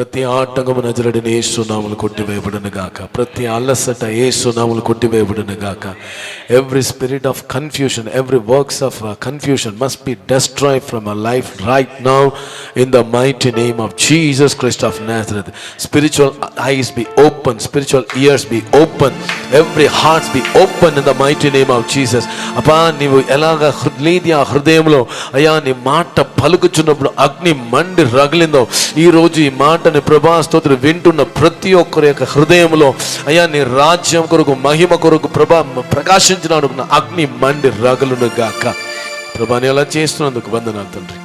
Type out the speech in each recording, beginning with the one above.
ప్రతి ఆటంకము నజరుడిని యేసు నామములో కొట్టివేయబడును గాక. ప్రతి అలసట యేసు నామములో కొట్టివేయబడును గాక. Every spirit of confusion, every works of confusion must be destroyed from our life right now in the mighty name of Jesus Christ of Nazareth. Spiritual eyes be open, spiritual ears be open, every heart be open in the mighty name of Jesus. అపా నీవు ఎలాగా లీదియా హృదయంలో అయ్యా నీ మాట పలుకుచున్నప్పుడు అగ్ని మండి రగిలిందో, ఈరోజు ఈ మాటని ప్రభా స్తోత్రం వింటున్న ప్రతి ఒక్కరి యొక్క హృదయంలో అయ్యా నీ రాజ్యం కొరకు మహిమ కొరకు ప్రభా ప్రకాశించినాడు అగ్ని మండి రగులును గాక. ప్రభా నీ అలా చేస్తున్నందుకు వందనాలు తండ్రి.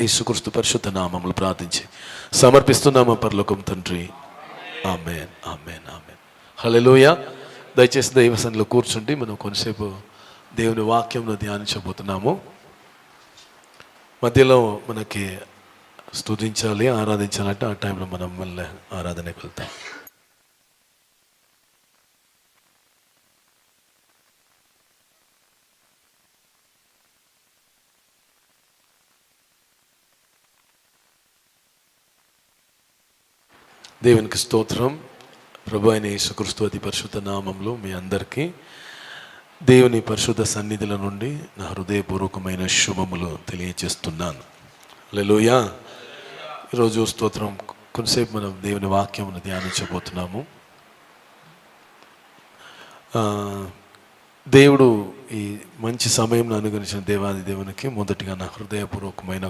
యేసుక్రీస్తు పరిశుద్ధ నామములో ప్రార్థించి సమర్పిస్తున్నాము పరలోకం తండ్రి. ఆమేన్, ఆమేన్, ఆమేన్. హల్లెలూయా. దయచేసి దైవ సన్నిధిలో కూర్చుండి మనం కొంతసేపు దేవుని వాక్యంలో ధ్యానించబోతున్నాము. మధ్యలో మనకి స్తుతించాలి, ఆరాధించాలంటే ఆ టైంలో మనం మళ్ళీ ఆరాధనకు వెళ్తాం. దేవునికి స్తోత్రం. ప్రభు అయిన యేసుక్రీస్తు అతి పరిశుద్ధ నామంలో మీ అందరికీ దేవుని పరిశుద్ధ సన్నిధుల నుండి నా హృదయపూర్వకమైన శుభములు తెలియజేస్తున్నాను. హల్లెలూయా. ఈరోజు స్తోత్రం కొంతసేపు మనం దేవుని వాక్యమును ధ్యానించబోతున్నాము. దేవుడు ఈ మంచి సమయం అనుగ్రహించిన దేవాది దేవునికి మొదటిగా నా హృదయపూర్వకమైన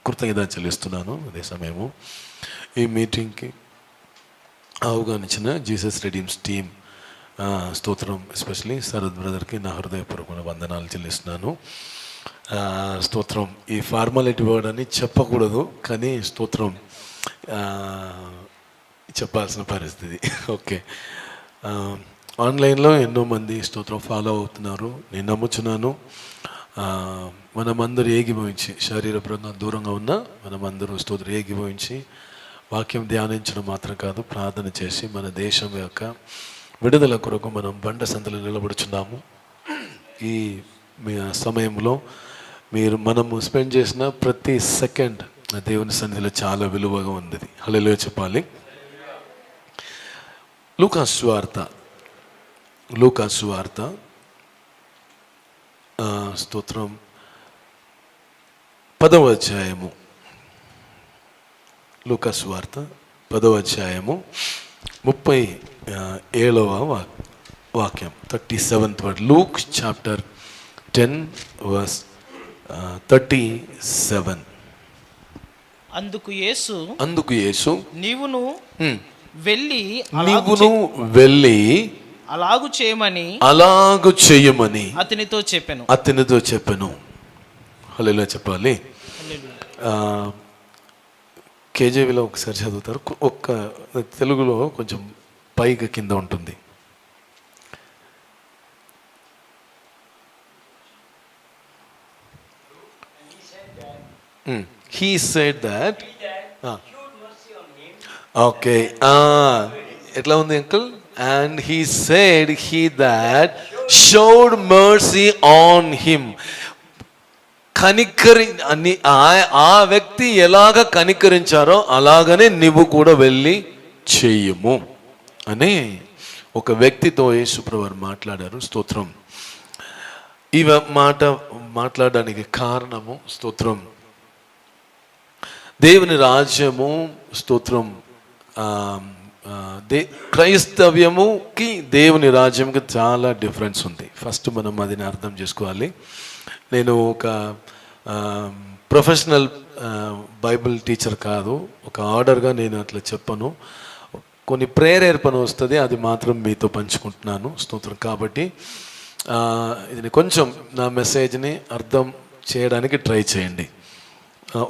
కృతజ్ఞత చెల్లిస్తున్నాను. అదే సమయము ఈ మీటింగ్కి అవగానించిన జీసస్ రెడీమ్స్ టీమ్ స్తోత్రం, ఎస్పెషలీ శరత్ బ్రదర్కి నా హృదయపూర్వకమైన వందనాలు చెల్లిస్తున్నాను. స్తోత్రం. ఈ ఫార్మాలిటీ వర్డ్ అని చెప్పకూడదు, కానీ స్తోత్రం చెప్పాల్సిన పరిస్థితి. ఓకే. ఆన్లైన్లో ఎన్నో మంది స్తోత్రం ఫాలో అవుతున్నారు, నేను నమ్ముచున్నాను. మనమందరూ ఏకీభవించి, శరీరపరంగా దూరంగా ఉన్న మనమందరూ స్తోత్రం ఏకీభవించి వాక్యం ధ్యానించడం మాత్రం కాదు, ప్రార్థన చేసి మన దేశం యొక్క విడుదల కొరకు మనం బండ సంతలో నిలబడుచున్నాము. ఈ సమయంలో మనము స్పెండ్ చేసిన ప్రతి సెకండ్ దేవుని సన్నిధిలో చాలా విలువగా ఉంది. హల్లెలూయా చెప్పాలి. లూకా సువార్త స్తోత్రం 10వ అధ్యాయము. లూకా సువార్త 10వ అధ్యాయము 37వ వాక్యం, 37th word. Luke chapter 10 verse 37. అందుకు యేసు నీవును వెళ్ళి అలాగు చేయమని అతనితో చెప్పెను. హల్లెలూయా చెప్పాలి. కేజీవీలో ఒకసారి చదువుతారు, ఒక్క తెలుగులో కొంచెం పైగా కింద ఉంటుంది. He said that okay, ఎట్లా ఉంది uncle? And he said that showed mercy on him. ఆ వ్యక్తి ఎలాగ కనికరించారో అలాగనే నువ్వు కూడా వెళ్ళి చెయ్యము అని ఒక వ్యక్తితో యేసుప్రభు వారు మాట్లాడారు. స్తోత్రం. ఈ మాట మాట్లాడడానికి కారణము స్తోత్రం, దేవుని రాజ్యము స్తోత్రం, క్రైస్తవ్యముకి దేవుని రాజ్యంకి చాలా డిఫరెన్స్ ఉంది. ఫస్ట్ మనం అది అర్థం చేసుకోవాలి. నేను ఒక ప్రొఫెషనల్ బైబిల్ టీచర్ కాదు, ఒక ఆర్డర్గా నేను అట్లా చెప్పను. కొన్ని ప్రేరేపణ వస్తుంది, అది మాత్రం మీతో పంచుకుంటున్నాను. స్తోత్రం. కాబట్టి ఇది కొంచెం నా మెసేజ్ని అర్థం చేయడానికి ట్రై చేయండి.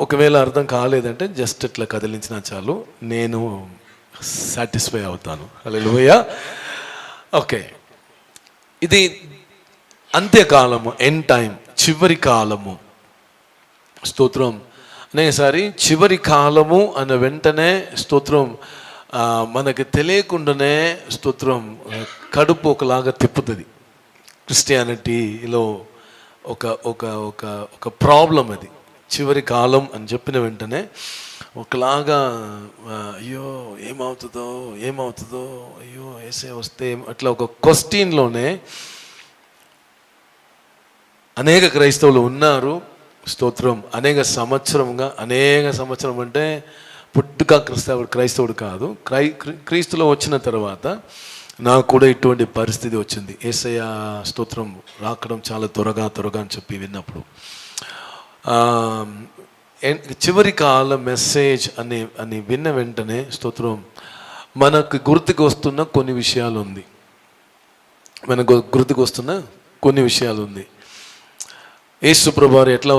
ఒకవేళ అర్థం కాలేదంటే జస్ట్ ఇట్లా కదిలించినా చాలు, నేను సాటిస్ఫై అవుతాను. హల్లెలూయా. ఓకే. ఇది అంత్యకాలము, ఎండ్ టైం, చివరి కాలము. స్తోత్రం. అనేసారి చివరి కాలము అన్న వెంటనే స్తోత్రం మనకి తెలియకుండానే స్తోత్రం కడుపు ఒకలాగా తిప్పుతుంది. క్రిస్టియానిటీలో ఒక ఒక ఒక ఒక ప్రాబ్లం అది. చివరి కాలం అని చెప్పిన వెంటనే ఒకలాగా అయ్యో ఏమవుతుందో అయ్యో ఏసే వస్తే అట్లా ఒక క్వశ్చన్లోనే అనేక క్రైస్తవులు ఉన్నారు. స్తోత్రం. అనేక సంవత్సరం అంటే పుట్టుక క్రైస్తవుడు కాదు, క్రీస్తులో వచ్చిన తర్వాత నాకు కూడా ఇటువంటి పరిస్థితి వచ్చింది. యేసయ్య స్తోత్రం రాకడం చాలా త్వరగా అని చెప్పి విన్నప్పుడు చివరి కాల మెసేజ్ అని విన్న వెంటనే స్తోత్రం మనకు గుర్తుకు వస్తున్న కొన్ని విషయాలు ఉంది. యేసు ప్రభువారు ఎట్లా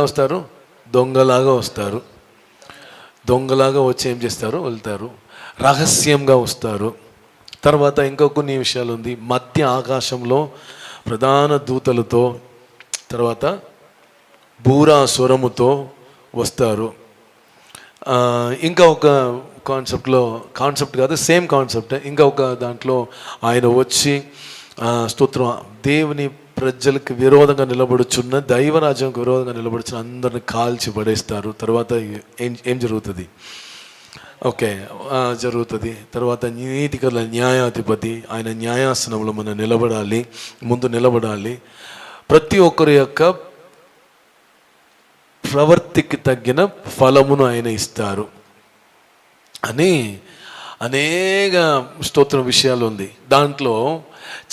వస్తారు? దొంగలాగా వస్తారు. దొంగలాగా వచ్చి ఏం చేస్తారు? వెళ్తారు. రహస్యంగా వస్తారు. తర్వాత ఇంకా కొన్ని విషయాలు ఉంది. మధ్య ఆకాశంలో ప్రధాన దూతలతో, తర్వాత బూరా స్వరముతో వస్తారు. ఇంకా ఒక కాన్సెప్ట్ కాదు, సేమ్ కాన్సెప్ట్. ఇంకా ఒక దాంట్లో ఆయన వచ్చి స్తోత్రం దేవుని ప్రజలకు విరోధంగా నిలబడుచున్న, దైవరాజ్యానికి విరోధంగా నిలబడుచున్న అందరిని కాల్చి పడేస్తారు. తర్వాత ఏం జరుగుతుంది? జరుగుతుంది. తర్వాత నీతిగల న్యాయాధిపతి ఆయన న్యాయాసనంలో మనం ముందు నిలబడాలి. ప్రతి ఒక్కరి యొక్క ప్రవర్తికి తగ్గిన ఫలమును ఆయన ఇస్తారు అని అనేక స్తోత్రం విషయాలు ఉంది. దాంట్లో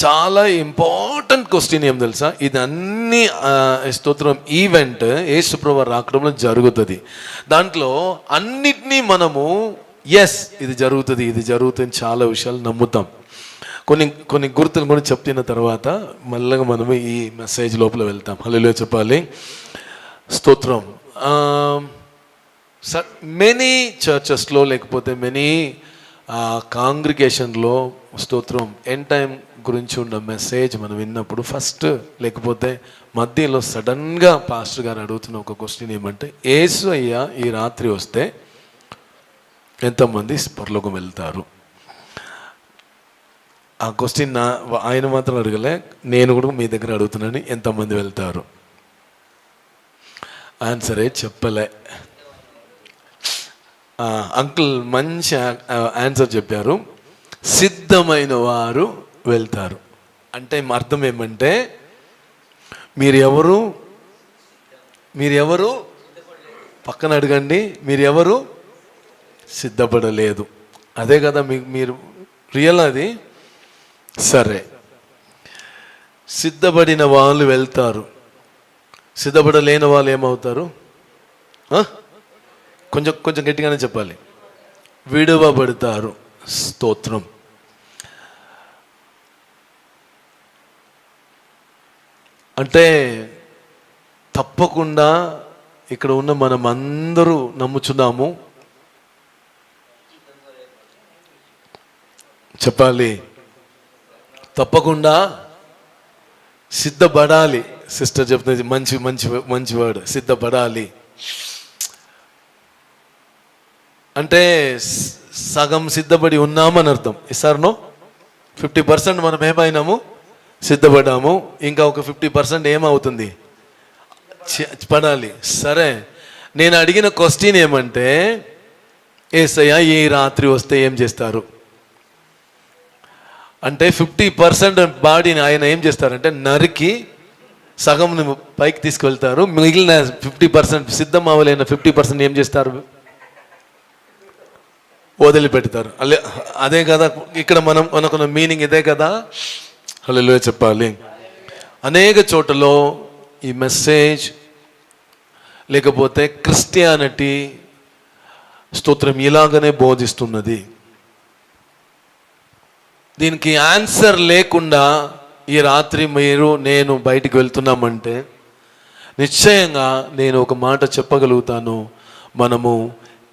చాలా ఇంపార్టెంట్ క్వశ్చన్ ఏం తెలుసా? ఇది అన్ని స్తోత్రం ఈవెంట్ యేసుప్రభువు రాకడంలో జరుగుతుంది. దాంట్లో అన్నిటినీ మనము ఇది జరుగుతుంది చాలా విషయాలు నమ్ముతాం. కొన్ని గుర్తులు కూడా చెప్తున్న తర్వాత మళ్ళీ మనము ఈ మెసేజ్ లోపల వెళ్తాం. హల్లెలూయా చెప్పాలి. స్తోత్రం. మెనీ చర్చెస్లో లేకపోతే మెనీ కాంగ్రిగేషన్లో స్తోత్రం ఎండ్ టైం గురించి ఉన్న మెసేజ్ మనం విన్నప్పుడు ఫస్ట్ లేకపోతే మధ్యలో సడన్గా పాస్టర్ గారు అడుగుతున్న ఒక క్వశ్చన్ ఏమంటే, యేసు అయ్యా ఈ రాత్రి వస్తే ఎంతమంది పరలోకం వెళ్తారు? ఆ క్వశ్చన్ ఆయన మాత్రం అడగలే, నేను కూడా మీ దగ్గర అడుగుతున్నాను, ఎంతమంది వెళ్తారు? ఆన్సరే చెప్పలే. అంకుల్ మంచి ఆన్సర్ చెప్పారు. సిద్ధమైన వారు వెళ్తారు. అంటే అర్థం ఏమంటే మీరెవరు పక్కన అడగండి, మీరెవరు సిద్ధపడలేదు. అదే కదా మీరు రియల్ అది. సరే, సిద్ధపడిన వాళ్ళు వెళ్తారు. సిద్ధపడలేని వాళ్ళు ఏమవుతారు? కొంచెం గట్టిగానే చెప్పాలి. విడువబడతారు. స్తోత్రం. అంటే తప్పకుండా ఇక్కడ ఉన్న మనం అందరూ నమ్ముచున్నాము. చెప్పాలి, తప్పకుండా సిద్ధపడాలి. సిస్టర్ చెప్తుంది మంచి వర్డ్, సిద్ధపడాలి. అంటే సగం సిద్ధపడి ఉన్నామని అర్థం. ఇస్తారనో 50% మనం ఏమైనాము? సిద్ధపడ్డాము. ఇంకా ఒక 50% ఏమవుతుంది? పడాలి. సరే, నేను అడిగిన క్వశ్చన్ ఏమంటే, యేసయ్య ఈ రాత్రి వస్తే ఏం చేస్తారు అంటే 50% బాడీని ఆయన ఏం చేస్తారంటే నరికి సగం పైకి తీసుకువెళ్తారు. మిగిలిన 50% సిద్ధం అవ్వలేని 50% ఏం చేస్తారు? వదిలిపెడతారు. అదే కదా ఇక్కడ మనం అనుకున్న మీనింగ్, ఇదే కదా. హల్లెలూయా చెప్పాలి. అనేక చోట్లలో ఈ మెసేజ్ లేకపోతే క్రిస్టియానిటీ స్తోత్రం ఇలాగనే బోధిస్తున్నది. దీనికి ఆన్సర్ లేకుండా ఈ రాత్రి నేను బయటికి వెళ్తున్నామంటే నిశ్చయంగా నేను ఒక మాట చెప్పగలుగుతాను, మనము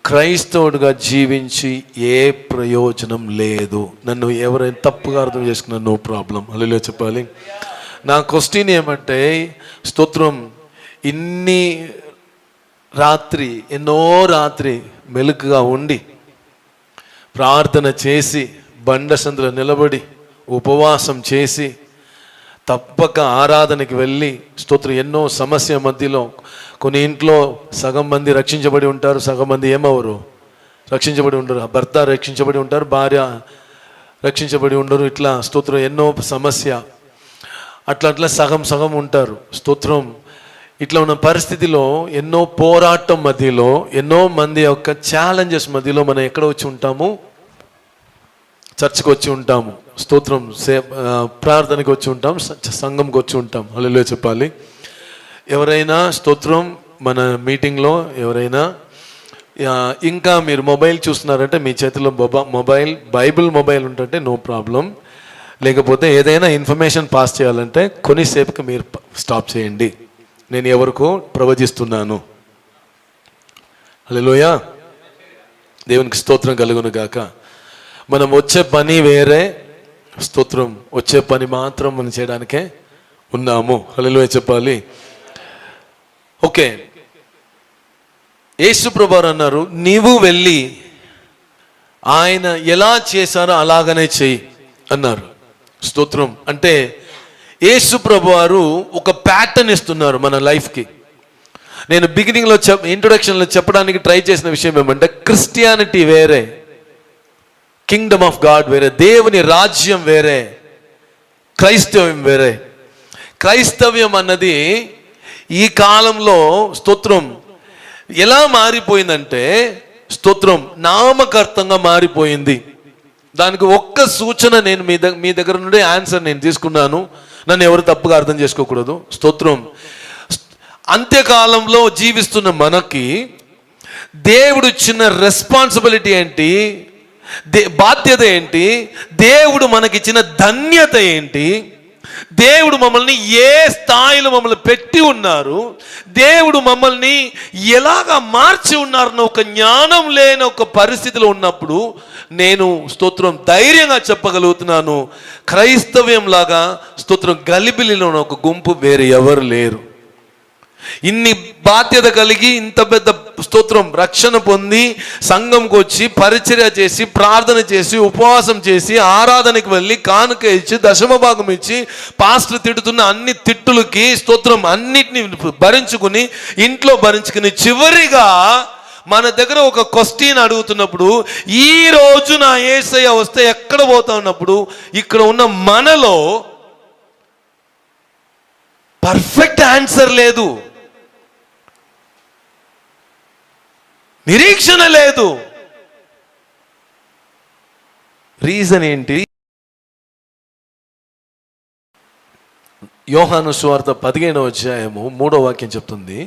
క్రైస్తవుడిగా జీవించి ఏ ప్రయోజనం లేదు. నన్ను ఎవరైనా తప్పుగా అర్థం చేసుకున్నా నో ప్రాబ్లం. హల్లెలూయా చెప్పాలి. నా క్వశ్చన్ ఏమంటే, స్తోత్రం ఎన్నో రాత్రి మెలుకుగా ఉండి ప్రార్థన చేసి బండ సందులో నిలబడి ఉపవాసం చేసి తప్పక ఆరాధనకి వెళ్ళి స్తోత్రం. ఎన్నో సమస్య మధ్యలో కొన్ని ఇంట్లో సగం మంది రక్షించబడి ఉంటారు, సగం మంది ఏమవరు, రక్షించబడి ఉండరు. భర్త రక్షించబడి ఉంటారు, భార్య రక్షించబడి ఉండరు. ఇట్లా స్తోత్రం ఎన్నో సమస్య, అట్లా సగం సగం ఉంటారు స్తోత్రం. ఇట్లా ఉన్న పరిస్థితిలో ఎన్నో పోరాటం మధ్యలో, ఎన్నో మంది యొక్క ఛాలెంజెస్ మధ్యలో మనం ఎక్కడ వచ్చి ఉంటాము, చర్చ్కి వచ్చి ఉంటాము స్తోత్రం. ప్రార్థనకి వచ్చి ఉంటాం, సంఘంకి వచ్చి ఉంటాం. హల్లెలూయా చెప్పాలి. ఎవరైనా స్తోత్రం మన మీటింగ్లో ఎవరైనా ఇంకా మీరు మొబైల్ చూస్తున్నారంటే మీ చేతిలో బైబిల్ మొబైల్ ఉంటుంటే నో ప్రాబ్లం. లేకపోతే ఏదైనా ఇన్ఫర్మేషన్ పాస్ చేయాలంటే కొన్నిసేపుకి మీరు స్టాప్ చేయండి. నేను ఎవరికో ప్రవచిస్తున్నాను. హల్లెలూయా, దేవునికి స్తోత్రం కలుగును గాక. మనం వచ్చే పని వేరే, స్తోత్రం వచ్చే పని మాత్రం మనం చేయడానికే ఉన్నాము. హల్లెలూయా చెప్పాలి. ఓకే, యేసు ప్రభువారు అన్నారు, నీవు వెళ్ళి ఆయన ఎలా చేశారో అలాగనే చెయ్యి అన్నారు స్తోత్రం. అంటే యేసు ప్రభువారు ఒక ప్యాటర్న్ ఇస్తున్నారు మన లైఫ్కి. నేను బిగినింగ్లో ఇంట్రొడక్షన్లో చెప్పడానికి ట్రై చేసిన విషయం ఏమంటే, క్రిస్టియానిటీ వేరే, కింగ్డమ్ ఆఫ్ గాడ్ వేరే, దేవుని రాజ్యం వేరే, క్రైస్తవ్యం వేరే. క్రైస్తవ్యం అన్నది ఈ కాలంలో స్తోత్రం ఎలా మారిపోయిందంటే స్తోత్రం నామకర్తంగా మారిపోయింది. దానికి ఒక్క సూచన నేను మీ దగ్గర నుండి ఆన్సర్ నేను తీసుకున్నాను. నన్ను ఎవరు తప్పుగా అర్థం చేసుకోకూడదు స్తోత్రం. అంత్యకాలంలో జీవిస్తున్న మనకి దేవుడు ఇచ్చిన రెస్పాన్సిబిలిటీ ఏంటి, బాధ్యత ఏంటి, దేవుడు మనకిచ్చిన ధన్యత ఏంటి, దేవుడు మమ్మల్ని ఏ స్థాయిలో మమ్మల్ని పెట్టి ఉన్నారు, దేవుడు మమ్మల్ని ఎలాగా మార్చి ఉన్నారన్న ఒక జ్ఞానం లేని ఒక పరిస్థితిలో ఉన్నప్పుడు నేను స్తోత్రం ధైర్యంగా చెప్పగలుగుతున్నాను, క్రైస్తవ్యం లాగా స్తోత్రం గలిబిలిలో ఒక గుంపు వేరే ఎవరు లేరు. ఇన్ని బాధ్యత కలిగి ఇంత పెద్ద స్తోత్రం రక్షణ పొంది సంఘంకి వచ్చి పరిచర్య చేసి ప్రార్థన చేసి ఉపవాసం చేసి ఆరాధనకి వెళ్ళి కానుక ఇచ్చి దశమ భాగం ఇచ్చి పాస్టర్ తిడుతున్న అన్ని తిట్టులకి స్తోత్రం అన్నిటిని భరించుకుని ఇంట్లో భరించుకుని చివరిగా మన దగ్గర ఒక క్వశ్చన్ అడుగుతున్నప్పుడు, ఈ రోజు నా యేసయ్య వస్తే ఎక్కడ పోతా ఉన్నప్పుడు ఇక్కడ ఉన్న మనలో పర్ఫెక్ట్ ఆన్సర్ లేదు, నిరీక్షణ లేదు. రీజన్ ఏంటి? యోహాను సువార్త 15వ అధ్యాయము 3వ వాక్యం చెప్తుంది.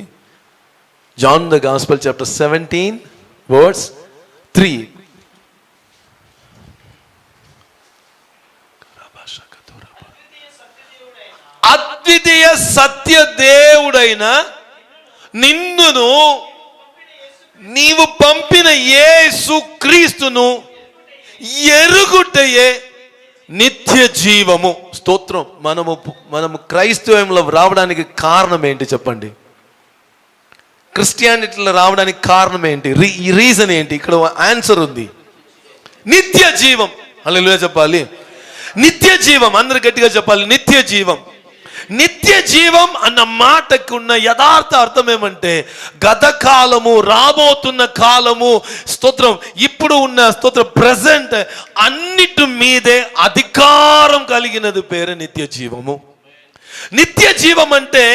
John the gospel chapter 17 verse 3. అద్వితీయ సత్య దేవుడైన నిన్నును నీవు పంపిన యేసు క్రీస్తును ఎరుగుటయే నిత్య జీవము. స్తోత్రం. మనము క్రైస్తవంలో రావడానికి కారణం ఏంటి చెప్పండి? క్రిస్టియానిటీలో రావడానికి కారణం ఏంటి? రీజన్ ఏంటి? ఇక్కడ ఆన్సర్ ఉంది, నిత్య జీవం. హల్లెలూయా చెప్పాలి. నిత్య జీవం, అందరు గట్టిగా చెప్పాలి, నిత్య జీవం. నిత్య జీవం అన్న మాటకు ఉన్న యథార్థ అర్థం ఏమంటే, గత కాలము, రాబోతున్న కాలము, స్తోత్రం ఇప్పుడు ఉన్న స్తోత్రం ప్రెసెంట్ అన్నిటి మీదే అధికారం కలిగినది పేరు నిత్య జీవము. నిత్య జీవం అంటే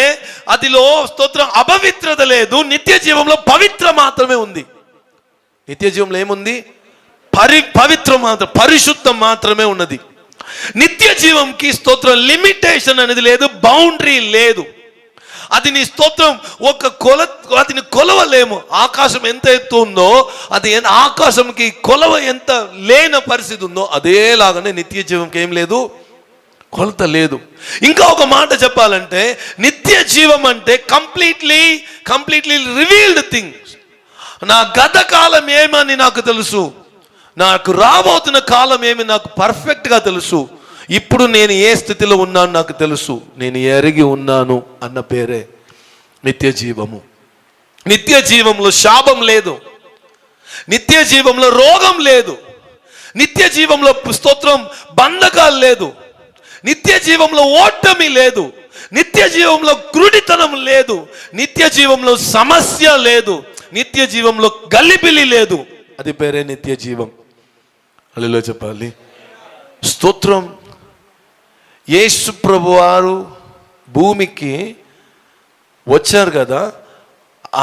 అదిలో స్తోత్రం అపవిత్రత లేదు, నిత్య జీవంలో పవిత్ర మాత్రమే ఉంది. నిత్య జీవంలో ఏముంది? పవిత్రం మాత్రం, పరిశుద్ధం మాత్రమే ఉన్నది. నిత్య జీవంకి స్తోత్రం లిమిటేషన్ అనేది లేదు, బౌండరీ లేదు. అది నీ స్తోత్రం అదిని కొలవలేము. ఆకాశం ఎంత ఎత్తు ఉందో, అది ఆకాశంకి కొలవ ఎంత లేని పరిస్థితి ఉందో, అదేలాగానే నిత్య జీవంకి ఏం లేదు, కొలత లేదు. ఇంకా ఒక మాట చెప్పాలంటే, నిత్య జీవం అంటే కంప్లీట్లీ రివీల్డ్ థింగ్స్. నా గత కాలం ఏమని నాకు తెలుసు, నాకు రాబోతున్న కాలం ఏమి నాకు పర్ఫెక్ట్గా తెలుసు, ఇప్పుడు నేను ఏ స్థితిలో ఉన్నాను నాకు తెలుసు, నేను ఎరిగి ఉన్నాను అన్న పేరే నిత్య జీవము. నిత్య జీవంలో శాపం లేదు, నిత్య జీవంలో రోగం లేదు, నిత్య జీవంలో స్తోత్రం బంధకాలు లేదు, నిత్య జీవంలో ఓటమి లేదు, నిత్య జీవంలో గురుడితనం లేదు, నిత్య జీవంలో సమస్య లేదు, నిత్య జీవంలో గలిబిలి లేదు. అది పేరే నిత్య జీవం. హల్లెలూయా చెప్పాలి. స్తోత్రం. యేసు ప్రభువారు భూమికి వచ్చారు కదా,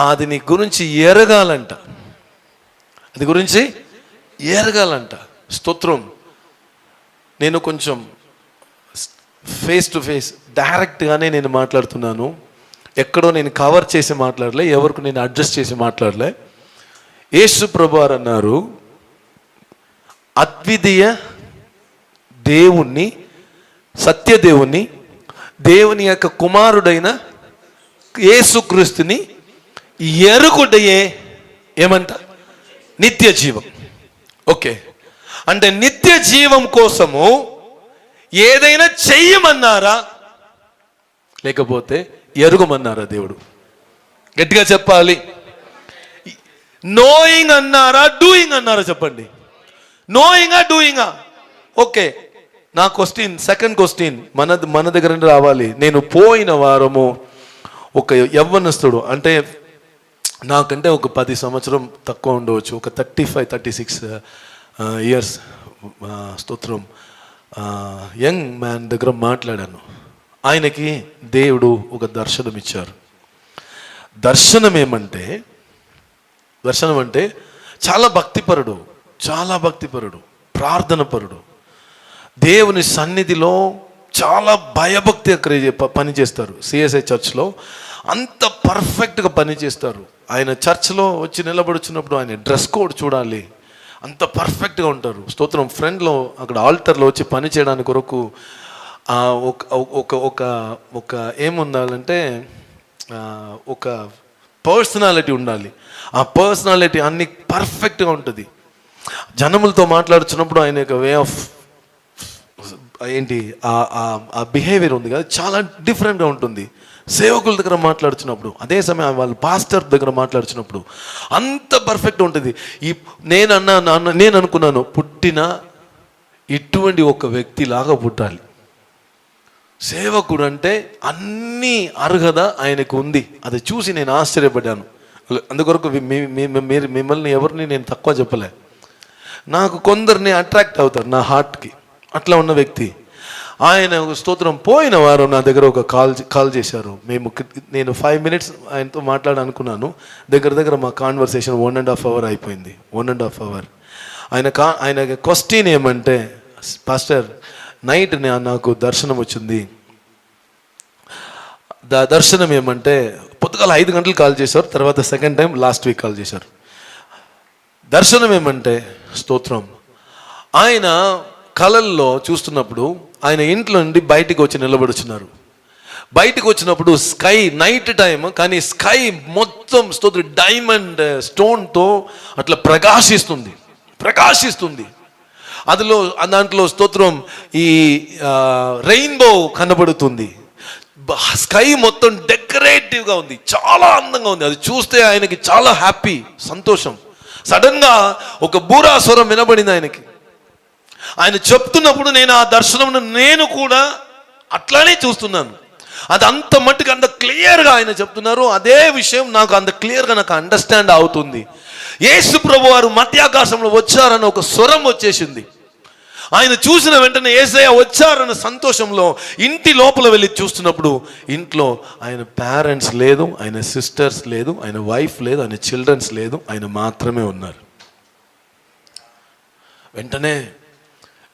అది నీ గురించి ఎరగాలంట, అది గురించి ఎరగాలంట. స్తోత్రం. నేను కొంచెం ఫేస్ టు ఫేస్ డైరెక్ట్గానే నేను మాట్లాడుతున్నాను. ఎక్కడో నేను కవర్ చేసి మాట్లాడలే, ఎవరికి నేను అడ్జస్ట్ చేసి మాట్లాడలే. యేసు ప్రభువారు అన్నారు, అద్వితీయ దేవుణ్ణి, సత్యదేవుణ్ణి, దేవుని యొక్క కుమారుడైన యేసుక్రీస్తుని ఎరుగుటయే ఏమంట? నిత్య జీవం. ఓకే, అంటే నిత్య జీవం కోసము ఏదైనా చెయ్యమన్నారా లేకపోతే ఎరుగమన్నారా దేవుడు? గట్టిగా చెప్పాలి. నోయింగ్ అన్నారా, డూయింగ్ అన్నారా? చెప్పండి. నోయింగా, డూయింగా? ఓకే, నా క్వశ్చన్, సెకండ్ క్వశ్చన్ మన దగ్గర రావాలి. నేను పోయిన వారము ఒక యవ్వనస్తుడు, అంటే నాకంటే ఒక 10 సంవత్సరం తక్కువ ఉండవచ్చు, ఒక 35-36 ఇయర్స్, స్తోత్రం, యంగ్ మ్యాన్ దగ్గర మాట్లాడాను. ఆయనకి దేవుడు ఒక దర్శనం ఇచ్చారు. దర్శనం అంటే చాలా భక్తిపరుడు, చాలా భక్తిపరుడు, ప్రార్థన పరుడు, దేవుని సన్నిధిలో చాలా భయభక్తి పని చేస్తారు. సిఎస్ఐ చర్చ్లో అంత పర్ఫెక్ట్గా పని చేస్తారు. ఆయన చర్చ్లో వచ్చి నిలబడుచున్నప్పుడు ఆయన డ్రెస్ కోడ్ చూడాలి, అంత పర్ఫెక్ట్గా ఉంటారు. స్తోత్రం. ఫ్రెండ్లో అక్కడ ఆల్టర్లో వచ్చి పని చేయడానికి కొరకు ఒక ఏముండాలంటే ఒక పర్సనాలిటీ ఉండాలి. ఆ పర్సనాలిటీ అన్ని పర్ఫెక్ట్గా ఉంటుంది. జనములతో మాట్లాడుతున్నప్పుడు ఆయన యొక్క వే ఆఫ్ ఏంటి, ఆ బిహేవియర్ ఉంది కదా, చాలా డిఫరెంట్గా ఉంటుంది. సేవకుల దగ్గర మాట్లాడుతున్నప్పుడు, అదే సమయం వాళ్ళ పాస్టర్ దగ్గర మాట్లాడుతున్నప్పుడు అంత పర్ఫెక్ట్ ఉంటుంది. నేను అనుకున్నాను, పుట్టిన ఇటువంటి ఒక వ్యక్తిలాగా పుట్టాలి. సేవకుడు అంటే అన్నీ అర్హత ఆయనకు ఉంది. అది చూసి నేను ఆశ్చర్యపడ్డాను. అందుకొరకు మిమ్మల్ని ఎవరిని నేను తక్కువ చెప్పలే. నాకు కొందరిని అట్రాక్ట్ అవుతారు నా హార్ట్కి, అట్లా ఉన్న వ్యక్తి ఆయన. స్తోత్రం. పోయిన వారం నా దగ్గర ఒక కాల్ చేశారు. నేను 5 minutes ఆయనతో మాట్లాడాలనుకున్నాను. దగ్గర మా కాన్వర్సేషన్ 1.5 hours అయిపోయింది. 1.5 hours. ఆయన క్వశ్చన్ ఏమంటే, పాస్టర్ నైట్ నాకు దర్శనం వచ్చింది. దర్శనం ఏమంటే, పొద్దుగాల 5 గంటలు కాల్ చేశారు, తర్వాత second time last week call చేశారు. దర్శనం ఏమంటే, స్తోత్రం, ఆయన కళల్లో చూస్తున్నప్పుడు ఆయన ఇంట్లో నుండి బయటికి వచ్చి నిలబడుచున్నారు. బయటకు వచ్చినప్పుడు స్కై నైట్ టైం, కానీ స్కై మొత్తం స్తోత్రం డైమండ్ స్టోన్తో అట్లా ప్రకాశిస్తుంది. దాంట్లో స్తోత్రం ఈ రెయిన్బో కనబడుతుంది. స్కై మొత్తం డెకరేటివ్గా ఉంది, చాలా అందంగా ఉంది. అది చూస్తే ఆయనకి చాలా హ్యాపీ, సంతోషం. సడన్గా ఒక బూరా స్వరం వినబడింది ఆయనకి. ఆయన చెప్తున్నప్పుడు నేను ఆ దర్శనం నేను కూడా అట్లానే చూస్తున్నాను. అది అంత మట్టుకు అంత క్లియర్గా ఆయన చెప్తున్నారు. అదే విషయం నాకు అంత క్లియర్గా నాకు అండర్స్టాండ్ అవుతుంది. యేసు ప్రభువారు మధ్యాకాశంలో వచ్చారన్న ఒక స్వరం వచ్చేసింది. ఆయన చూసిన వెంటనే యేసయ్య వచ్చారన్న సంతోషంలో ఇంటి లోపల వెళ్ళి చూస్తున్నప్పుడు ఇంట్లో ఆయన పేరెంట్స్ లేదు, ఆయన సిస్టర్స్ లేదు, ఆయన వైఫ్ లేదు, ఆయన చిల్డ్రన్స్ లేదు, ఆయన మాత్రమే ఉన్నారు. వెంటనే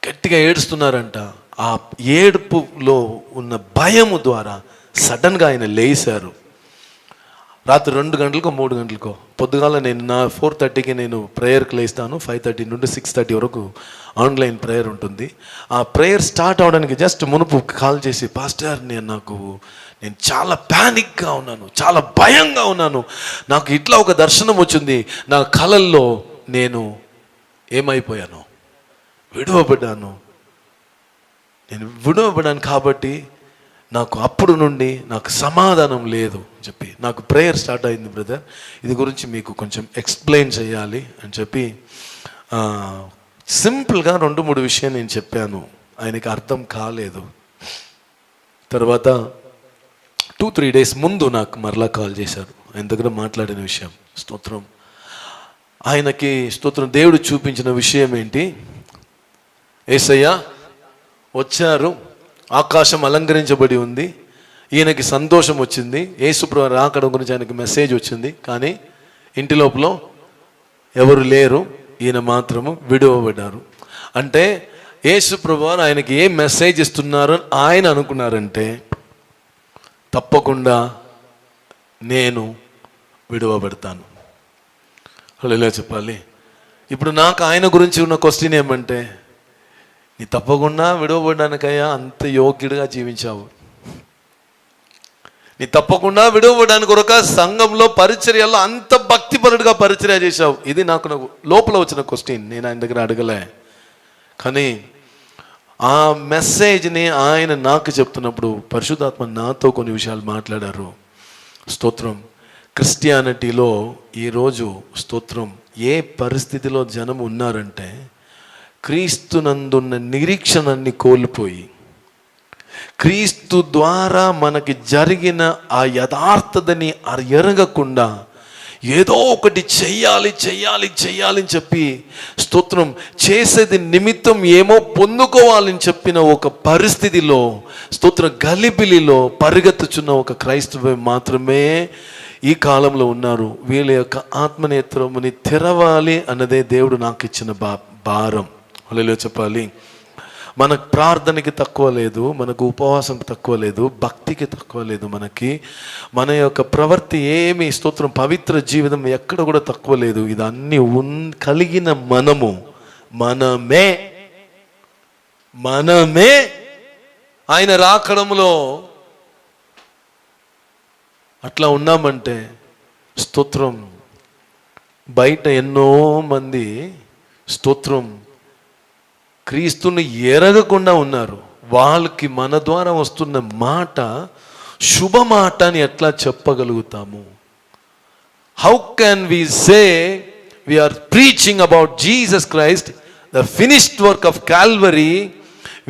గట్టిగా ఏడుస్తున్నారంట. ఆ ఏడుపులో ఉన్న భయము ద్వారా సడన్గా ఆయన లేచారు. రాత్రి 2 గంటలకో 3 గంటలకో, పొద్దుగాల నేను 4:30కి నేను ప్రేయర్కి లేస్తాను. 5:30 నుండి 6:30 వరకు ఆన్లైన్ ప్రేయర్ ఉంటుంది. ఆ ప్రేయర్ స్టార్ట్ అవడానికి జస్ట్ మునుపు కాల్ చేసి, పాస్టర్ నేను చాలా ప్యానిక్గా ఉన్నాను, చాలా భయంగా ఉన్నాను, నాకు ఇట్లా ఒక దర్శనం వచ్చింది, నా కలల్లో నేను ఏమైపోయాను, విడువబడ్డాను. నేను విడువబడ్డాను కాబట్టి నాకు అప్పుడు నుండి నాకు సమాధానం లేదు చెప్పి నాకు ప్రేయర్ స్టార్ట్ అయింది. బ్రదర్, ఇది గురించి మీకు కొంచెం ఎక్స్ప్లెయిన్ చేయాలి అని చెప్పి సింపుల్గా 2-3 విషయాలు నేను చెప్పాను. ఆయనకి అర్థం కాలేదు. తర్వాత 2-3 డేస్ ముందు నాకు మరలా కాల్ చేశారు, ఆయన దగ్గర మాట్లాడిన విషయం. స్తోత్రం. ఆయనకి స్తోత్రం దేవుడు చూపించిన విషయం ఏంటి, యేసయ్య వచ్చారు, ఆకాశం అలంకరించబడి ఉంది, ఈయనకి సంతోషం వచ్చింది, యేసుప్రభు రాకడం గురించి ఆయనకి మెసేజ్ వచ్చింది, కానీ ఇంటి లోపల ఎవరు లేరు, ఈయన మాత్రము విడువబడ్డారు. అంటే యేసుప్రభు ఆయనకి ఏ మెసేజ్ ఇస్తున్నారు ఆయన అనుకున్నారంటే, తప్పకుండా నేను విడువబడతాను. హల్లెలూయా చెప్పాలి. ఇప్పుడు నాకు ఆయన గురించి ఉన్న క్వశ్చన్ ఏమంటే, నీ తప్పకుండా విడువబడడానికయ్యా అంత యోగ్యుడిగా జీవించావు, నీ తప్పకుండా విడువబడడానికి ఒక సంఘంలో పరిచర్యలో అంత భక్తిపరుడుగా పరిచర్య చేశావు. ఇది నాకు లోపల వచ్చిన క్వశ్చన్, నేను ఆయన దగ్గర అడగలే. కానీ ఆ మెసేజ్ని ఆయన నాకు చెప్తున్నప్పుడు పరిశుద్ధాత్మ నాతో కొన్ని విషయాలు మాట్లాడారు. స్తోత్రం. క్రిస్టియానిటీలో ఈరోజు స్తోత్రం ఏ పరిస్థితిలో జనం ఉన్నారంటే, క్రీస్తునందున్న నిరీక్షణని కోల్పోయి, క్రీస్తు ద్వారా మనకి జరిగిన ఆ యథార్థతని ఎరగకుండా ఏదో ఒకటి చెయ్యాలి చెయ్యాలి చెయ్యాలని చెప్పి స్తోత్రం చేసేది నిమిత్తం ఏమో పొందుకోవాలని చెప్పిన ఒక పరిస్థితిలో స్తోత్రం గలిబిలిలో పరిగెత్తుచున్న ఒక క్రైస్తవ మాత్రమే ఈ కాలంలో ఉన్నారు. వీళ్ళ యొక్క ఆత్మనేత్రముని తెరవాలి అన్నదే దేవుడు నాకు ఇచ్చిన భారం. హల్లెలూయా చెప్పాలి. మనకు ప్రార్థనకి తక్కువ లేదు, మనకు ఉపవాసంకి తక్కువ లేదు, భక్తికి తక్కువ లేదు, మనకి మన యొక్క ప్రవృత్తి ఏమి స్తోత్రం పవిత్ర జీవితం ఎక్కడ కూడా తక్కువ లేదు. ఇదన్నీ కలిగిన మనమే ఆయన రాకడంలో అట్లా ఉన్నామంటే స్తోత్రం బయట ఎన్నో మంది స్తోత్రం క్రీస్తుని ఎరగకుండా ఉన్నారు. వాళ్ళకి మన ద్వారా వస్తున్న మాట శుభ మాట అని ఎట్లా చెప్పగలుగుతాము? How can we say we are preaching about Jesus Christ, the finished work of Calvary,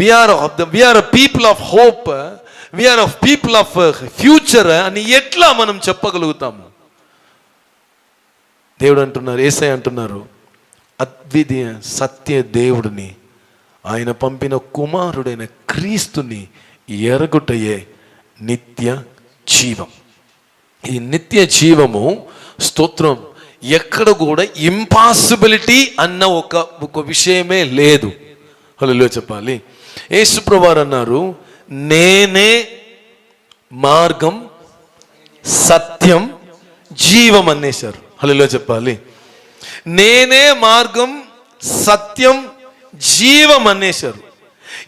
we are a people of hope, we are of people of future అని ఎట్లా మనం చెప్పగలుగుతాము? దేవుడు అంటున్నారు, యేసయ్య అంటున్నారు, అద్వితీయ సత్య దేవుడిని, ఆయన పంపిన కుమారుడైన క్రీస్తుని ఎరగుటయే నిత్య జీవం. ఈ నిత్య జీవము స్తోత్రం ఎక్కడ కూడా ఇంపాసిబిలిటీ అన్న ఒక విషయమే లేదు. హల్లెలూయా చెప్పాలి. యేసుప్రభువారు అన్నారు, నేనే మార్గం సత్యం జీవం అనేశారు. హల్లెలూయా చెప్పాలి. నేనే మార్గం సత్యం జీవం అనేశారు.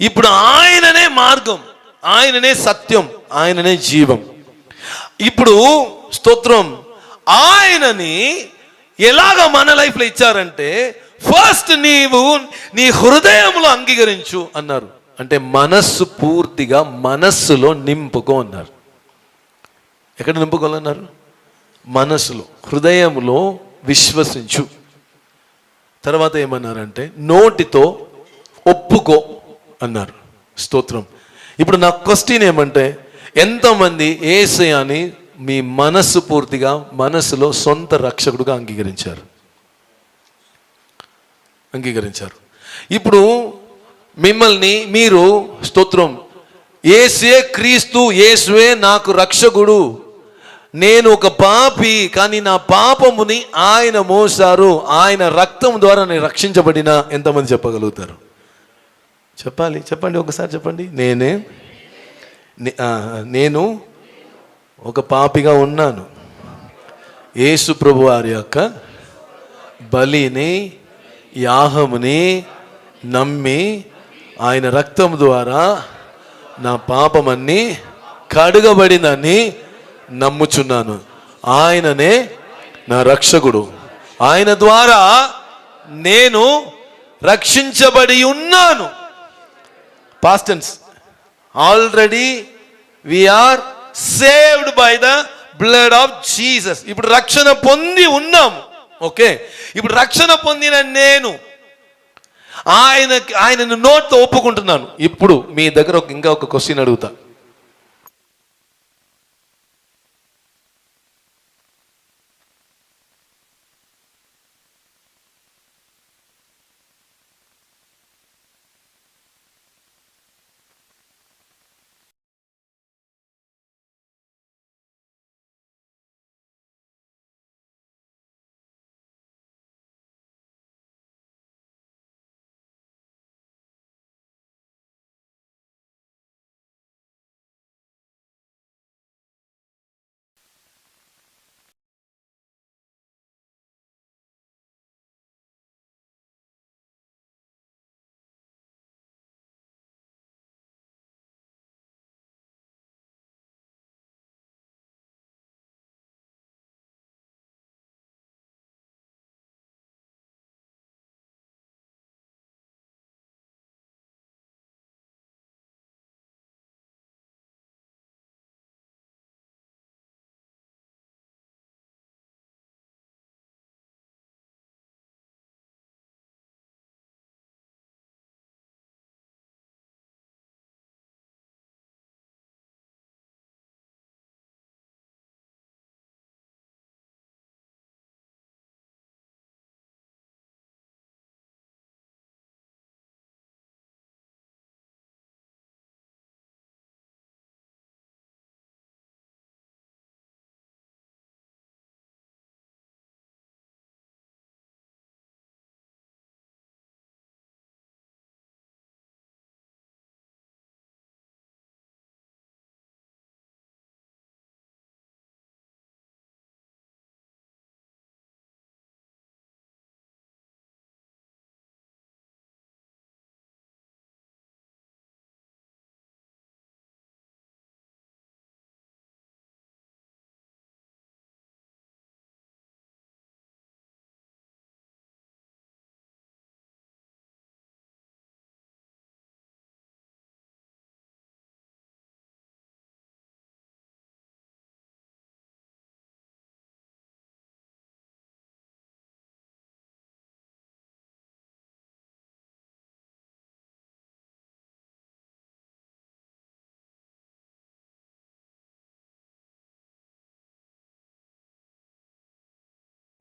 ఇప్పుడు ఆయననే మార్గం, ఆయననే సత్యం, ఆయననే జీవం. ఇప్పుడు స్తోత్రం ఆయనని ఎలాగ మన లైఫ్లో ఇచ్చారంటే, ఫస్ట్ నీవు నీ హృదయంలో అంగీకరించు అన్నారు. అంటే మనస్సు పూర్తిగా మనస్సులో నింపుకో అన్నారు. ఎక్కడ నింపుకోవాలన్నారు? మనస్సులో, హృదయంలో విశ్వసించు. తర్వాత ఏమన్నారంటే నోటితో ఒప్పుకో అన్నారు. స్తోత్రం. ఇప్పుడు నా క్వశ్చన్ ఏమంటే, ఎంతమంది యేసయ్యని మీ మనస్సు పూర్తిగా మనస్సులో సొంత రక్షకుడుగా అంగీకరించారు? ఇప్పుడు మిమ్మల్ని మీరు స్తోత్రం యేసే క్రీస్తు, యేసువే నాకు రక్షకుడు, నేను ఒక పాపి, కానీ నా పాపముని ఆయన మోసారు, ఆయన రక్తం ద్వారా నేను రక్షించబడిన ఎంతమంది చెప్పగలుగుతారు? చెప్పండి ఒకసారి చెప్పండి. నేను ఒక పాపిగా ఉన్నాను, యేసు ప్రభు వారి యొక్క బలిని యాగముని నమ్మి ఆయన రక్తం ద్వారా నా పాపమన్నీ కడుగబడిందని నమ్ముచున్నాను. ఆయననే నా రక్షకుడు, ఆయన ద్వారా నేను రక్షించబడి ఉన్నాను. Past tense. Already we are saved by the blood of Jesus. ఇప్పుడు రక్షణ పొంది ఉన్నాము. ఓకే, ఇప్పుడు రక్షణ పొందిన నేను ఆయనను నోట్తో ఒప్పుకుంటున్నాను. ఇప్పుడు మీ దగ్గర ఇంకా ఒక క్వశ్చన్ అడుగుతా.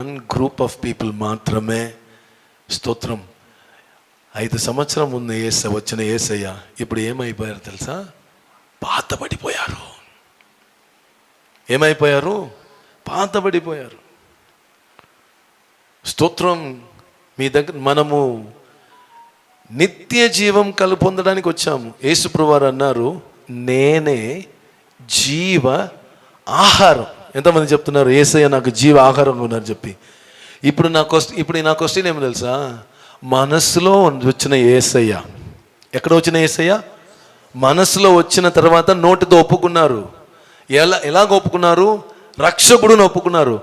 వన్ గ్రూప్ ఆఫ్ పీపుల్ మాత్రమే. స్తోత్రం. 5 సంవత్సరం ముందు వచ్చిన యేసయ్య ఇప్పుడు ఏమైపోయారు తెలుసా? పాతబడిపోయారు. ఏమైపోయారు? పాతబడిపోయారు. స్తోత్రం. మీ దగ్గర మనము నిత్య జీవం పొందడానికి వచ్చాము. యేసుప్రభువు వారు అన్నారు, నేనే జీవ ఆహారం. ఎంతమంది చెప్తున్నారు యేసయ్య నాకు జీవ ఆహారంగా ఉన్నారు చెప్పి? ఇప్పుడు నా క్వశ్చన్ ఏమో తెలుసా? మనస్సులో వచ్చిన యేసయ్య, ఎక్కడ వచ్చిన యేసయ్య? మనస్సులో వచ్చిన తర్వాత నోటితో ఒప్పుకున్నారు. ఎలాగ ఒప్పుకున్నారు? రక్షకుడుని ఒప్పుకున్నారు.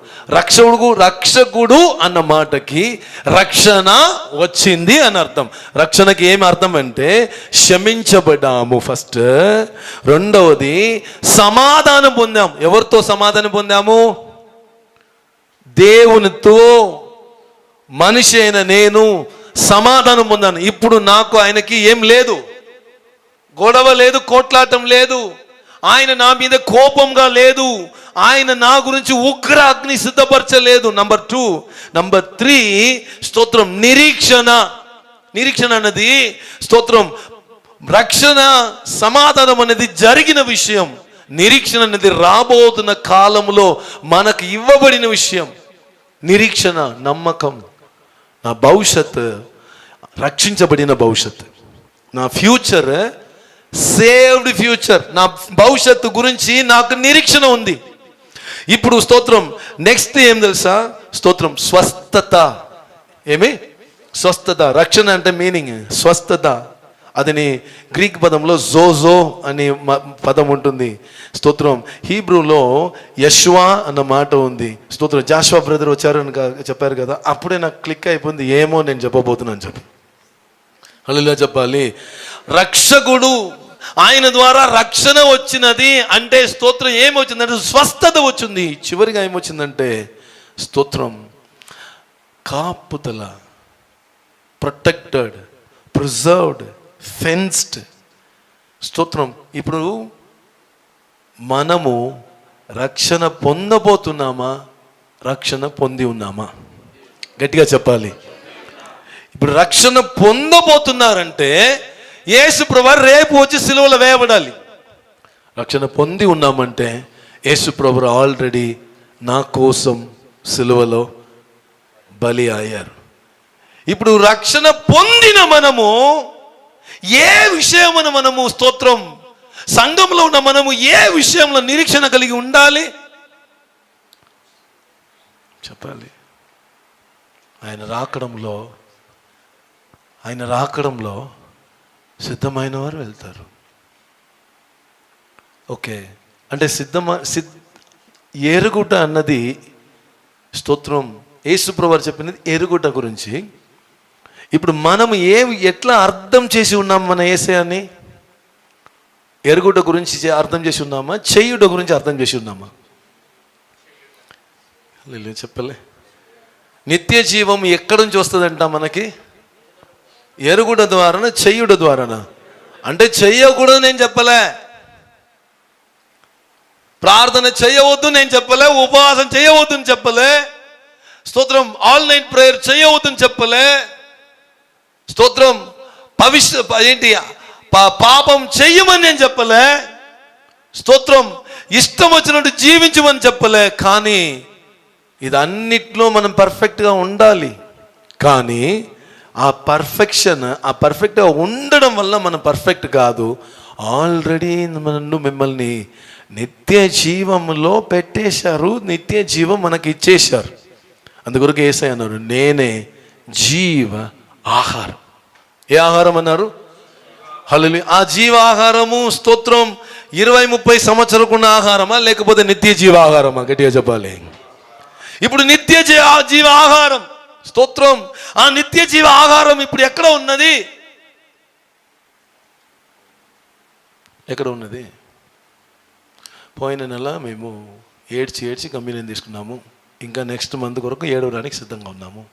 రక్షకుడు అన్న మాటకి రక్షణ వచ్చింది అని అర్థం. రక్షణకి ఏమి అర్థం అంటే క్షమించబడ్డాము ఫస్ట్. రెండవది సమాధానం పొందాము. ఎవరితో సమాధానం పొందాము? దేవునితో. మనిషి అయిన నేను సమాధానం పొందాను. ఇప్పుడు నాకు ఆయనకి ఏం లేదు, గొడవ లేదు, కోట్లాటం లేదు. ఆయన నా మీద కోపంగా లేదు. ఆయన నా గురించి ఉగ్ర అగ్ని సిద్ధపరచలేదు. నంబర్ 2. నంబర్ 3, స్తోత్రం, నిరీక్షణ అన్నది, స్తోత్రం, రక్షణ సమాధానం అనేది జరిగిన విషయం. నిరీక్షణ అనేది రాబోతున్న కాలంలో మనకు ఇవ్వబడిన విషయం. నిరీక్షణ, నమ్మకం. నా భవిష్యత్ రక్షించబడిన భవిష్యత్, నా ఫ్యూచర్ సేవ్డ్ ఫ్యూచర్, నా భవిష్యత్తు గురించి నాకు నిరీక్షణ ఉంది. ఇప్పుడు స్తోత్రం నెక్స్ట్ ఏం తెలుసా? స్తోత్రం స్వస్థత. ఏమి? స్వస్థత. రక్షణ అంటే మీనింగ్ స్వస్థత. అదని గ్రీక్ పదంలో జోజో అనే పదం ఉంటుంది. స్తోత్రం హీబ్రూలో యశ్వా అన్న మాట ఉంది. స్తోత్రం జాషువా బ్రదర్ వచ్చారు అని చెప్పారు కదా, అప్పుడే నాకు క్లిక్ అయిపోయింది, ఏమో నేను చెప్పబోతున్నాను చెప్పి. హల్లెలూయా చెప్పాలి. రక్షకుడు, ఆయన ద్వారా రక్షణ వచ్చినది అంటే స్తోత్రం ఏమొచ్చిందంటే స్వస్థత వచ్చింది. చివరిగా ఏమొచ్చిందంటే స్తోత్రం కాపుదల, ప్రొటెక్టెడ్, ప్రిజర్వ్డ్, ఫెన్స్డ్. స్తోత్రం. ఇప్పుడు మనము రక్షణ పొందబోతున్నామా? రక్షణ పొంది ఉన్నామా? గట్టిగా చెప్పాలి. ఇప్పుడు రక్షణ పొందబోతున్నారంటే యేసు ప్రభువు రేపు వచ్చి సిలువలో వేయబడాలి. రక్షణ పొంది ఉన్నామంటే యేసు ప్రభువు ఆల్రెడీ నా కోసం సిలువలో బలి అయ్యారు. ఇప్పుడు రక్షణ పొందిన మనము ఏ విషయమును మనము స్తోత్రం సంఘంలో ఉన్న మనము ఏ విషయంలో నిరీక్షణ కలిగి ఉండాలి చెప్పాలి. ఆయన రాకడంలో సిద్ధమైన వారు వెళ్తారు. ఓకే, అంటే ఎరుగుట అన్నది స్తోత్రం యేసుప్రభువు వారు చెప్పినది ఎరుగుట గురించి. ఇప్పుడు మనం ఎట్లా అర్థం చేసి ఉన్నాం మన యేసయ్యని? ఎరుగుట గురించి అర్థం చేసి ఉన్నామా? చేయుట గురించి అర్థం చేసి ఉన్నామా? చెప్పలే. నిత్య జీవం ఎక్కడి నుంచి వస్తుందంట మనకి? ఎరుగుట ద్వారానా, చెయ్యుట ద్వారానా? అంటే చెయ్యకూడదు నేను చెప్పలే, ప్రార్థన చేయవద్దు నేను చెప్పలే, ఉపవాసం చేయవద్దు అని చెప్పలే, స్తోత్రం ఆల్ నైట్ ప్రేయర్ చేయవద్దని చెప్పలే, స్తోత్రం పాపం చెయ్యమని నేను చెప్పలే, స్తోత్రం ఇష్టం వచ్చినట్టు జీవించమని చెప్పలే. కానీ ఇదన్నిట్లో మనం పర్ఫెక్ట్గా ఉండాలి. కానీ ఆ పర్ఫెక్ట్గా ఉండడం వల్ల మనం పర్ఫెక్ట్ కాదు. ఆల్రెడీ మిమ్మల్ని నిత్య జీవంలో పెట్టేశారు, నిత్య జీవం మనకి ఇచ్చేశారు. అందుకొరకు యేసయ్య అన్నారు, నేనే జీవ ఆహారం. ఏ ఆహారం అన్నారు? హల్లెలూయా. ఆ జీవ ఆహారము స్తోత్రం 20-30 సంవత్సరాలకు ఉన్న ఆహారమా లేకపోతే నిత్య జీవ ఆహారమా? గట్టిగా చెప్పాలి. ఇప్పుడు నిత్య జీవ ఆహారం స్తోత్రం. ఆ నిత్య జీవ ఆహారం ఇప్పుడు ఎక్కడ ఉన్నది? ఎక్కడ ఉన్నది? పోయిన నెల మేము ఏడ్చి కమ్యూనియన్ తీసుకున్నాము. ఇంకా నెక్స్ట్ మంత్ కొరకు ఏడవడానికి సిద్ధంగా ఉన్నాము.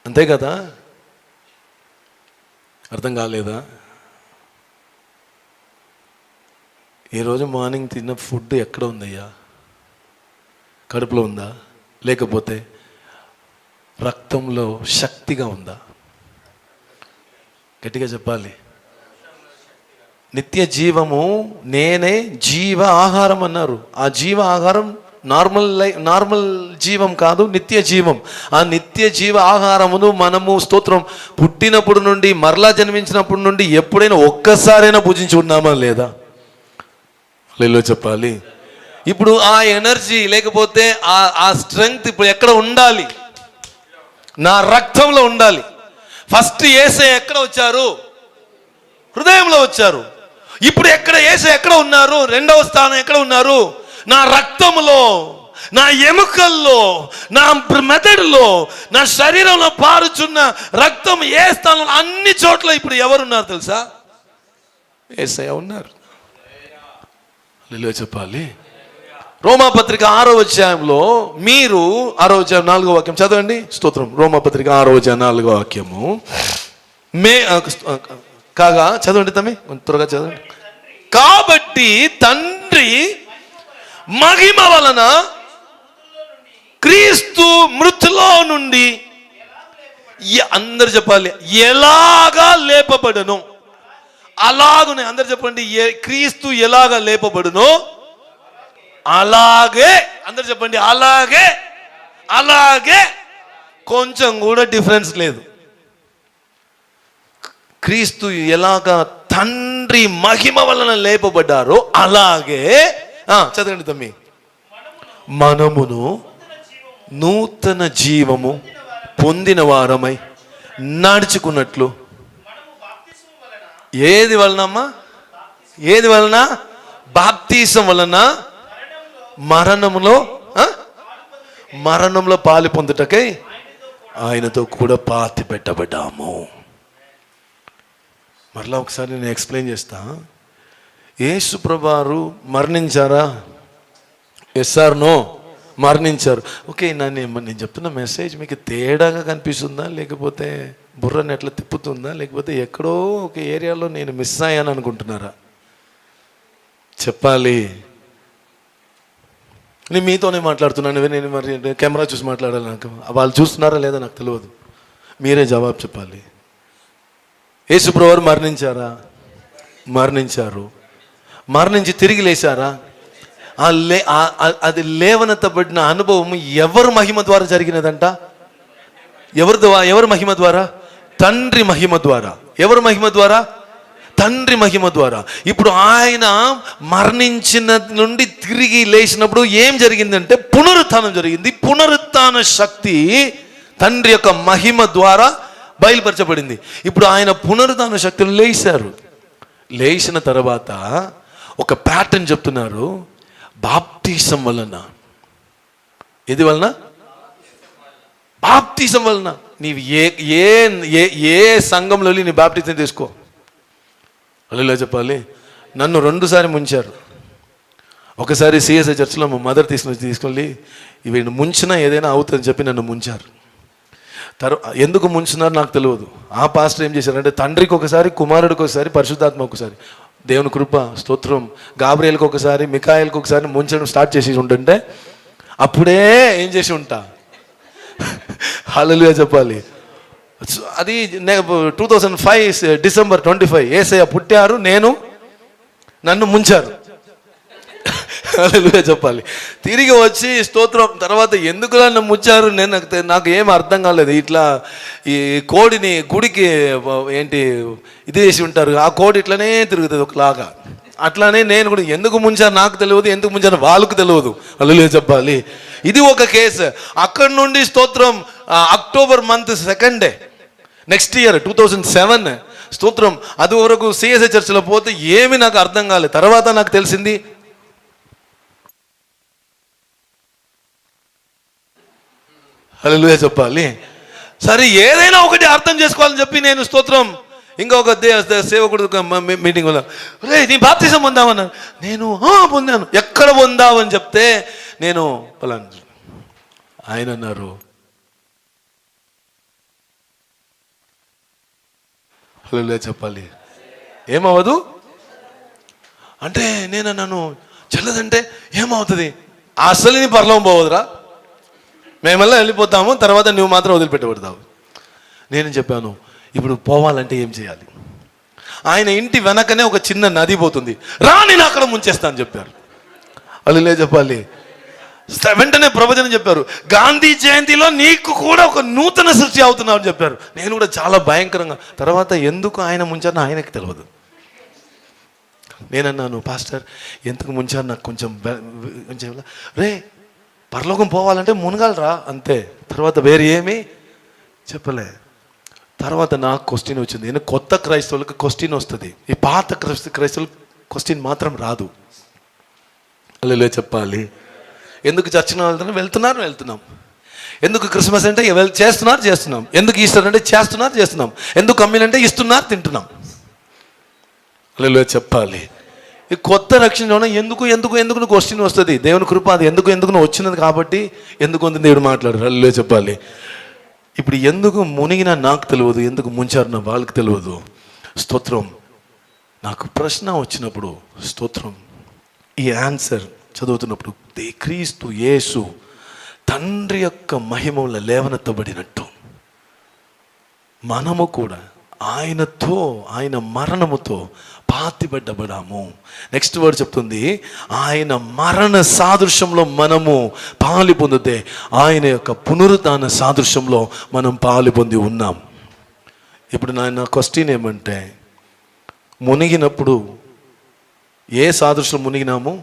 అంతే కదా? అర్థం కాలేదా? ఈరోజు మార్నింగ్ తిన్న ఫుడ్ ఎక్కడ ఉందయ్యా? కడుపులో ఉందా? లేకపోతే రక్తంలో శక్తిగా ఉందా? గట్టిగా చెప్పాలి. నిత్య జీవము నేనే జీవ ఆహారం అన్నారు. ఆ జీవ ఆహారం నార్మల్ జీవం కాదు, నిత్య జీవం. ఆ నిత్య జీవ ఆహారమును మనము స్తోత్రం పుట్టినప్పుడు నుండి మరలా జన్మించినప్పటి నుండి ఎప్పుడైనా ఒక్కసారైనా భుజించి ఉన్నామా లేదా? లేలో చెప్పాలి. ఇప్పుడు ఆ ఎనర్జీ లేకపోతే ఆ స్ట్రెంగ్త్ ఇప్పుడు ఎక్కడ ఉండాలి? నా రక్తంలో ఉండాలి. ఫస్ట్ యేసయ్య ఎక్కడ వచ్చారు? హృదయంలో వచ్చారు. ఇప్పుడు యేసయ్య ఎక్కడ ఉన్నారు? రెండవ స్థానం ఎక్కడ ఉన్నారు? నా రక్తంలో, నా ఎముకల్లో, నా మెదడులో, నా శరీరంలో పారుచున్న రక్తం ఏ స్థానంలో? అన్ని చోట్ల ఇప్పుడు ఎవరున్నారు తెలుసా? యేసయ్య ఉన్నారు. చెప్పాలి. రోమాపత్రిక 6వ అధ్యాయంలో మీరు 6వ అధ్యాయం 4వ వాక్యం చదవండి. స్తోత్రం. రోమాపత్రిక 6వ అధ్యాయం 4వ వాక్యము కాగా చదవండి తమ్మి, త్వరగా చదవండి. కాబట్టి తండ్రి మహిమ వలన క్రీస్తు మృతులో నుండి అందరు చెప్పాలి ఎలాగా లేపబడును. అలాగునే అందరు చెప్పండి. క్రీస్తు ఎలాగా లేపబడును అలాగే. అందరు చెప్పండి అలాగే. అలాగే కొంచెం కూడా డిఫరెన్స్ లేదు. క్రీస్తు ఎలాగా తండ్రి మహిమ వలన లేపబడ్డారో అలాగే చదవండి తమ్మి, మనమును నూతన జీవము పొందిన వారమై నడుచుకున్నట్లు. ఏది వలనమ్మా? ఏది వలన? బాప్తీసం వలన మరణంలో పాలు పొందుటకై ఆయనతో కూడా పాతి పెట్టబడ్డాము. మరలా ఒకసారి నేను ఎక్స్ప్లెయిన్ చేస్తా. యేసు ప్రభువారు మరణించారా? Yes or no? మరణించారు. ఓకే, నేను చెప్తున్న మెసేజ్ మీకు తేడాగా కనిపిస్తుందా, లేకపోతే బుర్రని ఎట్లా తిప్పుతుందా, లేకపోతే ఎక్కడో ఒక ఏరియాలో నేను మిస్ అయ్యాను అనుకుంటున్నారా? చెప్పాలి. నేను మీతోనే మాట్లాడుతున్నాను. నేను మరి కెమెరా చూసి మాట్లాడాలి. నాకు వాళ్ళు చూస్తున్నారా లేదా నాకు తెలియదు. మీరే జవాబు చెప్పాలి. యేసు ప్రభువారు మరణించారా? మరణించారు. మరణించి తిరిగి లేచారా? అది లేవనెత్తబడిన అనుభవం ఎవరు మహిమ ద్వారా జరిగినదంట? ఎవరు మహిమ ద్వారా? తండ్రి మహిమ ద్వారా. ఎవరు మహిమ ద్వారా? తండ్రి మహిమ ద్వారా. ఇప్పుడు ఆయన మరణించిన నుండి తిరిగి లేచినప్పుడు ఏం జరిగిందంటే పునరుత్థానం జరిగింది. పునరుత్థాన శక్తి తండ్రి యొక్క మహిమ ద్వారా బయలుపరచబడింది. ఇప్పుడు ఆయన పునరుత్థాన శక్తిని లేచారు. లేచిన తర్వాత ఒక ప్యాటర్న్ చెప్తున్నారు. బాప్తీసం వలన. ఏది వలన? బాప్తీసం వలన. నీవు ఏ సంఘంలో నీ బాప్తీసం తీసుకో. అలా చెప్పాలి. నన్ను 2సారి ముంచారు. ఒకసారి సిఎస్ఐ చర్చ్లో మా మదర్ తీసుకొని వీడిని ముంచినా ఏదైనా అవుతుందని చెప్పి నన్ను ముంచారు. ఎందుకు ముంచున్నారు నాకు తెలియదు. ఆ పాస్టర్ ఏం చేశారంటే తండ్రికి ఒకసారి, కుమారుడికి ఒకసారి, పరిశుద్ధాత్మ ఒకసారి, దేవుని కృప స్తోత్రం, గాబ్రియేల్కి ఒకసారి, మికాయేల్కి ఒకసారి ముంచడం స్టార్ట్ చేసి ఉంటుంటే అప్పుడే ఏం చేసి ఉంటా. హల్లెలూయా చెప్పాలి. అది 2005 డిసెంబర్ 25 యేసయ్య పుట్టారు, నన్ను ముంచారు. హల్లెలూయా చెప్పాలి. తిరిగి వచ్చి స్తోత్రం తర్వాత ఎందుకు నన్ను ముంచారు నాకు ఏం అర్థం కాలేదు. ఇట్లా ఈ కోడిని గుడికి ఏంటి ఇది చేసి ఉంటారు, ఆ కోడి ఇట్లనే తిరుగుతుంది ఒకలాగా. అట్లానే నేను కూడా ఎందుకు ముంచారు నాకు తెలియదు, ఎందుకు ముంచారు వాళ్ళకు తెలియదు. హల్లెలూయా చెప్పాలి. ఇది ఒక కేసు. అక్కడి నుండి స్తోత్రం October month 2nd next year 2007 స్తోత్రం అది వరకు సిఎస్ఐ చర్చిలో పోతే ఏమి నాకు అర్థం కాలేదు. తర్వాత నాకు తెలిసింది హల్లెలూయా చెప్పాలి. సరే ఏదైనా ఒకటి అర్థం చేసుకోవాలని చెప్పి నేను స్తోత్రం ఇంకొక సేవకుడు మీటింగ్ వల్ల రే నీ బాప్తిజం పొందామన్నా. నేను పొందాను. ఎక్కడ పొందావని చెప్తే నేను పలానా. ఆయన అన్నారు హల్లెలూయా చెప్పాలి ఏమవ్వదు అంటే నేను అన్నాను చెల్లదంటే ఏమవుతుంది అసలు నీ పరలోకం పోవద్దురా, మేమెల్లా వెళ్ళిపోతాము, తర్వాత నువ్వు మాత్రం వదిలిపెట్టబడతావు. నేను చెప్పాను, ఇప్పుడు పోవాలంటే ఏం చేయాలి? ఆయన ఇంటి వెనకనే ఒక చిన్న నది పోతుంది, రా నేను అక్కడ ముంచేస్తా అని చెప్పారు. వాళ్ళు చెప్పాలి. వెంటనే ప్రవచనం చెప్పారు, గాంధీ జయంతిలో నీకు కూడా ఒక నూతన సృష్టి అవుతున్నావు అని చెప్పారు. నేను కూడా చాలా భయంకరంగా, తర్వాత ఎందుకు ఆయన ముంచారో ఆయనకి తెలియదు. నేనన్నాను, పాస్టర్ ఎందుకు ముంచారు నాకు కొంచెం రే, పరలోకం పోవాలంటే మునగాలరా అంతే, తర్వాత వేరే ఏమీ చెప్పలే. తర్వాత నాకు క్వశ్చన్ వచ్చింది. నేను కొత్త క్రైస్తవులకు క్వశ్చన్ వస్తుంది, ఈ పాత క్రైస్తవులకు క్వశ్చన్ మాత్రం రాదు. అలా చెప్పాలి. ఎందుకు చర్చికి వెళ్తున్నాం, ఎందుకు క్రిస్మస్ అంటే చేస్తున్నాం, ఎందుకు ఈస్టర్ అంటే చేస్తున్నాం, ఎందుకు కమ్యూన్ అంటే తింటున్నాం. అలా చెప్పాలి. ఈ కొత్త రక్షణ ఎందుకు క్వశ్చన్ వస్తుంది. దేవుని కృప అది ఎందుకు వచ్చినది కాబట్టి ఎందుకు ఉంది దేవుడు మాట్లాడు. అలా చెప్పాలి. ఇప్పుడు ఎందుకు మునిగినా నాకు తెలియదు, ఎందుకు ముంచారు వాళ్ళకి తెలియదు. స్తోత్రం. నాకు ప్రశ్న వచ్చినప్పుడు స్తోత్రం, ఈ ఆన్సర్ చదువుతున్నప్పుడు క్రీస్తు యేసు తండ్రి యొక్క మహిమలో లేవనెత్తబడినట్టు మనము కూడా ఆయనతో, ఆయన మరణముతో పాతిపెట్టబడాము. నెక్స్ట్ వర్డ్ చెప్తుంది, ఆయన మరణ సాదృశ్యంలో మనము పాలు పొందితే ఆయన యొక్క పునరుత్థాన సాదృశ్యంలో మనం పాలు పొంది ఉన్నాం. ఇప్పుడు నా క్వశ్చన్ ఏమంటే, మునిగినప్పుడు ఏ సాదృశ్యం మునిగినాము?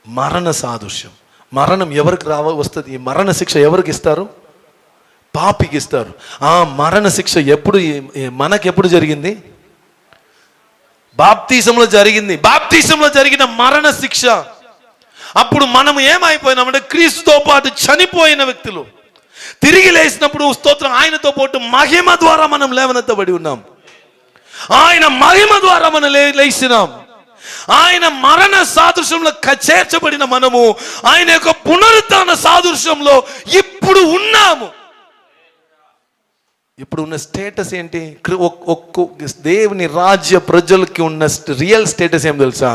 మరణ సాదృశ్యం. మరణం ఎవరికి వస్తుంది? ఈ మరణ శిక్ష ఎవరికి ఇస్తారు? పాపికి ఇస్తారు. ఆ మరణ శిక్ష మనకెప్పుడు జరిగింది? బాప్తిసంలో జరిగింది. బాప్తిసంలో జరిగిన మరణ శిక్ష. అప్పుడు మనం ఏమైపోయినామంటే క్రీస్తుతో పాటు చనిపోయిన వ్యక్తులు. తిరిగి లేచినప్పుడు స్తోత్రం, ఆయనతో పాటు మహిమ ద్వారా మనం లేవనెత్తబడి ఉన్నాం. ఆయన మహిమ ద్వారా మనం లేచినాం. ఆయన మరణ సాదృశ్యంలో చేర్చబడిన మనము ఆయన యొక్క పునరుత్థాన సాదృశ్యంలో ఇప్పుడు ఉన్నాము. ఇప్పుడు ఉన్న స్టేటస్ ఏంటి? దేవుని రాజ్య ప్రజలకి ఉన్న రియల్ స్టేటస్ ఏం తెలుసా?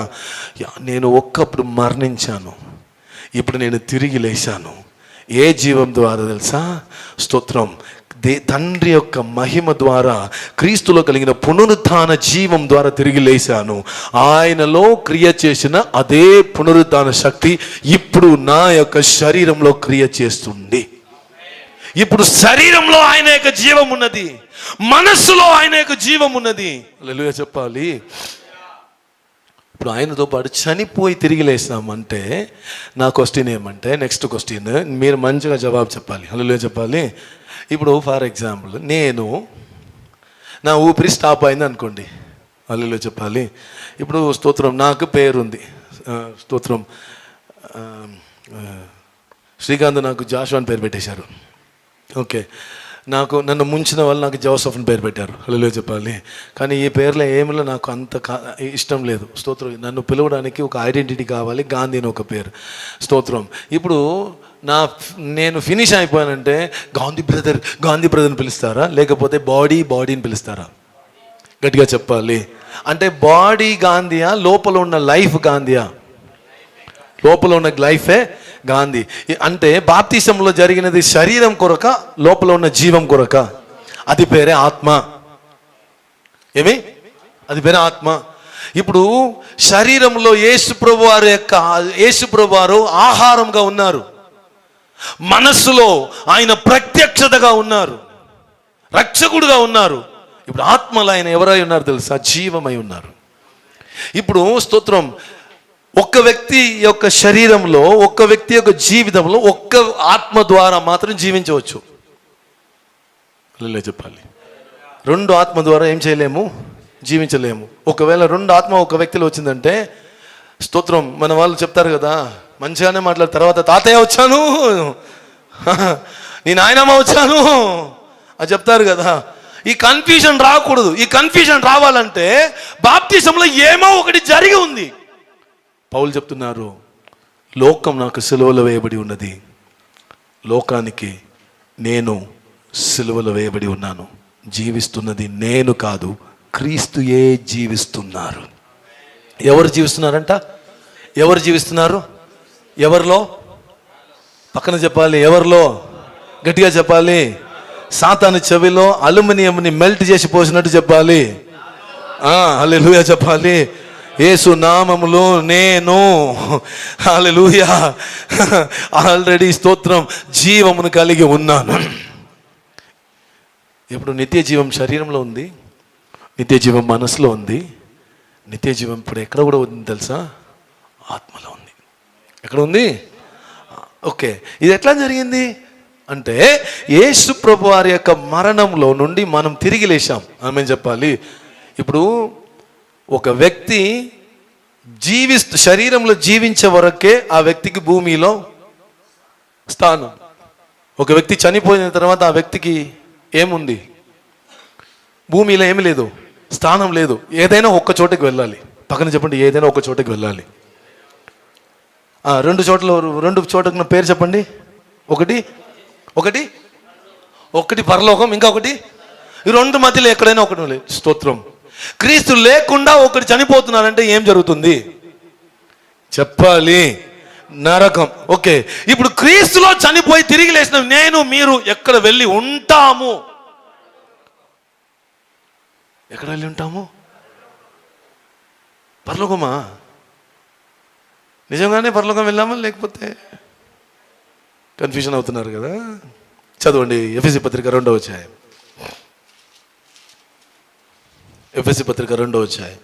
నేను ఒక్కప్పుడు మరణించాను, ఇప్పుడు నేను తిరిగి లేచాను. ఏ జీవం ద్వారా తెలుసా? స్తోత్రం, తండ్రి యొక్క మహిమ ద్వారా క్రీస్తులో కలిగిన పునరుత్థాన జీవం ద్వారా తిరిగి లేచాను. ఆయనలో క్రియ చేసిన అదే పునరుత్థాన శక్తి ఇప్పుడు నా యొక్క శరీరంలో క్రియ చేస్తుంది. ఇప్పుడు శరీరంలో ఆయన యొక్క జీవం ఉన్నది, మనస్సులో ఆయన యొక్క జీవం ఉన్నది. హల్లెలూయా చెప్పాలి. ఇప్పుడు ఆయనతో పాటు చనిపోయి తిరిగి లేసామంటే నా క్వశ్చన్ ఏమంటే, నెక్స్ట్ క్వశ్చన్ మీరు మంచిగా జవాబు చెప్పాలి. హల్లెలూయా చెప్పాలి. ఇప్పుడు ఫర్ ఎగ్జాంపుల్, నా ఊపిరి స్టాప్ అయింది అనుకోండి. హల్లెలూయా చెప్పాలి. ఇప్పుడు స్తోత్రం, నాకు పేరుంది, స్తోత్రం, శ్రీకాంత్ నాకు జాషువా అని పేరు పెట్టేశారు. ఓకే, నన్ను ముంచిన వాళ్ళు నాకు జోసఫ్ అని పేరు పెట్టారు. హల్లెలూయా చెప్పాలి. కానీ ఈ పేర్లో ఏమిలో నాకు అంత ఇష్టం లేదు. స్తోత్రం, నన్ను పిలవడానికి ఒక ఐడెంటిటీ కావాలి, గాంధీ అని ఒక పేరు. స్తోత్రం. ఇప్పుడు నేను ఫినిష్ అయిపోయానంటే గాంధీ బ్రదర్ని పిలుస్తారా, లేకపోతే బాడీని పిలుస్తారా? గట్టిగా చెప్పాలి. అంటే బాడీ గాంధీయా, లోపల ఉన్న లైఫ్ గాంధీయా? లోపల ఉన్న లైఫే గాంధీ. అంటే బాప్తిసంలో జరిగినది శరీరం కొరక, లోపల ఉన్న జీవం కొరక? అది పేరే ఆత్మ. అది పేరే ఆత్మ. ఇప్పుడు శరీరంలో యేసుప్రభు వారు ఆహారంగా ఉన్నారు, మనస్సులో ఆయన ప్రత్యక్షతగా ఉన్నారు, రక్షకుడుగా ఉన్నారు. ఇప్పుడు ఆత్మలో ఆయన ఎవరై ఉన్నారు తెలుసా? జీవమై ఉన్నారు. ఇప్పుడు స్తోత్రం, ఒక్క వ్యక్తి యొక్క శరీరంలో, ఒక్క వ్యక్తి యొక్క జీవితంలో ఒక్క ఆత్మ ద్వారా మాత్రం జీవించవచ్చు. చెప్పాలి. రెండు ఆత్మ ద్వారా ఏం చేయలేము, జీవించలేము. ఒకవేళ రెండు ఆత్మ ఒక వ్యక్తిలో వచ్చిందంటే స్తోత్రం, మన వాళ్ళు చెప్తారు కదా, మంచిగానే మాట్లాడు, తర్వాత తాతయ్య వచ్చాను, నీ నాయనమ్మ వచ్చాను అని చెప్తారు కదా. ఈ కన్ఫ్యూజన్ రాకూడదు. ఈ కన్ఫ్యూజన్ రావాలంటే బాప్తిసంలో ఏమో ఒకటి జరిగి ఉంది. పౌలు చెప్తున్నారు, లోకం నాకు సిలువలో వేయబడి ఉన్నది, లోకానికి నేను సిలువలో వేయబడి ఉన్నాను. జీవిస్తున్నది నేను కాదు, క్రీస్తుయే జీవిస్తున్నారు. ఎవరు జీవిస్తున్నారంట? ఎవరు జీవిస్తున్నారు? ఎవరిలో? పక్కన చెప్పాలి, ఎవరిలో? గట్టిగా చెప్పాలి. సాతాను చెవిలో అల్యూమినియంని మెల్ట్ చేసి పోసినట్టు చెప్పాలి. హల్లెలూయా చెప్పాలి. యేసు నామములో నేను హల్లెలూయా ఆల్రెడీ స్తోత్రం జీవమును కలిగి ఉన్నాను. ఇప్పుడు నిత్య జీవం శరీరంలో ఉంది, నిత్య జీవం మనసులో ఉంది, నిత్య జీవం ఇప్పుడు ఎక్కడ కూడా ఉంది తెలుసా? ఆత్మలో ఉంది. ఎక్కడ ఉంది? ఓకే, ఇది ఎట్లా జరిగింది అంటే యేసు ప్రభు వారి యొక్క మరణంలో నుండి మనం తిరిగి లేచాం. ఆమేన్ చెప్పాలి. ఇప్పుడు ఒక వ్యక్తి శరీరంలో జీవించే వరకే ఆ వ్యక్తికి భూమిలో స్థానం. ఒక వ్యక్తి చనిపోయిన తర్వాత ఆ వ్యక్తికి ఏముంది? భూమిలో ఏమి లేదు, స్థానం లేదు. ఏదైనా ఒక్క చోటకి వెళ్ళాలి. పక్కన చెప్పండి, ఏదైనా ఒక చోటకి వెళ్ళాలి. రెండు చోట్ల పేరు చెప్పండి. ఒకటి పరలోకం, ఇంకొకటి ఈ రెండు మధ్యలో ఎక్కడైనా ఒకటి లేదు. స్తోత్రం. క్రీస్తు లేకుండా ఒకటి చనిపోతున్నారంటే ఏం జరుగుతుంది చెప్పాలి? నరకం. ఓకే, ఇప్పుడు క్రీస్తులో చనిపోయి తిరిగి లేచిన నేను మీరు ఎక్కడ వెళ్ళి ఉంటాము? ఎక్కడ వెళ్ళి ఉంటాము? పరలోకమా? నిజంగానే పరలోకం వెళ్ళామా లేకపోతే కన్ఫ్యూజన్ అవుతున్నారు కదా? చదవండి ఎఫెసీ పత్రిక 2వ అధ్యాయం. ఎఫెసీ పత్రిక 2వ అధ్యాయం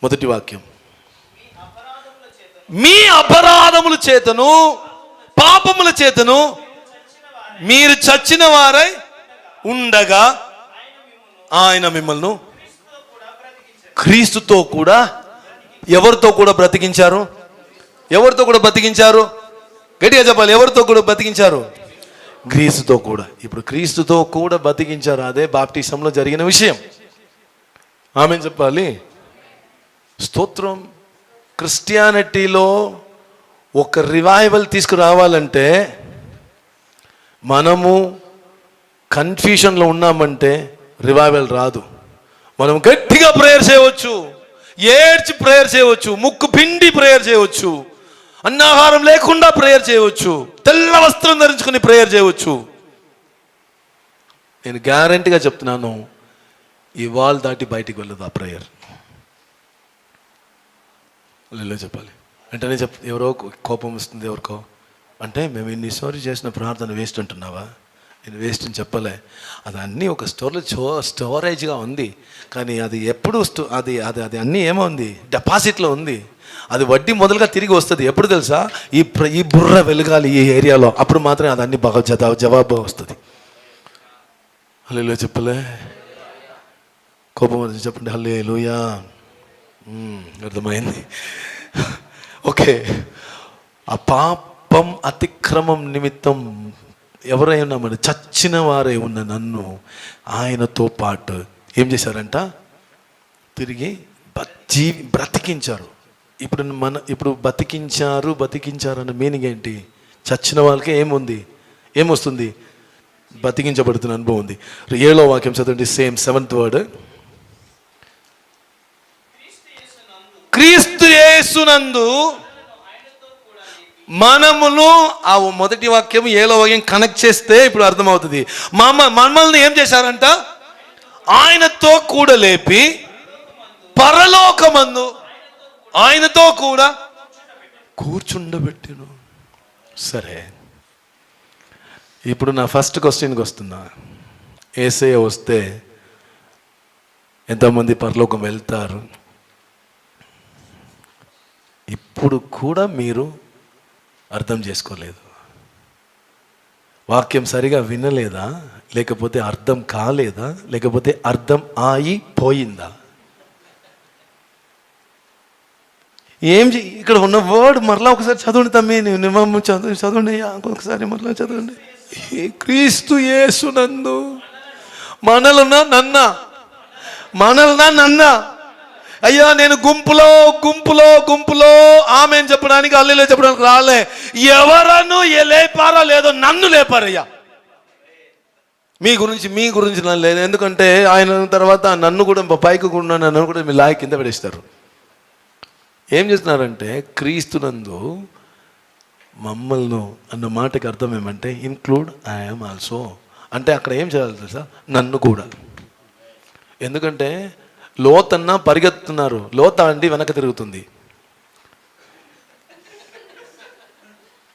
మొదటి వాక్యం. మీ అపరాధముల చేతను పాపముల చేతను మీరు చచ్చిన వారై ఉండగా ఆయన మిమ్మల్ని క్రీస్తుతో కూడా ఎవరితో కూడా బ్రతికించారు? ఎవరితో కూడా బ్రతికించారు? గట్టిగా చెప్పాలి. ఎవరితో కూడా బ్రతికించారు? క్రీస్తుతో కూడా. ఇప్పుడు క్రీస్తుతో కూడా బ్రతికించారు. అదే బాప్టిజంలో జరిగిన విషయం. ఆమేన్ చెప్పాలి. స్తోత్రం. క్రిస్టియానిటీలో ఒక రివైవల్ తీసుకురావాలంటే మనము కన్ఫ్యూషన్లో ఉన్నామంటే రివైవల్ రాదు. మనం గట్టిగా ప్రేయర్ చేయవచ్చు, ఏడ్చి ప్రేయర్ చేయవచ్చు, ముక్కు పిండి ప్రేయర్ చేయవచ్చు, అన్నాహారం లేకుండా ప్రేయర్ చేయవచ్చు, తెల్ల వస్త్రం ధరించుకుని ప్రేయర్ చేయవచ్చు. నేను గ్యారంటీగా చెప్తున్నాను, ఈ వాల్ దాటి బయటికి వెళ్ళదు ఆ ప్రేయర్. లేదు చెప్పాలి వెంటనే ఎవరో కోపం వస్తుంది ఎవరికో అంటే మేము ఇన్నిసార్లు చేసిన ప్రార్థన వేస్ట్ అంటున్నావా? నేను వేస్ట్ అని చెప్పలే. అది అన్నీ ఒక స్టోరేజ్గా ఉంది. కానీ అది ఎప్పుడు అది అది అది అన్నీ ఏమో డిపాజిట్లో ఉంది. అది వడ్డీ మొదలుగా తిరిగి వస్తుంది. ఎప్పుడు తెలుసా? ఈ బుర్ర వెలగాలి ఈ ఏరియాలో, అప్పుడు మాత్రమే అది అన్ని బాగా జవాబు వస్తుంది. హల్లెలూయా చెప్పలే. కోపం వచ్చి చెప్పండి హల్లెలూయా. అర్థమైంది. ఓకే, ఆ పాపం అతిక్రమం నిమిత్తం ఎవరైనా మన చచ్చిన వారే ఉన్న నన్ను ఆయనతో పాటు ఏం చేశారంట? తిరిగి బ్రతికించారు. ఇప్పుడు బతికించారు అన్న మీనింగ్ ఏంటి? చచ్చిన వాళ్ళకి ఏమొస్తుంది? బతికించబడుతున్న అనుభవం ఉంది. 7వ వాక్యం చదవండి. Same 7th word. క్రీస్తు యేసునందు మనమును. ఆ మొదటి వాక్యం 7వ వాక్యం కనెక్ట్ చేస్తే ఇప్పుడు అర్థమవుతుంది. మనల్ని ఏం చేశారంట? ఆయనతో కూడా లేపి పరలోకమందు ఆయనతో కూడా కూర్చుండబెట్టెను. సరే, ఇప్పుడు నా ఫస్ట్ క్వశ్చన్కి వస్తున్నా. యేసయ్య వస్తే ఎంతమంది పరలోకం వెళ్తారు? ఇప్పుడు కూడా మీరు అర్థం చేసుకోలేదు, వాక్యం సరిగా వినలేదా? లేకపోతే అర్థం కాలేదా? లేకపోతే అర్థం అయిపోయిందా? ఇక్కడ ఉన్న వర్డ్ మరలా ఒకసారి చదవండి తమ్మి. చదవండి ఇంకొకసారి మరలా చదవండి. క్రీస్తు యేసునందు మనలనా నన్న. అయ్యా, నేను గుంపులో ఆమెను చెప్పడానికి హల్లెలూయా చెప్పడానికి రాలే. ఎవరను లేపారా లేదో నన్ను లేపారయ్యా. మీ గురించి నన్ను లేదు. ఎందుకంటే ఆయన తర్వాత నన్ను కూడా పైకి కూడా నన్ను కూడా మీ లాగి కింద పడేస్తారు. ఏం చేస్తున్నారంటే క్రీస్తునందు మమ్మల్ని అన్న మాటకి అర్థం ఏమంటే ఇన్క్లూడ్ ఐఎమ్ ఆల్సో. అంటే అక్కడ ఏం చేయాలి తెలుసా? నన్ను కూడా. ఎందుకంటే లోతన్నా పరిగెత్తున్నారు, లోత అండి వెనక తిరుగుతుంది.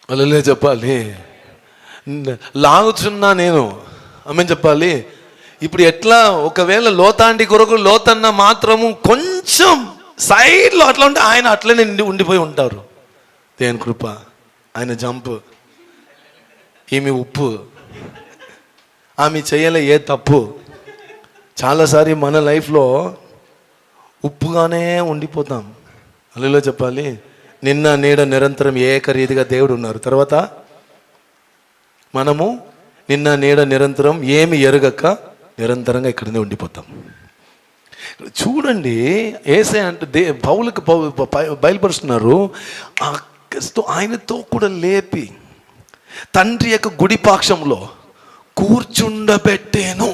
వాళ్ళే చెప్పాలి, లాగుతున్నా నేను అమ్మని చెప్పాలి. ఇప్పుడు ఎట్లా, ఒకవేళ లోతాంటి కొరకు లోతన్న మాత్రము కొంచెం సైడ్లో అట్లా ఉంటే ఆయన అట్లనే ఉండిపోయి ఉంటారు. దేవుని కృప, ఆయన జంప్, ఈమె ఉప్పు, ఆమె చేయలే ఏ తప్పు. చాలాసారి మన లైఫ్లో ఉప్పుగానే ఉండిపోతాం. అల్లులో చెప్పాలి, నిన్న నేడ నిరంతరం ఏకరీతిగా దేవుడు ఉన్నారు. తర్వాత మనము నిన్న నేడ నిరంతరం ఏమి ఎరగక నిరంతరంగా ఇక్కడనే ఉండిపోతాం. చూడండి, ఏసే అంటే పౌలుకి బయలుపరుస్తున్నారు. ఆయనతో కూడా లేపి తండ్రి యొక్క గుడిపాక్షంలో కూర్చుండబెట్టేను.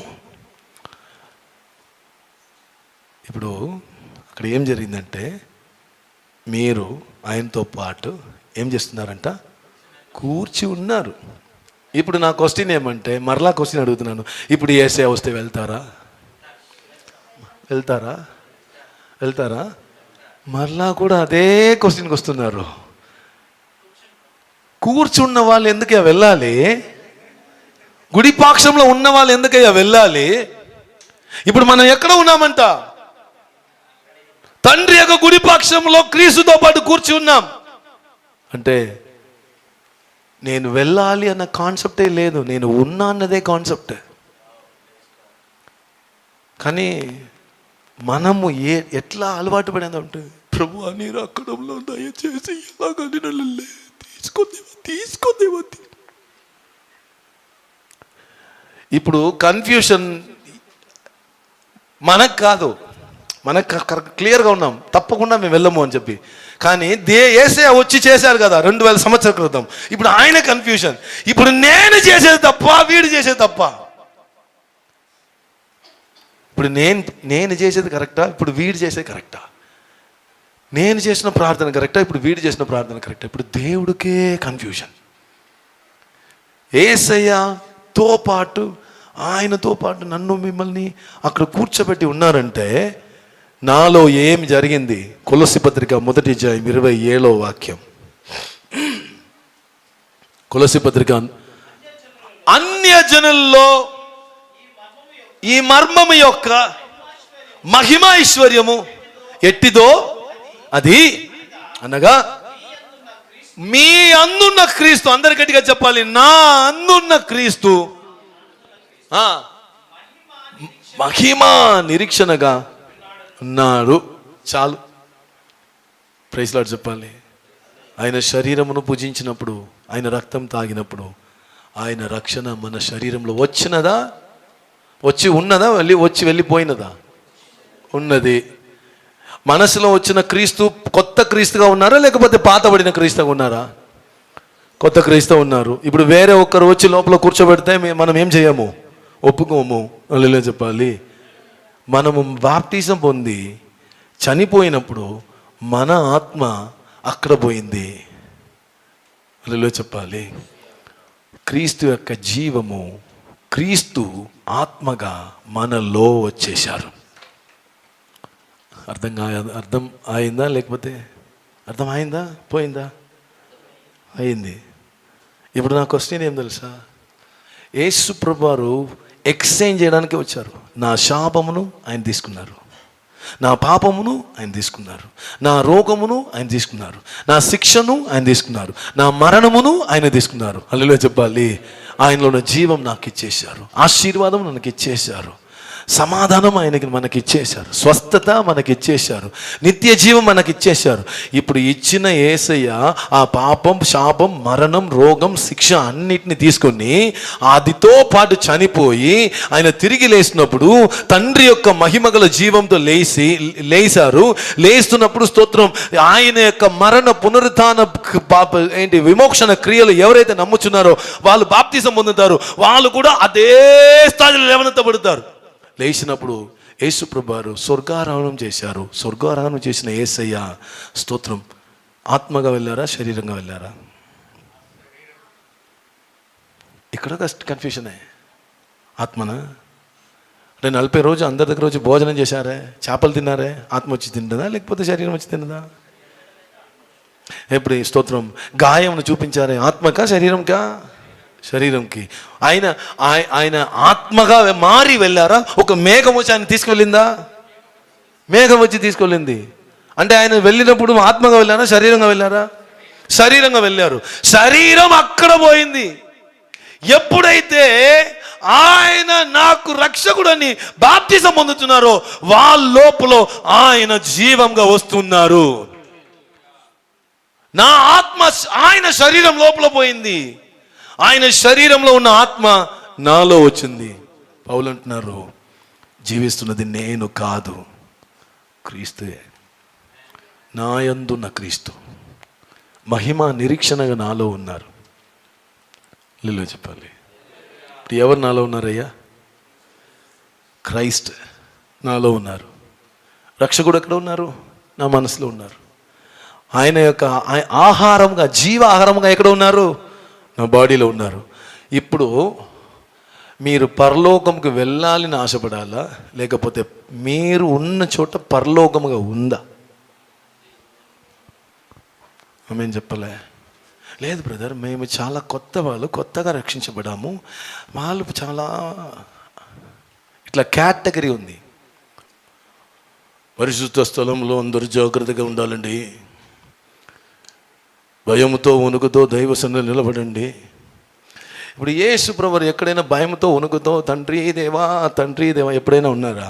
ఇప్పుడు అక్కడ ఏం జరిగిందంటే, మీరు ఆయనతో పాటు ఏం చేస్తున్నారంట? కూర్చి ఉన్నారు. ఇప్పుడు నా క్వశ్చన్ ఏమంటే, మరలా క్వశ్చన్ అడుగుతున్నాను, ఇప్పుడు యేసయ్య వస్తే వెళ్తారా? వెళ్తారా? వెళ్తారా? మరలా కూడా అదే క్వశ్చన్కి వస్తున్నారు. కూర్చున్న వాళ్ళు ఎందుకయ్యా వెళ్ళాలి? గుడిపాక్షంలో ఉన్న వాళ్ళు ఎందుకయ్యా వెళ్ళాలి? ఇప్పుడు మనం ఎక్కడ ఉన్నామంట? తండ్రి యొక్క గుడిపాక్షంలో క్రీస్తుతో పాటు కూర్చి ఉన్నాం. అంటే నేను వెళ్ళాలి అన్న కాన్సెప్టే లేదు, నేను ఉన్నా అన్నదే కాన్సెప్ట్. కానీ మనము ఎట్లా అలవాటు పడేదంటే, ప్రభు అని అక్కడంలో దయచేసి ఎలాగని నన్ను తీసుకుందేమో. ఇప్పుడు కన్ఫ్యూషన్ మనకు కాదు, మనకు క్లియర్గా ఉన్నాం, తప్పకుండా మేము వెళ్ళము అని చెప్పి. కానీ యేసయ్య వచ్చి చేశారు కదా 2000 సంవత్సరాల క్రితం. ఇప్పుడు ఆయన కన్ఫ్యూషన్, ఇప్పుడు నేను చేసేది తప్ప, వీడు చేసేది తప్ప. ఇప్పుడు నేను చేసేది కరెక్టా, ఇప్పుడు వీడు చేసేది కరెక్టా? నేను చేసిన ప్రార్థన కరెక్టా, ఇప్పుడు వీడు చేసిన ప్రార్థన కరెక్టా? ఇప్పుడు దేవుడికే కన్ఫ్యూషన్. యేసయ్యతో పాటు, ఆయనతో పాటు నన్ను మిమ్మల్ని అక్కడ కూర్చోబెట్టి ఉన్నారంటే నాలో ఏం జరిగింది? కొలస్సీ పత్రిక 1వ అధ్యాయం 27వ వాక్యం. కొలస్సీ పత్రిక, అన్యజనుల్లో ఈ మర్మము యొక్క మహిమ ఐశ్వర్యము ఎట్టిదో అది అనగా మీ అందున్న క్రీస్తు. అందరి గట్టిగా చెప్పాలి, నా అందున్న క్రీస్తు మహిమా నిరీక్షణగా ఉన్నాడు. చాలు, ప్రైజ్ లార్డ్ చెప్పాలి. ఆయన శరీరమును పూజించినప్పుడు, ఆయన రక్తం తాగినప్పుడు, ఆయన రక్షణ మన శరీరంలో వచ్చినదా? వచ్చి ఉన్నదా? వెళ్ళిపోయినదా? ఉన్నది. మనసులో వచ్చిన క్రీస్తు కొత్త క్రీస్తుగా ఉన్నారా, లేకపోతే పాతబడిన క్రీస్తుగా ఉన్నారా? కొత్త క్రీస్తు ఉన్నారు. ఇప్పుడు వేరే ఒక్కరు వచ్చి లోపల కూర్చోబెడితే మనం ఏం చేయము? ఒప్పుకోము. అలా చెప్పాలి. మనము బాప్టిజం పొంది చనిపోయినప్పుడు మన ఆత్మ అక్కడ పోయింది. అలా చెప్పాలి. క్రీస్తు యొక్క జీవము, క్రీస్తు ఆత్మగా మనలో వచ్చేశారు. అర్థం అయిందా? లేకపోతే అర్థం అయిందా? పోయిందా? అయింది. ఇప్పుడు నా క్వశ్చన్ ఏం తెలుసా? యేసు ప్రభువారు ఎక్స్చేంజ్ చేయడానికి వచ్చారు. నా శాపమును ఆయన తీసుకున్నారు, నా పాపమును ఆయన తీసుకున్నారు, నా రోగమును ఆయన తీసుకున్నారు, నా శిక్షను ఆయన తీసుకున్నారు, నా మరణమును ఆయన తీసుకున్నారు. హల్లెలూయా చెప్పాలి. ఆయనలో ఉన్న జీవం నాకు ఇచ్చేశారు, ఆశీర్వాదం నాకు ఇచ్చేశారు, సమాధానం ఆయనకి మనకి ఇచ్చేశారు, స్వస్థత మనకి ఇచ్చేశారు, నిత్య జీవం మనకి ఇచ్చేశారు. ఇప్పుడు ఇచ్చిన యేసయ్య ఆ పాపం, శాపం, మరణం, రోగం, శిక్ష అన్నిటిని తీసుకొని ఆదితో పాటు చనిపోయి ఆయన తిరిగి లేచినప్పుడు తండ్రి యొక్క మహిమగల జీవంతో లేచారు. లేస్తున్నప్పుడు స్తోత్రం, ఆయన యొక్క మరణ పునరుత్థాన విమోక్షణ క్రియలు ఎవరైతే నమ్ముచున్నారో వాళ్ళు బాప్తిజం పొందుతారు. వాళ్ళు కూడా అదే స్థాయిలో లేవనెత్తబడతారు. లేచినప్పుడు యేసు ప్రభువారు స్వర్గారోహణం చేశారు. స్వర్గారోహణం చేసిన యేసయ్య స్తోత్రం ఆత్మగా వెళ్ళారా, శరీరంగా వెళ్ళారా? ఇక్కడ కన్ఫ్యూషనే. ఆత్మనా? అంటే 40 రోజు అందరి దగ్గర వచ్చి భోజనం చేశారే, చేపలు తిన్నారే, ఆత్మ వచ్చి తింటుందా లేకపోతే శరీరం వచ్చి తిన్నదా? ఎప్పుడు స్తోత్రం గాయంను చూపించారే, ఆత్మకా శరీరంకా? శరీరంకి. ఆయన ఆత్మగా మారి వెళ్ళారా? ఒక మేఘం వచ్చి ఆయన తీసుకువెళ్ళిందా? మేఘం వచ్చి తీసుకెళ్ళింది. అంటే ఆయన వెళ్ళినప్పుడు ఆత్మగా వెళ్ళారా, శరీరంగా వెళ్ళారా? శరీరంగా వెళ్ళారు. శరీరం అక్కడ పోయింది. ఎప్పుడైతే ఆయన నాకు రక్షకుడని బాప్తిజం పొందుతున్నారో వాళ్ళ లోపల ఆయన జీవంగా వస్తున్నారు. నా ఆత్మ ఆయన శరీరం లోపల పోయింది, ఆయన శరీరంలో ఉన్న ఆత్మ నాలో వచ్చింది. పౌలు అంటున్నారు, జీవిస్తున్నది నేను కాదు, క్రీస్తుయే. నా యందున్న క్రీస్తు మహిమ నిరీక్షణగా నాలో ఉన్నారు. లీలో చెప్పాలి. ఇప్పుడు ఎవరు నాలో ఉన్నారయ్యా? క్రైస్ట్ నాలో ఉన్నారు. రక్షకుడు ఎక్కడ ఉన్నారు? నా మనసులో ఉన్నారు. ఆయన యొక్క ఆహారంగా, జీవ ఆహారంగా ఎక్కడ ఉన్నారు? నా బాడీలో ఉన్నారు. ఇప్పుడు మీరు పరలోకంకి వెళ్ళాలని ఆశపడాలా, లేకపోతే మీరు ఉన్న చోట పరలోకముగా ఉందా? ఆమె చెప్పలే, లేదు బ్రదర్ మేము చాలా కొత్తగా రక్షించబడాము, వాళ్ళు చాలా ఇట్లా కేటగిరీ ఉంది. పరిశుద్ధ స్థలంలో అందరూ జాగ్రత్తగా ఉండాలండి, భయముతో వణుకుతో దైవ సన్నిధిలో నిలబడండి. ఇప్పుడు యేసు ప్రభువు ఎక్కడైనా భయంతో వణుకుతో తండ్రి దేవా ఎప్పుడైనా ఉన్నారా?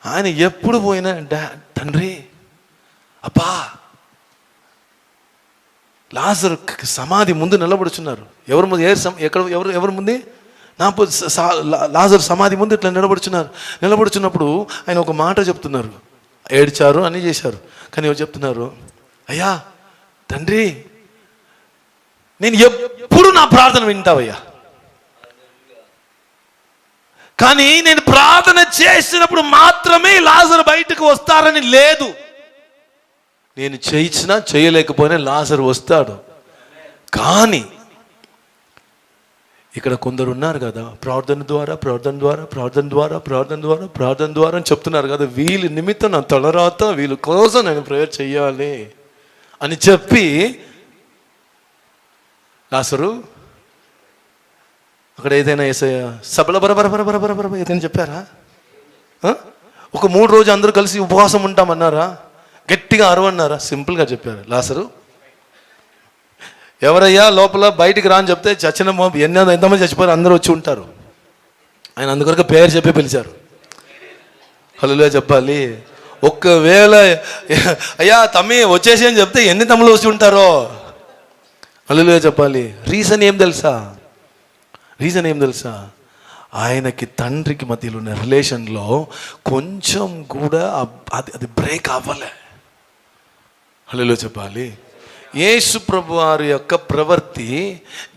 ఆయన ఎప్పుడు పోయినా తండ్రి అబ్బా. లాజరు సమాధి ముందు నిలబడుచున్నారు. ఎవరి ముందు? ఎవరి ముందు? లాజరు సమాధి ముందు ఇట్లా నిలబడుచున్నప్పుడు ఆయన ఒక మాట చెప్తున్నారు. ఏడ్చారు, అన్నీ చేశారు, కానీ ఎవరు చెప్తున్నారు? అయ్యా తండ్రి, నేను ఎప్పుడు నా ప్రార్థన వింటావయ్యా, కానీ నేను ప్రార్థన చేసినప్పుడు మాత్రమే లాజరు బయటకు వస్తారని లేదు. నేను చేయించినా చేయలేకపోయినా లాజరు వస్తాడు. కానీ ఇక్కడ కొందరు ఉన్నారు కదా, ప్రార్థన ద్వారా అని చెప్తున్నారు కదా, వీళ్ళ నిమిత్తం నా తలరాత, వీళ్ళ కోసం నేను ప్రేయర్ చెయ్యాలి అని చెప్పి లాజరు అక్కడ ఏదైనా సభల బరబర ఏదైనా చెప్పారా? ఒక 3 రోజులు అందరూ కలిసి ఉపవాసం ఉంటామన్నారా? గట్టిగా అరవన్నారా? సింపుల్గా చెప్పారు. లాజరు ఎవరయ్యా లోపల బయటికి రాని చెప్తే చచ్చిన ఎంతమంది చచ్చిపోయారు, అందరూ వచ్చి ఉంటారు. ఆయన అందుకొరకు పేరు చెప్పి పిలిచారు. హల్లెలూయా చెప్పాలి. ఒక్కవేళ అయ్యా తమ్మి వచ్చేసి అని చెప్తే ఎన్ని తమ్ముళ్ళు వచ్చి ఉంటారో? హల్లెలూయా చెప్పాలి. రీజన్ ఏం తెలుసా? ఆయనకి తండ్రికి మధ్యలో ఉన్న రిలేషన్లో కొంచెం కూడా అది బ్రేక్ అవ్వలే. హల్లెలూయా చెప్పాలి. యేసు ప్రభు వారి యొక్క ప్రవృత్తి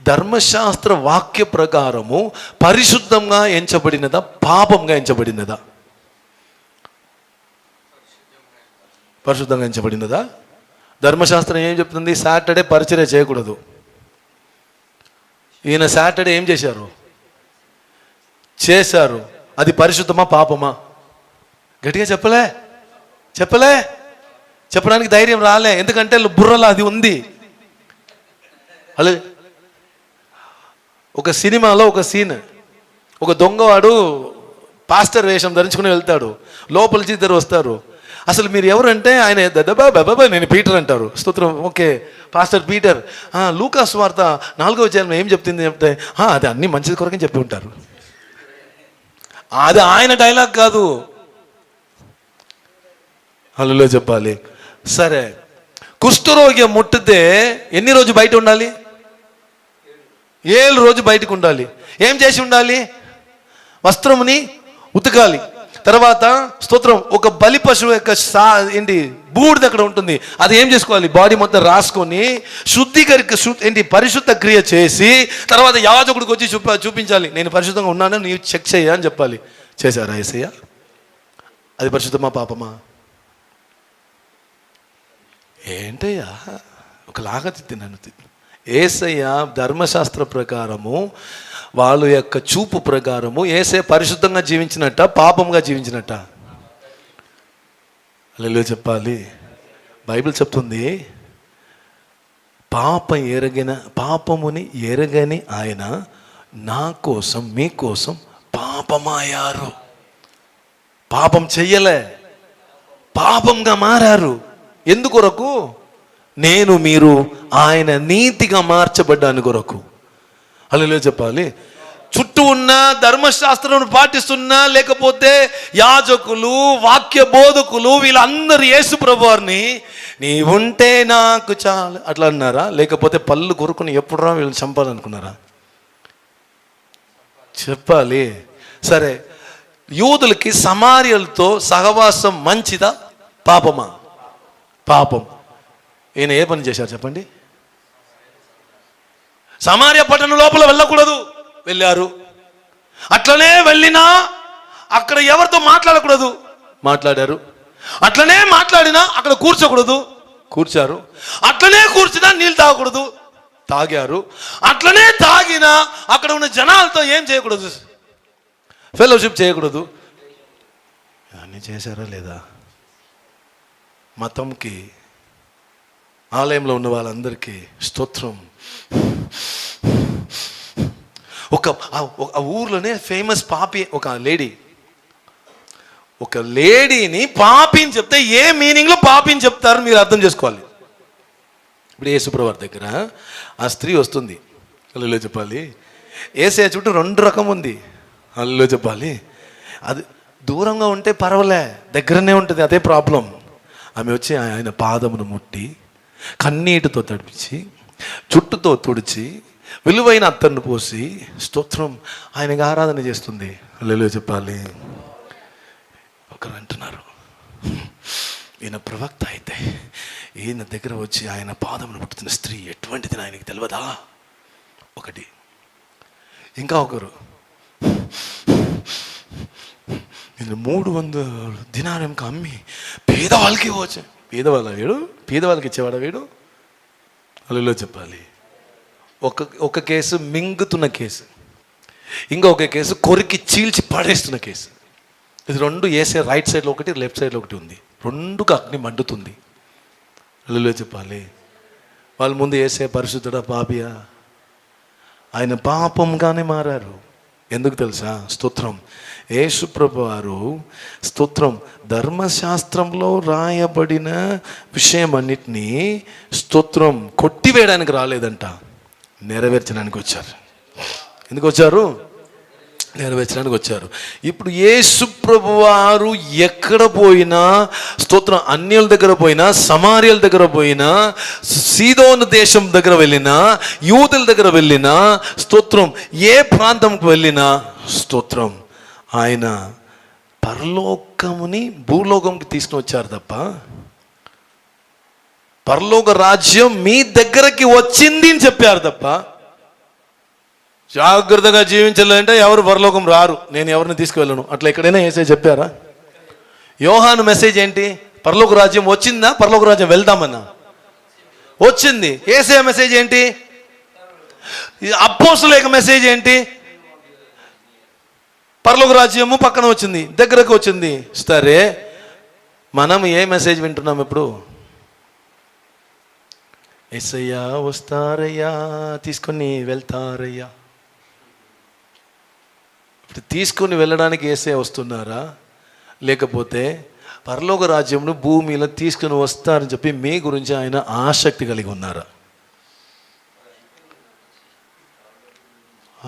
ధర్మశాస్త్ర వాక్య ప్రకారము పరిశుద్ధంగా ఎంచబడినదా, పాపంగా ఎంచబడినదా? పరిశుద్ధంగా ఎంచబడినదా? ధర్మశాస్త్రం ఏం చెప్తుంది? సాటర్డే పరిచర్య చేయకూడదు. ఈయన సాటర్డే ఏం చేశారు. అది పరిశుద్ధమా పాపమా? గట్టిగా చెప్పడానికి ధైర్యం రాలే, ఎందుకంటే బుర్రలో అది ఉంది. అలా ఒక సినిమాలో ఒక సీన్, ఒక దొంగవాడు పాస్టర్ వేషం ధరించుకుని వెళ్తాడు, లోపలికి ఇద్దరు వస్తారు. అసలు మీరు ఎవరంటే ఆయన బాబా నేను పీటర్ అంటారు. స్తోత్రం, ఓకే పాస్టర్ పీటర్. లూకా సువార్త 4వ అధ్యాయంలో ఏం చెప్తే అది అన్ని మంచిది కొరకని చెప్పి ఉంటారు. అది ఆయన డైలాగ్ కాదు. హల్లెలూయా చెప్పాలి. సరే, కుష్ఠరోగి ముట్టితే ఎన్ని రోజు బయట ఉండాలి? 7 రోజు బయటకు ఉండాలి. ఏం చేసి ఉండాలి? వస్త్రముని ఉతకాలి. తర్వాత స్తోత్రం, ఒక బలి పశువు యొక్క బూడిద అక్కడ ఉంటుంది, అది ఏం చేసుకోవాలి? బాడీ మొత్తం రాసుకొని పరిశుద్ధ క్రియ చేసి తర్వాత యాజకుడికి వచ్చి చూపించాలి, నేను పరిశుద్ధంగా ఉన్నాను, నీవు చెక్ చేయ అని చెప్పాలి. చేశారా యేసయ్య? అది పరిశుద్ధమా పాపమా? ఏంటయ్యా ఒకలాగా తిన్నాను. యేసయ్య ధర్మశాస్త్ర ప్రకారము వాళ్ళ యొక్క చూపు ప్రకారము యేసయ్య పరిశుద్ధంగా జీవించినట్ట, పాపంగా జీవించినట్ట? హల్లెలూయా చెప్పాలి. బైబిల్ చెప్తుంది, పాపముని ఎరగని ఆయన నా కోసం మీకోసం పాపమయ్యారు. పాపం చెయ్యలే, పాపంగా మారారు. ఎందుకొరకు? నేను మీరు ఆయన నీతిగా మార్చబడ్డాను కొరకు. హల్లెలూయా చెప్పాలి. చుట్టూ ఉన్న ధర్మశాస్త్రం పాటిస్తున్నా, లేకపోతే యాజకులు, వాక్య బోధకులు, వీళ్ళందరూ యేసు ప్రభువారిని నీవుంటే నాకు చాలు అట్లా అన్నారా? లేకపోతే పళ్ళు కొరుకుని ఎప్పుడురా వీళ్ళు చంపాలనుకున్నారా? చెప్పాలి. సరే, యూదులకి సమార్యులతో సహవాసం మంచిదా పాపమా? పాపం. ఈయన ఏ పని చేశారు చెప్పండి? సమార్య పట్టణం లోపల వెళ్ళకూడదు, వెళ్ళారు. అట్లనే వెళ్ళినా అక్కడ ఎవరితో మాట్లాడకూడదు, మాట్లాడారు. అట్లనే మాట్లాడినా అక్కడ కూర్చోకూడదు, కూర్చారు. అట్లనే కూర్చున్నా నీళ్ళు తాగకూడదు, తాగారు. అట్లనే తాగినా అక్కడ ఉన్న జనాలతో ఏం చేయకూడదు, ఫెలోషిప్ చేయకూడదు. అన్నీ చేశారా లేదా? మతంకి, ఆలయంలో ఉన్న వాళ్ళందరికీ స్తోత్రం. ఒక ఊర్లోనే ఫేమస్ పాపి ఒక లేడీని పాపిని చెప్తే ఏ మీనింగ్లో పాపిని చెప్తారు మీరు అర్థం చేసుకోవాలి. ఇప్పుడు యేసుప్రభు దగ్గర ఆ స్త్రీ వస్తుంది. హల్లెలూయా చెప్పాలి. యేసయ్య చుట్టూ 2 రకం ఉంది. హల్లెలూయా చెప్పాలి. అది దూరంగా ఉంటే పర్వాలే, దగ్గరనే ఉంటుంది, అదే ప్రాబ్లం. ఆమె వచ్చి ఆయన పాదమును ముట్టి కన్నీటితో తడిపించి చుట్టుతో తుడిచి విలువైన అత్తర్ను పోసి స్తోత్రం ఆయనకు ఆరాధన చేస్తుంది. హల్లెలూయా చెప్పాలి. ఒకరు అంటున్నారు, ఈయన ప్రవక్త అయితే ఈయన దగ్గర వచ్చి ఆయన పాదమును పుట్టుతున్న స్త్రీ ఎటువంటిది ఆయనకి తెలియదా? ఒకటి. ఇంకా ఒకరు, నేను 300 దినారంకి అమ్మి పేదవాళ్ళకి వచ్చా. పేదవాళ్ళకి ఇచ్చేవాడా వీడు? హల్లెలూయా చెప్పాలి. ఒక కేసు మింగుతున్న కేసు, ఇంకొక కేసు కొరికి చీల్చి పడేస్తున్న కేసు. ఇది 2 వేసే రైట్ సైడ్లో ఒకటి, లెఫ్ట్ సైడ్లో ఒకటి ఉంది. 2కు అగ్ని మండుతుంది. హల్లెలూయా చెప్పాలి. వాళ్ళ ముందు వేసే పరిశుద్ధుడా పాపియా? ఆయన పాపంగానే మారారు. ఎందుకు తెలుసా? స్తోత్రం. యేసుప్రభు వారు స్తోత్రం ధర్మశాస్త్రంలో రాయబడిన విషయం అన్నిటినీ స్తోత్రం కొట్టివేయడానికి రాలేదంట, నెరవేర్చడానికి వచ్చారు. ఎందుకు వచ్చారు? నెరవేర్చడానికి వచ్చారు. ఇప్పుడు యేసుప్రభు వారు ఎక్కడ పోయినా స్తోత్రం, అన్యుల దగ్గర పోయినా, సమార్యుల దగ్గర పోయినా, సీదోను దేశం దగ్గర వెళ్ళినా, యూదుల దగ్గర వెళ్ళినా స్తోత్రం, ఏ ప్రాంతంకి వెళ్ళినా స్తోత్రం, ఆయన పరలోకముని భూలోకంకి తీసుకుని వచ్చారు తప్ప, పరలోక రాజ్యం మీ దగ్గరకి వచ్చింది అని చెప్పారు తప్ప, జాగ్రత్తగా జీవించాలంటే ఎవరు పరలోకం రారు, నేను ఎవరిని తీసుకువెళ్ళను అట్లా ఎక్కడైనా యేసయ్య చెప్పారా? యోహాను మెసేజ్ ఏంటి? పరలోక రాజ్యం వచ్చిందా? పరలోక రాజ్యం వెళ్దామన్నా వచ్చింది. యేసయ్య మెసేజ్ ఏంటి? అపోస్తుల యొక్క మెసేజ్ ఏంటి? పరలోక రాజ్యము పక్కన వచ్చింది, దగ్గరకు వచ్చింది. సరే, మనం ఏ మెసేజ్ వింటున్నాం ఇప్పుడు? యేసయ్య వస్తారయ్యా, తీసుకొని వెళ్తారయ్యా. ఇప్పుడు తీసుకొని వెళ్ళడానికి యేసయ్య వస్తున్నారా? లేకపోతే పరలోక రాజ్యంను భూమిలో తీసుకుని వస్తారని చెప్పి మీ గురించి ఆయన ఆసక్తి కలిగి ఉన్నారా?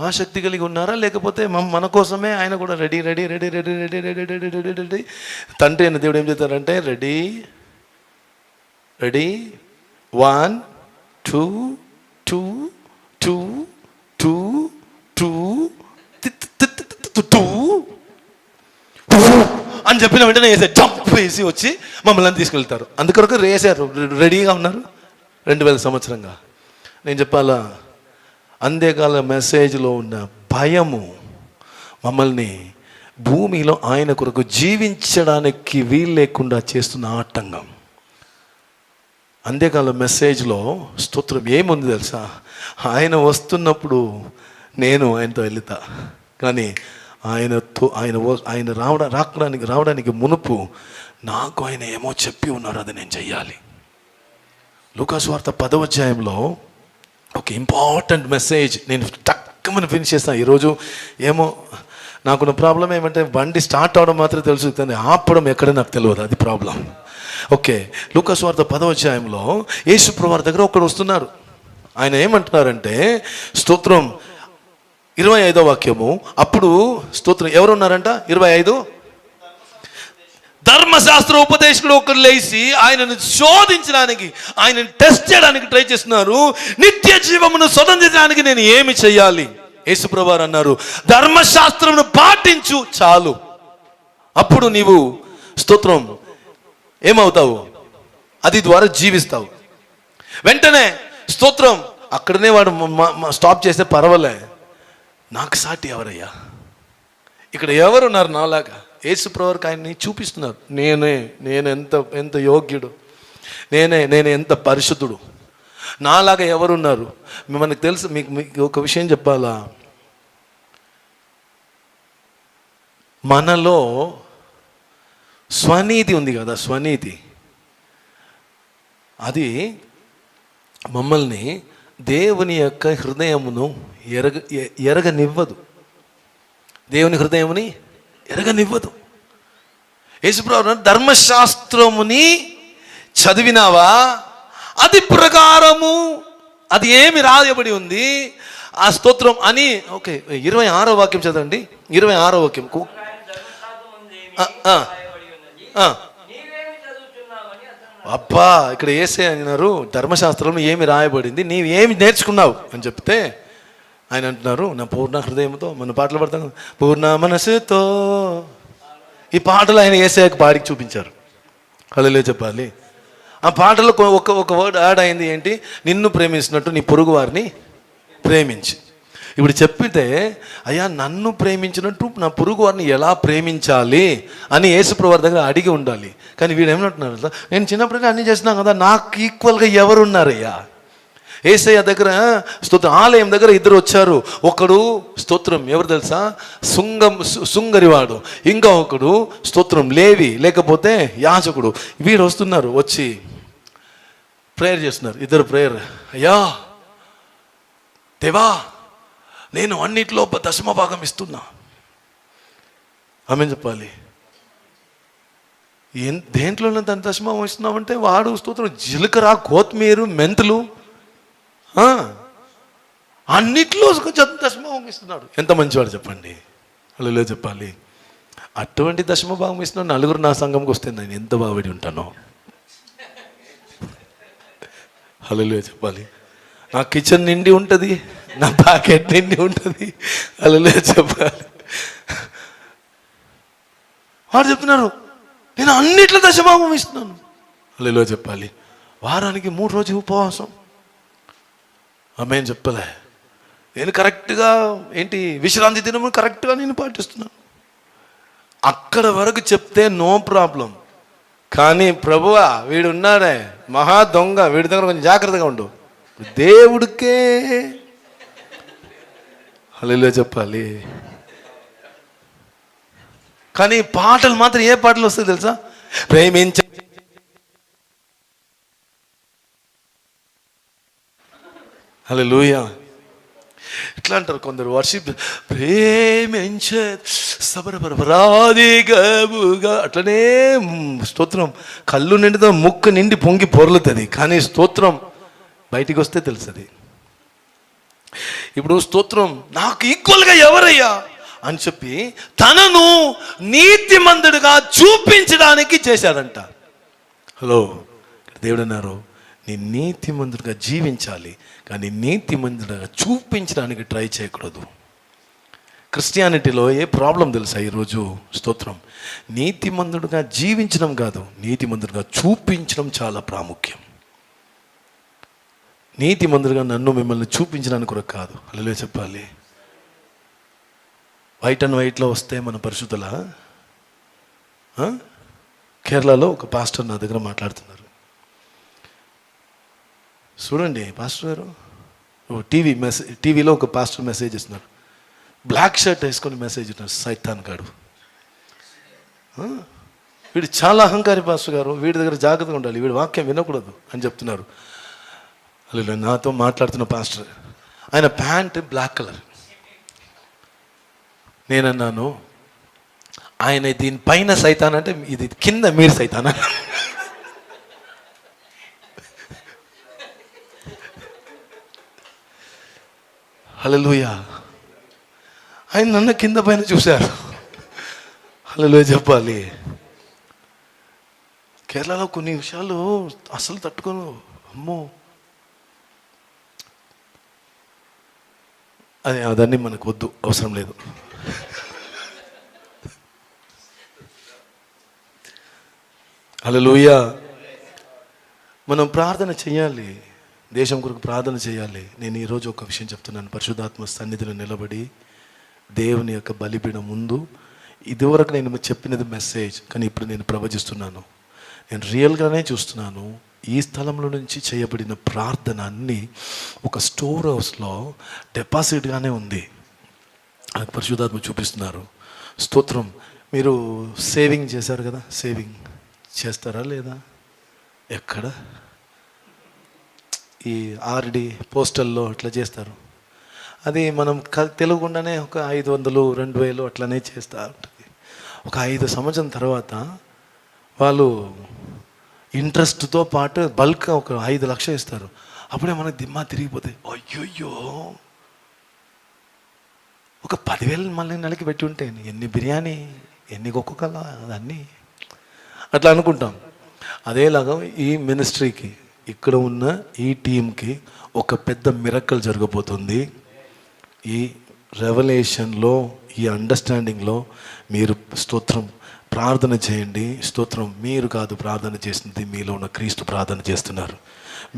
ఆసక్తి కలిగి ఉన్నారా? లేకపోతే మన కోసమే ఆయన కూడా ready ready ready ready ready ready ready ready ready తండ్రి అయిన దేవుడు ఏం చేస్తారంటే రెడీ రెడీ 1 2 2 2 2 2 అని చెప్పిన వెంటనే వేసారు, జంప్ వేసి వచ్చి మమ్మల్ని తీసుకెళ్తారు. అందుకొరకు వేసారు, రెడీగా ఉన్నారు 2000 సంవత్సరంగా. నేను చెప్పాలా, అందేకాల మెసేజ్లో ఉన్న భయము మమ్మల్ని భూమిలో ఆయన కొరకు జీవించడానికి వీలు లేకుండా చేస్తున్న ఆటంకం. అంతేకాలం మెసేజ్లో స్తోత్రం ఏముంది తెలుసా? ఆయన వస్తున్నప్పుడు నేను ఆయనతో వెళ్తా, కానీ ఆయన రావడానికి మునుపు నాకు ఆయన ఏమో చెప్పి ఉన్నారు, అది నేను చెయ్యాలి. లూకాసు వార్త 10వ అధ్యాయంలో ఒక ఇంపార్టెంట్ మెసేజ్ నేను టక్కుమని ఫినిష్ చేస్తాను. ఈరోజు ఏమో నాకున్న ప్రాబ్లం ఏమంటే బండి స్టార్ట్ అవడం మాత్రం తెలుసు, కానీ ఆపడం ఎక్కడ నాకు తెలియదు, అది ప్రాబ్లం. ఓకే, లూకాసు వార్త 10వ అధ్యాయంలో యేసు ప్రభువు వారి దగ్గర ఒకడు వస్తున్నారు. ఆయన ఏమంటున్నారంటే స్తోత్రం 25వ వాక్యము, అప్పుడు స్తోత్రం ఎవరున్నారంట 25, ధర్మశాస్త్ర ఉపదేశకుడు ఒకరు లేచి ఆయనను శోధించడానికి, ఆయనను టెస్ట్ చేయడానికి ట్రై చేస్తున్నారు. నిత్య జీవమును స్వతంత్రించడానికి నేను ఏమి చెయ్యాలి? యేసుప్రభువు వారు అన్నారు, ధర్మశాస్త్రమును పాటించు చాలు, అప్పుడు నీవు స్తోత్రం ఏమవుతావు? అది ద్వారా జీవిస్తావు. వెంటనే స్తోత్రం అక్కడనే వాడు స్టాప్ చేస్తే పర్వాలే, నాకు సాటి ఎవరయ్యా? ఇక్కడ ఎవరున్నారు నాలాగా? యేసుప్రభువుకి ఆయన్ని చూపిస్తున్నారు. నేను ఎంత యోగ్యుడు, నేను ఎంత పరిశుద్ధుడు, నాలాగా ఎవరున్నారు? మనకు తెలుసు. మీకు ఒక విషయం చెప్పాలా, మనలో స్వనీతి ఉంది కదా, స్వనీతి, అది మమ్మల్ని దేవుని యొక్క హృదయమును ఎరగనివ్వదు. దేవుని హృదయముని ఎరగనివ్వదు. యేసుప్రభువు ధర్మశాస్త్రముని చదివినావా? అది ప్రకారము అది ఏమి రాయబడి ఉంది ఆ స్తోత్రం అని. ఓకే, 26వ వాక్యం చదవండి. 26వ వాక్యం అబ్బా, ఇక్కడ యేసే అన్నారు ధర్మశాస్త్రంలో ఏమి రాయబడింది, నీవు ఏమి నేర్చుకున్నావు అని చెప్తే ఆయన అంటున్నారు, నా పూర్ణ హృదయంతో, మన పాటలు పడతాం, పూర్ణ మనసుతో. ఈ పాటలు ఆయన యేసేకి పాడికి చూపించారు. హల్లెలూయా చెప్పాలి. ఆ పాటలో ఒక వర్డ్ యాడ్ అయింది, ఏంటి? నిన్ను ప్రేమించినట్టు నీ పొరుగు వారిని ప్రేమించి. ఇప్పుడు చెప్పితే అయ్యా నన్ను ప్రేమించినట్టు నా పొరుగు వారిని ఎలా ప్రేమించాలి అని యేసుప్రభువు వారి దగ్గర అడిగి ఉండాలి. కానీ వీడు ఏమంటున్నారు, నేను చిన్నప్పుడైనా అన్నీ చేస్తున్నాను కదా, నాకు ఈక్వల్గా ఎవరున్నారయ్యా? యేసయ్య దగ్గర స్తోత్రం ఆలయం దగ్గర ఇద్దరు వచ్చారు. ఒకడు స్తోత్రం ఎవరు తెలుసా? సుంగరివాడు. ఇంకా ఒకడు స్తోత్రం లేవి లేకపోతే యాజకుడు. వీడు వస్తున్నారు, వచ్చి ప్రేయర్ చేస్తున్నారు. ఇద్దరు ప్రేయర్, అయ్యా దేవా నేను అన్నిట్లో 10వ భాగం ఇస్తున్నా. ఆమె చెప్పాలి, దేంట్లో తన 10వ భాగం ఇస్తున్నామంటే వాడు స్తోత్రం జీలకర్ర, కొత్తిమీర, మెంతులు అన్నిట్లో 10వ భాగం ఇస్తున్నాడు. ఎంత మంచివాడు చెప్పండి. హల్లెలూయా చెప్పాలి. అటువంటి 10వ భాగం ఇస్తున్నాడు. నలుగురు నా సంఘంకి వస్తే నేను ఎంత బాగుపడి ఉంటానో. హల్లెలూయా చెప్పాలి. నా కిచెన్ నిండి ఉంటుంది, నా ప్యాకెట్ నిండి ఉంటుంది. హల్లెలూయా చెప్పాలి. వాడు చెప్తున్నారు నేను అన్నిట్లో 10వ భాగం ఇస్తున్నాను. హల్లెలూయా చెప్పాలి. వారానికి 3 రోజులు ఉపవాసం. ఆమేన్ చెప్పలే. నేను కరెక్ట్గా ఏంటి విశ్రాంతి దినము కరెక్ట్గా నేను పాటిస్తున్నాను. అక్కడ వరకు చెప్తే నో ప్రాబ్లం. కానీ ప్రభువా వీడు ఉన్నాడే మహా దొంగ, వీడి దగ్గర కొంచెం జాగ్రత్తగా ఉండు. దేవుడికే హల్లెలూయా చెప్పాలి. కానీ పాటలు మాత్రం ఏ పాటలు వస్తాయి తెలుసా? ప్రేమించ హల్లెలూయా ఇట్లా అంటారు కొందరు. వర్షిప్ ప్రేమించే సబరబరాదిగా అట్లనే స్తోత్రం కళ్ళు నిండితో ముక్కు నిండి పొంగి పొర్లుతుంది. కానీ స్తోత్రం బయటికి వస్తే తెలుస్తుంది. ఇప్పుడు స్తోత్రం నాకు ఈక్వల్గా ఎవరయ్యా అని చెప్పి తనను నీతిమంతుడిగా చూపించడానికి చేశాడంట. హలో, దేవుడు అన్నారు నీ నీతిమంతుడిగా జీవించాలి, కానీ నీతిమంతుడిగా చూపించడానికి ట్రై చేయకూడదు. క్రిస్టియానిటీలో ఏ ప్రాబ్లం తెలుసా ఈరోజు? స్తోత్రం నీతిమంతుడిగా జీవించడం కాదు, నీతిమంతుడిగా చూపించడం చాలా ప్రాముఖ్యం. నీతిమంతుడిగా నన్ను మిమ్మల్ని చూపించడానికి కూడా కాదు. హల్లెలూయా చెప్పాలి. వైట్ అండ్ వైట్లో వస్తే మన పరిశుద్ధుల. కేరళలో ఒక పాస్టర్ నా దగ్గర మాట్లాడుతున్నారు. చూడండి పాస్టర్ గారు, టీవీలో ఒక పాస్టర్ మెసేజ్ ఇస్తున్నారు. బ్లాక్ షర్ట్ వేసుకొని మెసేజ్ ఇస్తున్నారు. సైతాన్ గాడు, వీడు చాలా అహంకారి పాస్టర్ గారు, వీడి దగ్గర జాగ్రత్తగా ఉండాలి, వీడి వాక్యం వినకూడదు అని చెప్తున్నారు. అలా నాతో మాట్లాడుతున్న పాస్టర్, ఆయన ప్యాంట్ బ్లాక్ కలర్. నేనన్నాను, ఆయన దీనిపైన సైతాన్ అంటే ఇది కింద మీరు సైతానా? హల్లెలూయా. ఆయన నన్ను కింద పైన చూశారు. హల్లెలూయా చెప్పాలి. కేరళలో కొన్ని విషయాలు అసలు తట్టుకోను. అమ్మో, అదన్నీ మనకు వద్దు, అవసరం లేదు. హల్లెలూయా. మనం ప్రార్థన చేయాలి, దేశం కొరకు ప్రార్థన చేయాలి. నేను ఈరోజు ఒక విషయం చెప్తున్నాను. పరిశుద్ధాత్మ సన్నిధిలో నిలబడి దేవుని యొక్క బలిపీఠం ముందు, ఇదివరకు నేను చెప్పినది మెసేజ్, కానీ ఇప్పుడు నేను ప్రవచిస్తున్నాను. నేను రియల్గానే చూస్తున్నాను. ఈ స్థలంలో నుంచి చేయబడిన ప్రార్థన అన్నీ ఒక స్టోర్ హౌస్లో డిపాజిట్గానే ఉంది. నాకు పరిశుద్ధాత్మ చూపిస్తున్నారు. స్తోత్రం. మీరు సేవింగ్ చేశారు కదా, సేవింగ్ చేస్తారా లేదా? ఎక్కడ? ఈ ఆర్డి పోస్టల్లో అట్లా చేస్తారు. అది మనం తెలియకుండానే ఒక 500, 2000 అట్లనే చేస్తూ ఉంటుంది. ఒక 5 సంవత్సరం తర్వాత వాళ్ళు ఇంట్రెస్ట్తో పాటు బల్క్ ఒక 5 లక్షలు ఇస్తారు. అప్పుడే మనకు దిమ్మా తిరిగిపోతాయి. అయ్యోయ్యో, ఒక 10,000 మళ్ళీ నెలకి పెట్టి ఉంటే ఎన్ని బిర్యానీ, ఎన్ని ఒక్కొక్కల అన్నీ అట్లా అనుకుంటాం. అదేలాగా ఈ మినిస్ట్రీకి, ఇక్కడ ఉన్న ఈ టీంకి ఒక పెద్ద మిరకల్ జరగబోతుంది. ఈ రెవల్యూషన్లో, ఈ అండర్స్టాండింగ్లో మీరు స్తోత్రం ప్రార్థన చేయండి. స్తోత్రం. మీరు కాదు ప్రార్థన చేస్తుంది, మీలో ఉన్న క్రీస్తు ప్రార్థన చేస్తున్నారు.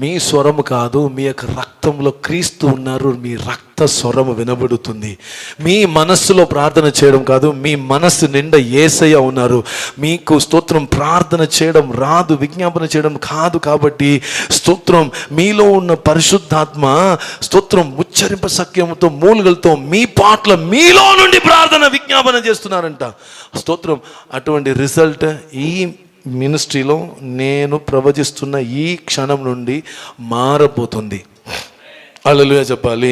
మీ స్వరము కాదు, మీ యొక్క రక్తంలో క్రీస్తు ఉన్నారు. మీ రక్త స్వరము వినబడుతుంది. మీ మనస్సులో ప్రార్థన చేయడం కాదు, మీ మనస్సు నిండా యేసయ్య ఉన్నారు. మీకు స్తోత్రం ప్రార్థన చేయడం రాదు, విజ్ఞాపన చేయడం కాదు. కాబట్టి స్తోత్రం, మీలో ఉన్న పరిశుద్ధాత్మ స్తోత్రం ఉచ్చరింప సఖ్యంతో, మూలుగలతో మీ పాటల మీలో నుండి ప్రార్థన విజ్ఞాపన చేస్తున్నారంట. స్తోత్రం. అటువంటి రిజల్ట్ ఈ మినిస్ట్రీలో నేను ప్రవచిస్తున్న ఈ క్షణం నుండి మారబోతుంది. హల్లెలూయా చెప్పాలి.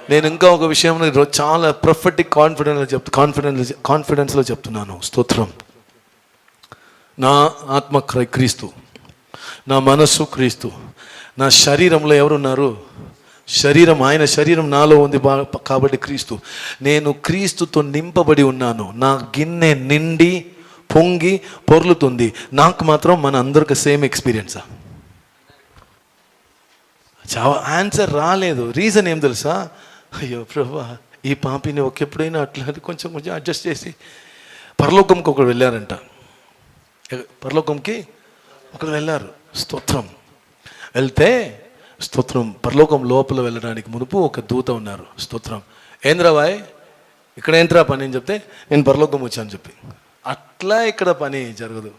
నేను ఇంకా ఒక విషయం చాలా ప్రొఫెటిక్ కాన్ఫిడెన్స్లో చెప్తున్నాను. స్తోత్రం. నా ఆత్మ క్రీస్తు, నా మనస్సు క్రీస్తు, నా శరీరంలో ఎవరున్నారు? శరీరం, ఆయన శరీరం నాలో ఉంది కాబట్టి క్రీస్తు. నేను క్రీస్తుతో నింపబడి ఉన్నాను. నా గిన్నె నిండి పొంగి పొర్లుతుంది. నాకు మాత్రం మన అందరికి సేమ్ ఎక్స్పీరియన్సా? ఆన్సర్ రాలేదు. రీజన్ ఏం తెలుసా? అయ్యో ప్రభువా, ఈ పాపిని ఎప్పుడైనా అట్లా కొంచెం అడ్జస్ట్ చేసి. పరలోకంకి ఒకరు వెళ్ళారంట. పరలోకంకి ఒకరు వెళ్ళారు. స్తోత్రం. వెళ్తే స్తోత్రం, పరలోకం లోపల వెళ్ళడానికి మునుపు ఒక దూత ఉన్నారు. స్తోత్రం. ఏంద్రా బాయ్, ఇక్కడ ఏంట్రా పని అని చెప్తే, నేను పరలోకం వచ్చాను చెప్పి. అట్లా ఇక్కడ పని జరగదు.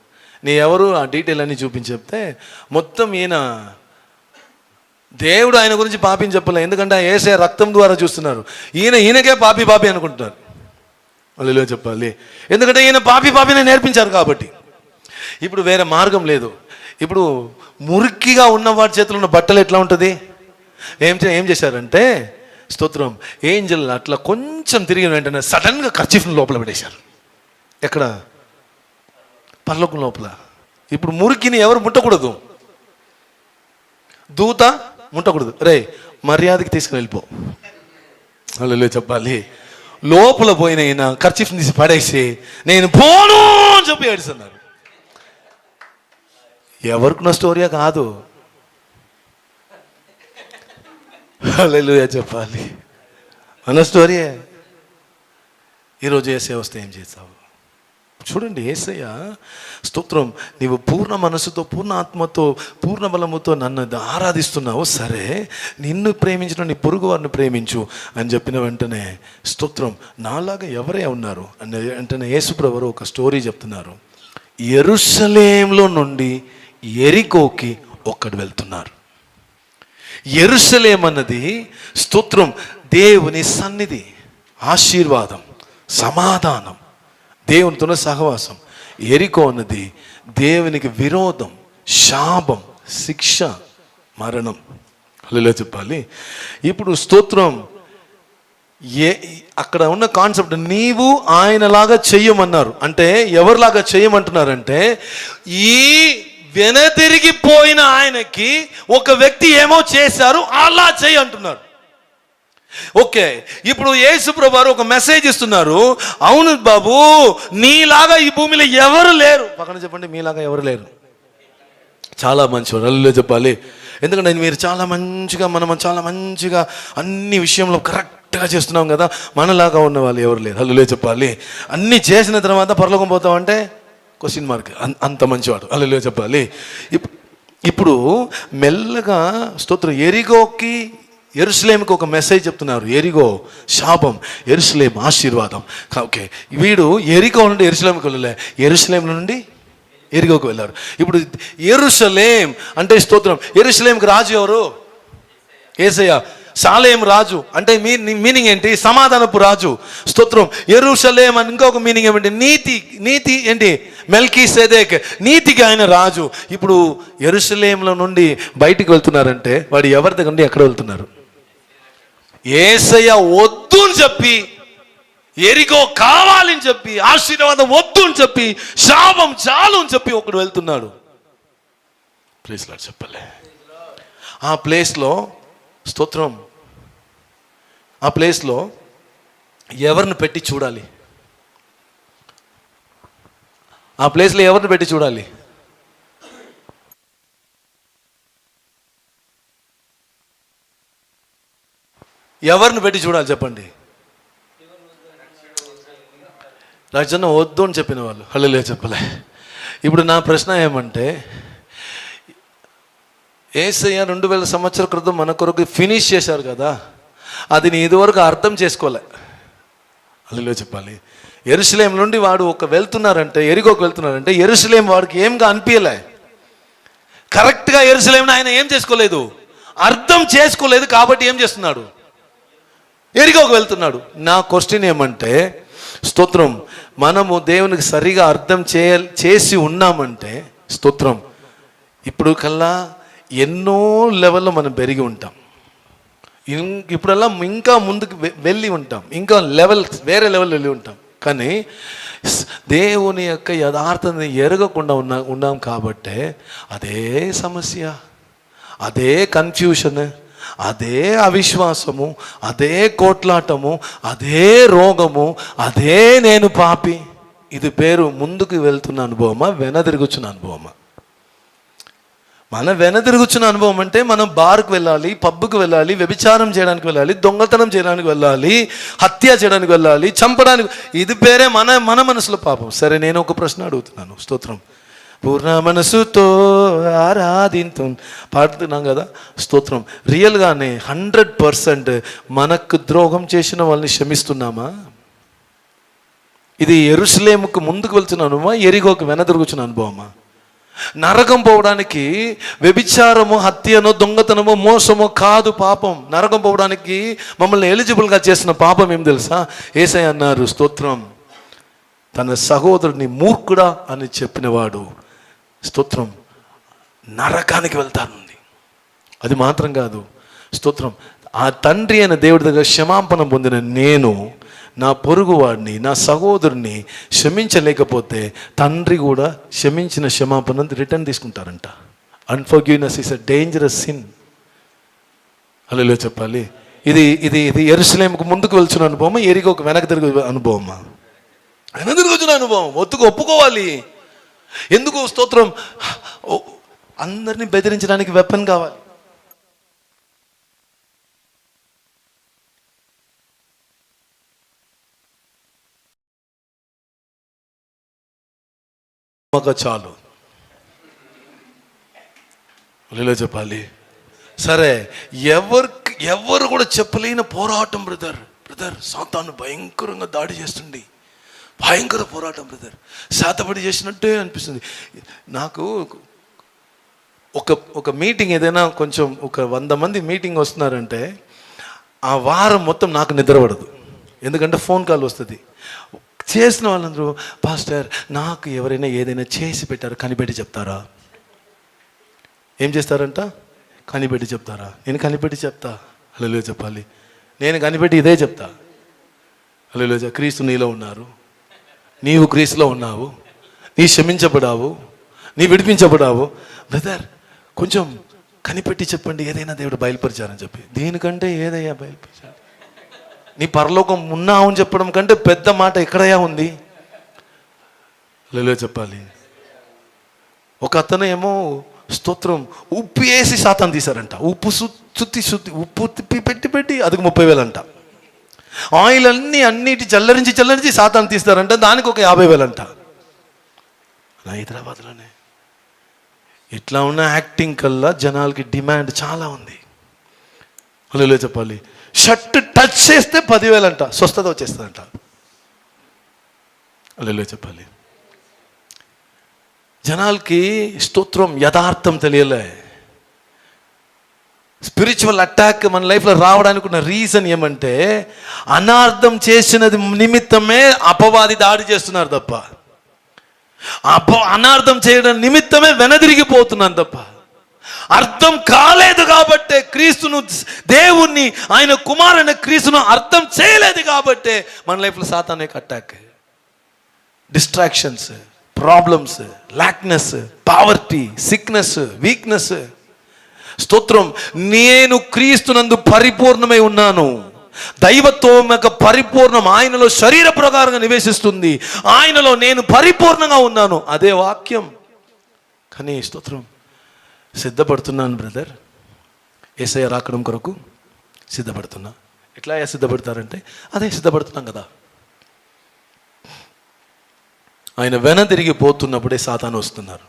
నీ ఎవరు ఆ డీటెయిల్ అన్నీ చూపించి చెప్తే, మొత్తం ఈయన దేవుడు ఆయన గురించి పాపిని చెప్పలే. ఎందుకంటే యేసయ్య రక్తం ద్వారా చూస్తున్నారు. ఈయనకే పాపి అనుకుంటున్నారు. వాళ్ళు చెప్పాలి. ఎందుకంటే ఈయన పాపిని నేర్పించారు కాబట్టి. ఇప్పుడు వేరే మార్గం లేదు. ఇప్పుడు మురికిగా ఉన్నవాడి చేతిలో ఉన్న బట్టలు ఎట్లా ఉంటుంది? ఏం చేశారంటే స్తోత్రం, ఏంజల్ అట్లా కొంచెం తిరిగిన వెంటనే సడన్గా కర్చీఫ్ని లోపల పెట్టేశారు. ఎక్కడ? పరలోకం లోపల. ఇప్పుడు మురికిని ఎవరు ముట్టకూడదు, దూత ముట్టకూడదు. రే మర్యాదకి తీసుకుని వెళ్ళిపో. వాళ్ళు చెప్పాలి. లోపల పోయిన ఈయన కర్చీఫ్ని తీసి పడేసి, నేను పోను అని చెప్పి ఏడుస్తున్నారు. ఎవరికున్న స్టోరీయా కాదు. హల్లెలూయా చెప్పాలి. మన స్టోరీయే. ఈరోజు చేసే వస్తే ఏం చేస్తావు? చూడండి, యేసయ్య స్తోత్రం, నీవు పూర్ణ మనసుతో, పూర్ణ ఆత్మతో, పూర్ణ బలముతో నన్ను ఆరాధిస్తున్నావు, సరే నిన్ను ప్రేమించిన నీ పొరుగు వారిని ప్రేమించు అని చెప్పిన వెంటనే స్తోత్రం, నాలాగా ఎవరే ఉన్నారు అని వెంటనే యేసుప్రభువు ఒక స్టోరీ చెప్తున్నారు. యెరూషలేములో నుండి యెరికోకి ఒక్కడు వెళ్తున్నారు. యెరూషలేం అన్నది స్తోత్రం దేవుని సన్నిధి, ఆశీర్వాదం, సమాధానం, దేవునితో సహవాసం. యెరికో అన్నది దేవునికి విరోధం, శాపం, శిక్ష, మరణం. హల్లెలూయా చెప్పాలి. ఇప్పుడు స్తోత్రం, అక్కడ ఉన్న కాన్సెప్ట్, నీవు ఆయనలాగా చెయ్యమన్నారు. అంటే ఎవరిలాగా చెయ్యమంటున్నారంటే, ఈ వెనతిరిగిపోయిన ఆయనకి ఒక వ్యక్తి ఏమో చేశారు, అలా చెయ్యి అంటున్నారు. ఓకే, ఇప్పుడు యేసుప్రభు వారు ఒక మెసేజ్ ఇస్తున్నారు. అవును బాబు, నీలాగా ఈ భూమిలో ఎవరు లేరు. పక్కన చెప్పండి, మీలాగా ఎవరు లేరు. చాలా మంచివారు. హల్లెలూయా చెప్పాలి. ఎందుకంటే మీరు చాలా మంచిగా, మనం చాలా మంచిగా అన్ని విషయంలో కరెక్ట్గా చేస్తున్నాం కదా, మనలాగా ఉన్న వాళ్ళు ఎవరు లేరు. హల్లెలూయా చెప్పాలి. అన్నీ చేసిన తర్వాత పరలోకం పోతామంటే క్వశ్చన్ మార్క్. అంత మంచివాడు. హల్లెలూయా చెప్పాలి. ఇప్పుడు మెల్లగా స్తోత్రం, యెరికోకి యెరూషలేముకి ఒక మెసేజ్ చెప్తున్నారు. యెరికో శాపం, యెరూషలేం ఆశీర్వాదం. ఓకే, వీడు యెరికో నుండి యెరూషలేముకి వెళ్ళలే, యెరూషలేం నుండి యెరికోకి వెళ్ళారు. ఇప్పుడు యెరూషలేం అంటే స్తోత్రం, యెరూషలేంకి రాజు ఎవరు? యేసయ్య. షాలేం రాజు అంటే మీనింగ్ ఏంటి? సమాధానపు రాజు. స్తోత్రం. యెరూషలేం అని ఇంకొక మీనింగ్ ఏమంటే నీతి. నీతి ఏంటి? మెల్కీసెదెక్, నీతికి ఆయన రాజు. ఇప్పుడు యెరూషలేంలో నుండి బయటికి వెళ్తున్నారంటే వాడు ఎవరి దగ్గర నుండి ఎక్కడ వెళ్తున్నారు? యేసయ్య వద్దు అని చెప్పి, యెరికో కావాలని చెప్పి, ఆశీర్వాదం వద్దు అని చెప్పి, శాపం చాలు అని చెప్పి ఒకడు వెళ్తున్నాడు. ప్లేస్లో చెప్పలే. ఆ ప్లేస్లో స్తోత్రం, ఆ ప్లేస్లో ఎవరిని పెట్టి చూడాలి? ఆ ప్లేస్లో ఎవరిని పెట్టి చూడాలి? ఎవరిని పెట్టి చూడాలి చెప్పండి? రాజన్న వద్దు అని చెప్పిన వాళ్ళు. హల్లెలూయా చెప్పలే. ఇప్పుడు నా ప్రశ్న ఏమంటే, యేసయ్య 2000 సంవత్సరాల క్రితం మన కొరకు ఫినిష్ చేశారు కదా, అది నీ ఇదివరకు అర్థం చేసుకోలే. హల్లెలూయా చెప్పాలి. యెరూషలేం నుండి వాడు వెళ్తున్నారంటే, యెరికోకి వెళ్తున్నారంటే, యెరూషలేం వాడికి ఏంగా అనిపించలే. కరెక్ట్గా యెరూషలేంని ఆయన ఏం చేసుకోలేదు, అర్థం చేసుకోలేదు. కాబట్టి ఏం చేస్తున్నాడు? యెరికోకి వెళ్తున్నాడు. నా క్వశ్చన్ ఏమంటే, స్తోత్రం, మనము దేవునికి సరిగా అర్థం చేసి ఉన్నామంటే స్తోత్రం, ఇప్పుడు కల్లా ఎన్నో లెవెల్లో మనం పెరిగి ఉంటాం. ఇప్పుడల్లా ఇంకా ముందుకు వెళ్ళి ఉంటాం, ఇంకా వేరే లెవెల్ వెళ్ళి ఉంటాం. కానీ దేవుని యొక్క యథార్థతని ఎరగకుండా ఉన్నాం కాబట్టే అదే సమస్య, అదే కన్ఫ్యూషన్, అదే అవిశ్వాసము, అదే కోట్లాటము, అదే రోగము, అదే నేను పాపి. ఇది పేరు ముందుకు వెళ్తున్న అనుభవమా, వెనదిరుగుచున్న అనుభవమా? మన వెనదిరుగుచున్న అనుభవం అంటే మనం బార్కు వెళ్ళాలి, పబ్కు వెళ్ళాలి, వ్యభిచారం చేయడానికి వెళ్ళాలి, దొంగతనం చేయడానికి వెళ్ళాలి, హత్య చేయడానికి వెళ్ళాలి, చంపడానికి. ఇది పేరే మన మనసులో పాపం. సరే, నేను ఒక ప్రశ్న అడుగుతున్నాను. స్తోత్రం. పూర్ణ మనసుతో ఆరాధించు పాడుతున్నాం కదా, స్తోత్రం. రియల్గానే 100% మనకు ద్రోహం చేసిన వాళ్ళని క్షమిస్తున్నామా? ఇది యెరూషలేముకు ముందుకు వెళ్తున్న అనుభవమా, యెరికోకు వెనదిరుగుచున్న అనుభవమా? నరకం పోవడానికి వ్యభిచారము, హత్యను, దొంగతనము, మోసము కాదు పాపం. నరకం పోవడానికి మమ్మల్ని ఎలిజిబుల్గా చేసిన పాపం ఏం తెలుసా? యేసయ్య అన్నారు, స్తోత్రం, తన సహోదరుని మూర్ఖుడా అని చెప్పినవాడు స్తోత్రం నరకానికి వెళ్తానుంది. అది మాత్రం కాదు, స్తోత్రం, ఆ తండ్రి అయిన దేవుడి దగ్గర క్షమాపణ పొందిన నేను నా పొరుగువాడిని, నా సహోదరుని క్షమించలేకపోతే తండ్రి కూడా క్షమించిన క్షమాపణ రిటర్న్ తీసుకుంటారంట. Unforgiveness is a dangerous sin. Hallelujah చెప్పాలి. ఇది ఇది ఇది యెరూషలేముకు ముందుకు వెళ్తున్న అనుభవమా, యెరికోకు వెనక్కి తిరిగి అనుభవమా? వెనక్కి తిరుగుతున్న అనుభవం. ఒప్పుకోవాలి. ఎందుకు? స్తోత్రం, అందరినీ బెదిరించడానికి వెపన్ కావాలి. మాకు చాలు. ఇలా చెప్పాలి. సరే, ఎవరు కూడా చెప్పలేని పోరాటం బ్రదర్. సాతాను భయంకరంగా దాడి చేస్తుంది. భయంకర పోరాటం బ్రదర్. శాతపడి చేసినట్టే అనిపిస్తుంది నాకు. ఒక మీటింగ్ ఏదైనా కొంచెం ఒక 100 మంది మీటింగ్ వస్తున్నారంటే ఆ వారం మొత్తం నాకు నిద్రపడదు. ఎందుకంటే ఫోన్ కాల్ వస్తుంది. చేసిన వాళ్ళందరూ, పాస్టర్ నాకు ఎవరైనా ఏదైనా చేసి పెట్టారు కనిపెట్టి చెప్తారా? ఏం చేస్తారంట? కనిపెట్టి చెప్తారా? నేను కనిపెట్టి చెప్తా. హల్లెలూయా చెప్పాలి. నేను కనిపెట్టి ఇదే చెప్తా. హల్లెలూయా. క్రీస్తు నీలో ఉన్నారు, నీవు క్రీస్తులో ఉన్నావు, నీ క్షమించబడావు, నీ విడిపించబడావు. బ్రదర్ కొంచెం కనిపెట్టి చెప్పండి ఏదైనా దేవుడు బయలుపరిచారని చెప్పి. దీనికంటే ఏదయ్యా బయలుపరిచారు? నీ పరలోకం ఉన్నావు అని చెప్పడం కంటే పెద్ద మాట ఎక్కడయ్యా ఉంది? హల్లెలూయా చెప్పాలి. ఒక అతను ఏమో స్తోత్రం ఉప్పు వేసి సాతాను తీశారంట. ఉప్పు ఉప్పు పెట్టి అదికి 30,000 అంట. ఆయిల్ అన్నిటి చల్లరించి సాతాను తీస్తారంట. దానికి ఒక 50,000 అంట. హైదరాబాద్లోనే ఇట్లా ఉన్న యాక్టింగ్ కల్లా జనాలకి డిమాండ్ చాలా ఉంది. హల్లెలూయా చెప్పాలి. షర్ట్ టచ్ చేస్తే 10,000 అంట. స్వస్థత వచ్చేస్తుందంట. హల్లెలూయా చెప్పాలి. జనాలకి స్తోత్రం యథార్థం తెలియలే. స్పిరిచువల్ అటాక్ మన లైఫ్లో రావడానికి ఉన్న రీజన్ ఏమంటే అనార్థం చేసినది నిమిత్తమే అపవాది దాడి చేస్తున్నారు తప్ప, అనార్థం చేయడం నిమిత్తమే వెనదిరిగిపోతున్నాను తప్ప, అర్థం కాలేదు కాబట్టే క్రీస్తును, దేవుణ్ణి, ఆయన కుమారుని క్రీస్తును అర్థం చేయలేదు కాబట్టే మన లైఫ్లో సాతాను attack. Distractions, problems, lackness, poverty, sickness, weakness. స్తోత్రం. నేను క్రీస్తునందు పరిపూర్ణమై ఉన్నాను. దైవత్వం యొక్క పరిపూర్ణం ఆయనలో శరీర ప్రకారంగా నివేశిస్తుంది. ఆయనలో నేను పరిపూర్ణంగా ఉన్నాను. అదే వాక్యం. కానీ స్తోత్రం సిద్ధపడుతున్నాను బ్రదర్. యేసయ్య రాకడం కొరకు సిద్ధపడుతున్నా. ఎట్లా సిద్ధపడతారంటే అదే సిద్ధపడుతున్నాం కదా. ఆయన వెనదిరిగి పోతున్నప్పుడే సాతాను వస్తున్నారు.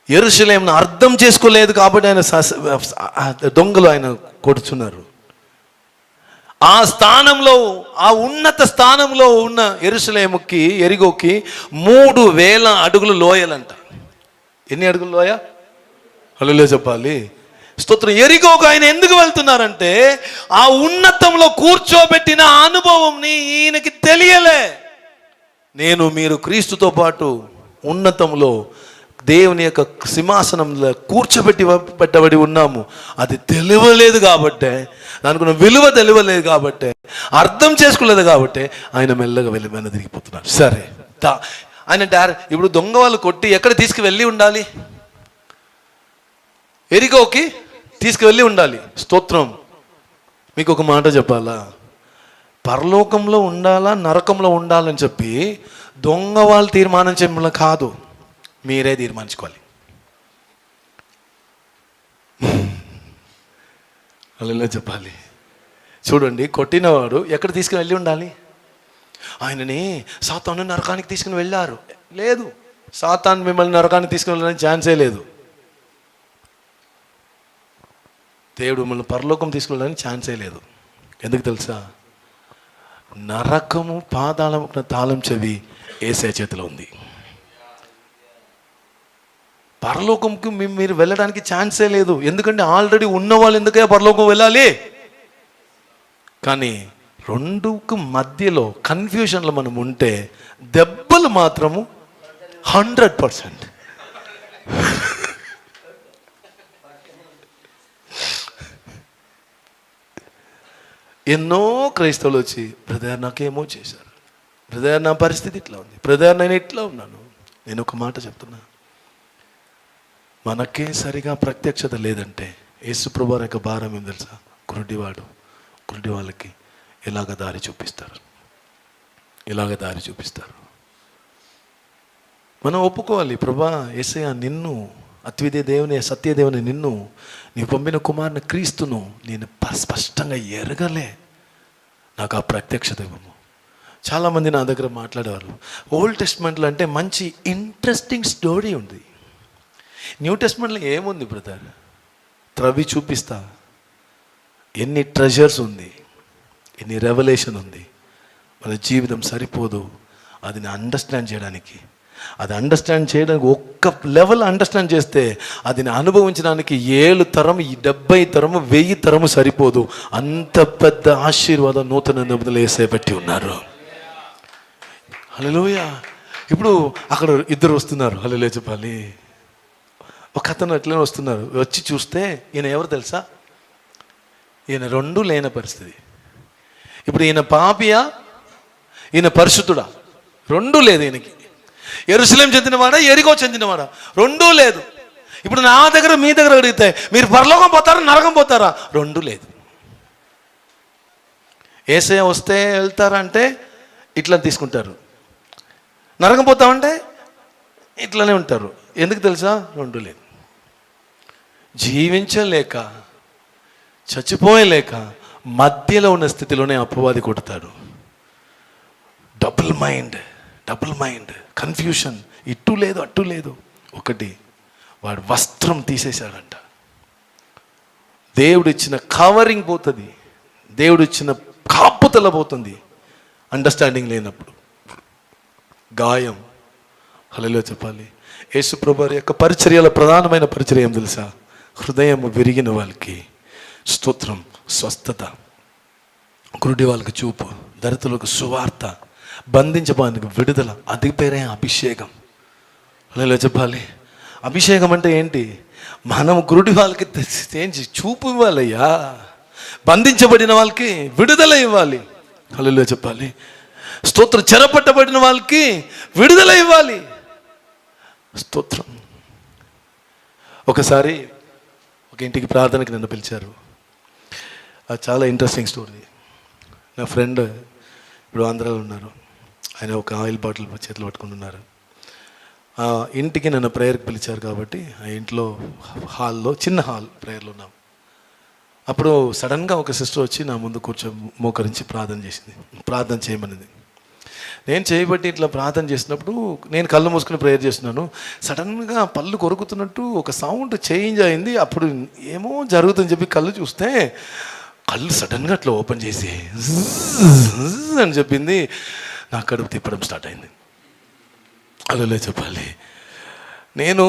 యెరూషలేమును అర్థం చేసుకోలేదు కాబట్టి ఆయన దొంగలు ఆయన కొడుతున్నారు. ఆ స్థానంలో, ఆ ఉన్నత స్థానంలో ఉన్న యెరూషలేముకి, ఎరిగోకి 3,000 అడుగులు లోయలంట. ఎన్ని అడుగులు లోయ? హల్లెలూయా చెప్పాలి. స్తోత్రం. ఎరిగోకు ఆయన ఎందుకు వెళ్తున్నారంటే ఆ ఉన్నతంలో కూర్చోబెట్టిన అనుభవంని ఈయనకి తెలియలే. మీరు క్రీస్తుతో పాటు ఉన్నతంలో దేవుని యొక్క సింహాసనంలో పెట్టబడి ఉన్నాము. అది తెలియలేదు కాబట్టే, దానికి విలువ తెలియలేదు కాబట్టే, అర్థం చేసుకోలేదు కాబట్టే ఆయన మెల్లగా వెనదిరిగిపోతున్నారు. సరే, ఆయన ఇప్పుడు దొంగ వాళ్ళు కొట్టి ఎక్కడ తీసుకువెళ్ళి ఉండాలి? ఎరిగోకి తీసుకువెళ్ళి ఉండాలి. స్తోత్రం. మీకు ఒక మాట చెప్పాలా? పరలోకంలో ఉండాలా, నరకంలో ఉండాలని చెప్పి దొంగ వాళ్ళు తీర్మానం చేయడం కాదు, మీరే తీర్మానించుకోవాలి. అలా చెప్పాలి. చూడండి, కొట్టినవాడు ఎక్కడ తీసుకుని వెళ్ళి ఉండాలి? ఆయనని సాతాను నరకానికి తీసుకుని వెళ్ళారు. లేదు, సాతాను మిమ్మల్ని నరకానికి తీసుకుని వెళ్ళడానికి ఛాన్సే లేదు. దేవుడు మిమ్మల్ని పరలోకం తీసుకెళ్ళడానికి ఛాన్సే లేదు. ఎందుకు తెలుసా? నరకము పాతాళం తాళం చెవి యేసయ్య చేతిలో ఉంది. పరలోకంకి మీరు వెళ్ళడానికి ఛాన్సే లేదు. ఎందుకంటే ఆల్రెడీ ఉన్న వాళ్ళు ఎందుకే పరలోకం వెళ్ళాలి? కానీ రెండుకు మధ్యలో కన్ఫ్యూషన్లో మనం ఉంటే దెబ్బలు మాత్రము 100%. ఎన్నో క్రైస్తవులు వచ్చి, బ్రదర్ నాకేమో చేశారు, బ్రదర్ నా పరిస్థితి ఇట్లా ఉంది, బ్రదర్ నేను ఇట్లా ఉన్నాను. నేను ఒక మాట చెప్తున్నా, మనకే సరిగా ప్రత్యక్షత లేదంటే యేసుప్రభు యొక్క భారం ఏం తెలుసా? గుడ్డి వాళ్ళకి ఎలాగ దారి చూపిస్తారు. మనం ఒప్పుకోవాలి, ప్రభా యేసయ్య నిన్ను, అద్వితీయ దేవుని, సత్యదేవుని నిన్ను, నీవు పంపిన కుమారుని క్రీస్తును నేను స్పష్టంగా ఎరగలే, నాకు ఆ ప్రత్యక్షత ఇవ్వము. చాలామంది నా దగ్గర మాట్లాడేవారు, ఓల్డ్ టెస్ట్మెంట్లో అంటే మంచి ఇంట్రెస్టింగ్ స్టోరీ ఉంది, న్యూ టెస్ట్మెంట్లో ఏముంది బ్రదర్, త్రవి చూపిస్తా, ఎన్ని ట్రెజర్స్ ఉంది, ఎన్ని రెవల్యూషన్ ఉంది. మన జీవితం సరిపోదు అది అండర్స్టాండ్ చేయడానికి. అది అండర్స్టాండ్ చేయడానికి ఒక్క లెవెల్ అండర్స్టాండ్ చేస్తే అది అనుభవించడానికి 7 తరం 70 తరము 1000 తరము సరిపోదు. అంత పెద్ద ఆశీర్వాదం నూతన నిబంధనలు యేసయ్య పెట్టి ఉన్నారు. హల్లెలూయా. ఇప్పుడు అక్కడ ఇద్దరు వస్తున్నారు, హల్లెలూయా చెప్పాలి. ఒక అతను అట్లనే వస్తున్నారు, వచ్చి చూస్తే ఈయన ఎవరు తెలుసా, ఈయన 2 లేని పరిస్థితి. ఇప్పుడు ఈయన పాపియా, ఈయన పరిశుద్ధుడా? 2 లేదు ఈయనకి. యెరూషలేం చెందినవాడా, యెరికో చెందినవాడా? 2 లేదు. ఇప్పుడు నా దగ్గర మీ దగ్గర అడిగితే మీరు పరలోకం పోతారా నరకం పోతారా? 2 లేదు. యేసయ్య వస్తే వెళ్తారా అంటే ఇట్లా తీసుకుంటారు, నరకం పోతామంటే ఇట్లనే ఉంటారు. ఎందుకు తెలుసా? 2 లేదు. జీవించలేక చచ్చిపోయలేక మధ్యలో ఉన్న స్థితిలోనే అపవాది కొడతాడు. డబుల్ మైండ్ కన్ఫ్యూషన్, ఇటు లేదు అటు లేదు. ఒకటి, వాడు వస్త్రం తీసేశాడంట. దేవుడిచ్చిన కవరింగ్ పోతుంది, దేవుడిచ్చిన కాపుతల పోతుంది అండర్స్టాండింగ్ లేనప్పుడు. గాయం, హల్లెలూయా చెప్పాలి. యేసు ప్రభువు యొక్క పరిచర్యల ప్రధానమైన పరిచర్య ఏం తెలుసా? హృదయం విరిగిన వాళ్ళకి స్తోత్రం, స్వస్థత, గురుడి వాళ్ళకి చూపు, దరిద్రులకు సువార్త, బంధించడానికి విడుదల. అది పేరే అభిషేకం. హల్లెలూయా చెప్పాలి. అభిషేకం అంటే ఏంటి? మనం గురుడి వాళ్ళకి చూపు ఇవ్వాలయ్యా, బంధించబడిన వాళ్ళకి విడుదల ఇవ్వాలి. హల్లెలూయా చెప్పాలి. స్తోత్రం. చెరపట్టబడిన వాళ్ళకి విడుదల ఇవ్వాలి. స్తోత్రం. ఒకసారి ఒక ఇంటికి ప్రార్థనకి నన్ను పిలిచారు. అది చాలా ఇంట్రెస్టింగ్ స్టోరీ. నా ఫ్రెండ్ ఇప్పుడు ఆంధ్రాలో ఉన్నారు, ఆయన ఒక ఆయిల్ బాటిల్ చేతిలో పట్టుకుంటున్నారు. ఆ ఇంటికి నన్ను ప్రేయర్కి పిలిచారు కాబట్టి ఆ ఇంట్లో హాల్లో, చిన్న హాల్, ప్రేయర్లో ఉన్నాం. అప్పుడు సడన్గా ఒక సిస్టర్ వచ్చి నా ముందు మోకరించి ప్రార్థన చేయమనింది. నేను చేయబట్టి ఇట్లా ప్రార్థన చేసినప్పుడు నేను కళ్ళు మూసుకుని ప్రేయర్ చేస్తున్నాను. సడన్గా పళ్ళు కొరుకుతున్నట్టు ఒక సౌండ్ చేంజ్ అయింది. అప్పుడు ఏమో జరుగుతుందని చెప్పి కళ్ళు చూస్తే కళ్ళు సడన్గా అట్లా ఓపెన్ చేసి అని చెప్పింది. నా కడుపు తిప్పడం స్టార్ట్ అయింది. అలా చెప్పాలి. నేను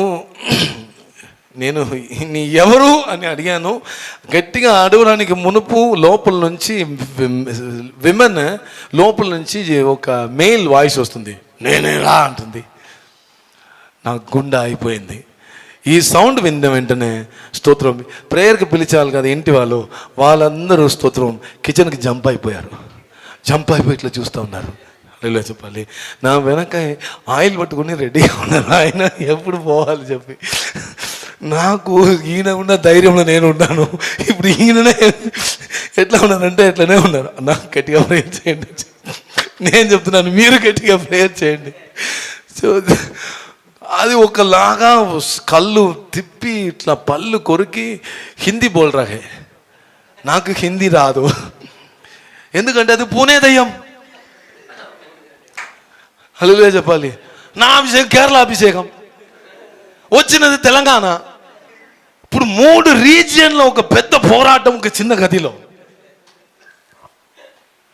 నీ ఎవరు అని అడిగాను. గట్టిగా అడగడానికి మునుపు లోపల నుంచి విమెన్ లోపల నుంచి ఒక మేల్ వాయిస్ వస్తుంది, నేనేరా అంటుంది. నా గుండె అయిపోయింది. ఈ సౌండ్ విన్న వెంటనే స్తోత్రం, ప్రేయర్కి పిలిచాలి కదా ఇంటి వాళ్ళందరూ స్తోత్రం కిచెన్కి జంప్ అయిపోయారు. జంప్ అయిపోయి ఇట్లా చూస్తూ ఉన్నారు. ఇలా చెప్పాలి. నా వెనక ఆయిల్ పట్టుకుని రెడీగా ఉన్నారు. ఆయన ఎప్పుడు పోవాలి చెప్పి, నాకు ఈయన ఉన్న ధైర్యంలో నేను ఉన్నాను. ఇప్పుడు ఈయననే ఎట్లా ఉన్నారంటే ఎట్లనే ఉన్నారు. నాకు గట్టిగా ప్రేయర్ చేయండి. నేను చెప్తున్నాను, మీరు గట్టిగా ప్రేయర్ చేయండి. సో అది ఒకలాగా కళ్ళు తిప్పి ఇట్లా పళ్ళు కొరికి హిందీ బోల్ రహే. నాకు హిందీ రాదు, ఎందుకంటే అది పూణే దయ్యం. హల్లెలూయా చెప్పాలి. నా అభిషేకం కేరళ అభిషేకం, వచ్చినది తెలంగాణ. ఇప్పుడు 3 రీజియన్లో ఒక పెద్ద పోరాటం, ఒక చిన్న గదిలో.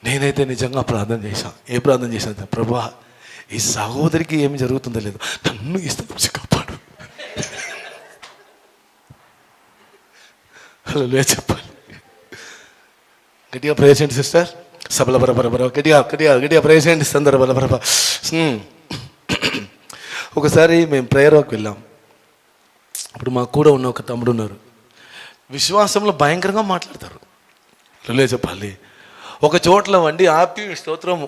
నేనైతే నిజంగా ప్రార్థన చేశాను. ఏ ప్రార్థన చేశాను? ప్రభువా, ఈ సహోదరికి ఏమి జరుగుతుందో లేదు, నన్ను ఇష్టం కాపాడు. హల్లెలూయా చెప్పాలి. గట్టిగా ప్రేయర్ చేయండి సిస్టర్. సబల బరబర గట్టిగా ప్రేయర్ చేయండి సందర్భ బరబ. ఒకసారి మేము ప్రేయర్ వాక్ వెళ్ళాం. అప్పుడు మాకు కూడా ఉన్న ఒక తమ్ముడు ఉన్నారు, విశ్వాసంలో భయంకరంగా మాట్లాడతారు. హల్లెలూయా చెప్పాలి. ఒక చోట్ల వండి ఆపి స్తోత్రం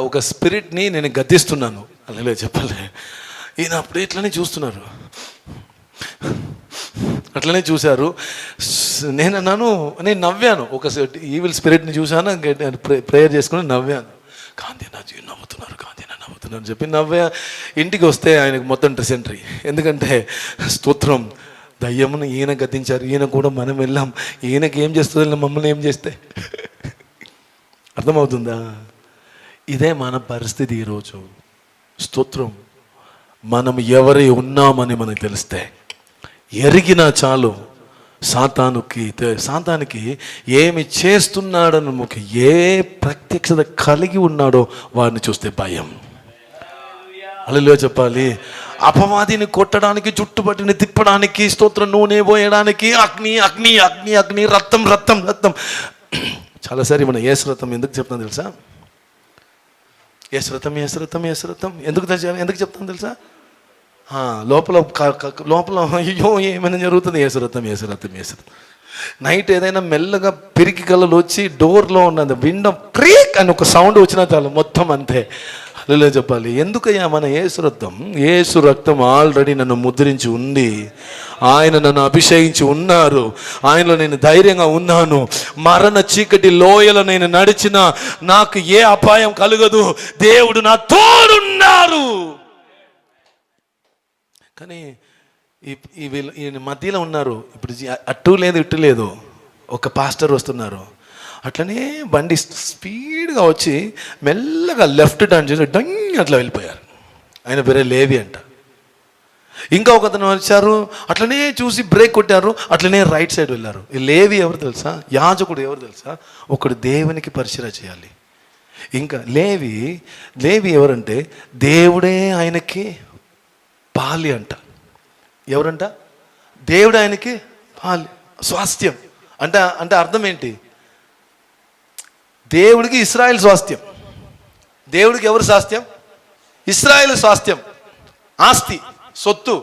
ఒక స్పిరిట్ని నేను గద్దిస్తున్నాను. హల్లెలూయా చెప్పాలి. ఈయన అప్పుడు ఇట్లనే చూస్తున్నారు, అట్లనే చూశారు. నేను నవ్వాను. ఒక ఈవిల్ స్పిరిట్ని చూశాను, ప్రేయర్ చేసుకుని నవ్వాను. గాంధీ నవ్వుతున్నారు అని చెప్పి నవ్వా. ఇంటికి వస్తే ఆయనకు మొత్తం ట్రిసెంటరీ. ఎందుకంటే స్తోత్రం, దయ్యమును ఈయన గద్దించారు, ఈయన కూడా మనం వెళ్ళాం. ఈయనకి ఏం చేస్తుంది, మమ్మల్ని ఏం చేస్తే. అర్థమవుతుందా? ఇదే మన పరిస్థితి ఈరోజు. స్తోత్రం. మనం ఎవరి ఉన్నామని మనకు తెలిస్తే, ఎరిగినా చాలు. సాతానికి ఏమి చేస్తున్నాడని ఏ ప్రత్యక్షత కలిగి ఉన్నాడో వాడిని చూస్తే భయం. హల్లెలూయా చెప్పాలి. అపవాదిని కొట్టడానికి, చుట్టుపట్టిని తిప్పడానికి, స్తోత్రం, నూనె పోయడానికి, అగ్ని అగ్ని అగ్ని అగ్ని, రక్తం రక్తం రక్తం. చాలాసారి మన యేసు రక్తం ఎందుకు చెప్తాను తెలుసా? యేసు రక్తం యేసు రక్తం యేసు రక్తం ఎందుకు చెప్తాను తెలుసా? లోపల లోపల అయ్యో ఏమైనా జరుగుతుంది, యేసు రక్తం యేసు రక్తం యేసు రక్తం. నైట్ ఏదైనా మెల్లగా పిరికి కళ్ళలు వచ్చి డోర్లో ఉన్నది విండో క్రీక్ అని ఒక సౌండ్ వచ్చినా చాలు, మొత్తం అంతే. హల్లెలూయా చెప్పాలి. ఎందుకయ్యా మన యేసు రక్తం ఆల్రెడీ నన్ను ముద్రించి ఉంది. ఆయన నన్ను అభిషేకించి ఉన్నారు. ఆయనలో నేను ధైర్యంగా ఉన్నాను. మరణ చీకటి లోయలో నేను నడిచిన నాకు ఏ అపాయం కలగదు. దేవుడు నా తోడున్నారు. కానీ ఈ మధ్యలో ఉన్నారు. ఇప్పుడు అటు లేదు ఇటు లేదు. ఒక పాస్టర్ వస్తున్నారు, అట్లనే బండి స్పీడ్గా వచ్చి మెల్లగా లెఫ్ట్ టర్న్ చేసి డంగ్ అట్లా వెళ్ళిపోయారు. ఆయన పేరే లేవి అంట. ఇంకా ఒకతను వచ్చారు, అట్లనే చూసి బ్రేక్ కొట్టారు, అట్లనే రైట్ సైడ్ వెళ్ళారు. ఈ లేవి ఎవరు తెలుసా? యాజకుడు ఎవరు తెలుసా? ఒకడు దేవునికి పరిచర్య చేయాలి. ఇంకా లేవి ఎవరంటే దేవుడే ఆయనకి పాలి అంట. ఎవరంట? దేవుడు ఆయనకి పాలి, స్వాస్థ్యం అంటే అర్థం ఏంటి? దేవుడికి ఇశ్రాయేల్ స్వాస్థ్యం. దేవుడికి ఎవరు స్వాస్థ్యం? ఇశ్రాయేల్ స్వాస్థ్యం, ఆస్తి, సొత్తు.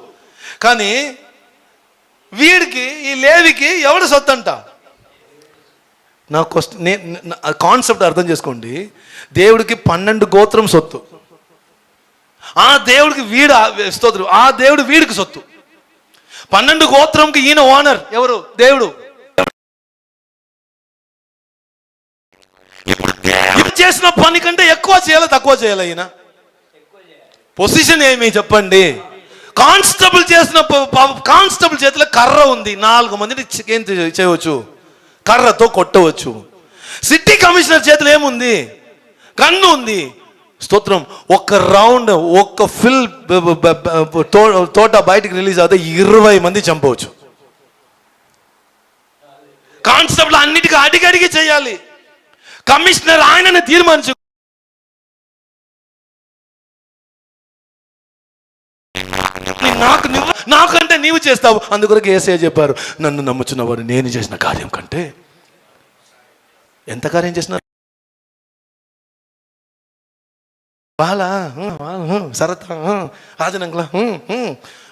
కానీ వీడికి, ఈ లేవికి ఎవడు సొత్తు అంట? నా కాన్సెప్ట్ అర్థం చేసుకోండి. దేవుడికి 12 గోత్రం సొత్తు. ఆ దేవుడికి స్తోత్రం, ఆ దేవుడు వీడికి సొత్తు. 12 గోత్రంకి ఈయన ఓనర్. ఎవరు? దేవుడు. చేసిన పని కంటే ఎక్కువ చేయాలి, తక్కువ చేయాలి? ఈయన పొజిషన్ ఏమి చెప్పండి? కానిస్టేబుల్ చేతిలో కర్ర ఉంది, 4 మందిని ఏం చేయవచ్చు? కర్రతో కొట్టవచ్చు. సిటీ కమిషనర్ చేతిలో ఏముంది? గన్ను ఉంది. స్తోత్రం. ఒక రౌండ్, ఒక ఫిల్ తోట బయటికి రిలీజ్ అవుతే 20 మంది చంపవచ్చు. కానిస్టేబుల్ అన్నిటికీ అడిగి చేయాలి. కమిషనర్ ఆయనని తీర్మానించు. నాకంటే నీవు చేస్తావు. అందుకొరకు యేసయ్య చెప్పారు, నన్ను నమ్ముచున్నవాడు నేను చేసిన కార్యం కంటే ఎంత కార్యం చేసిన వాళ్ళ సరత రాజనంగల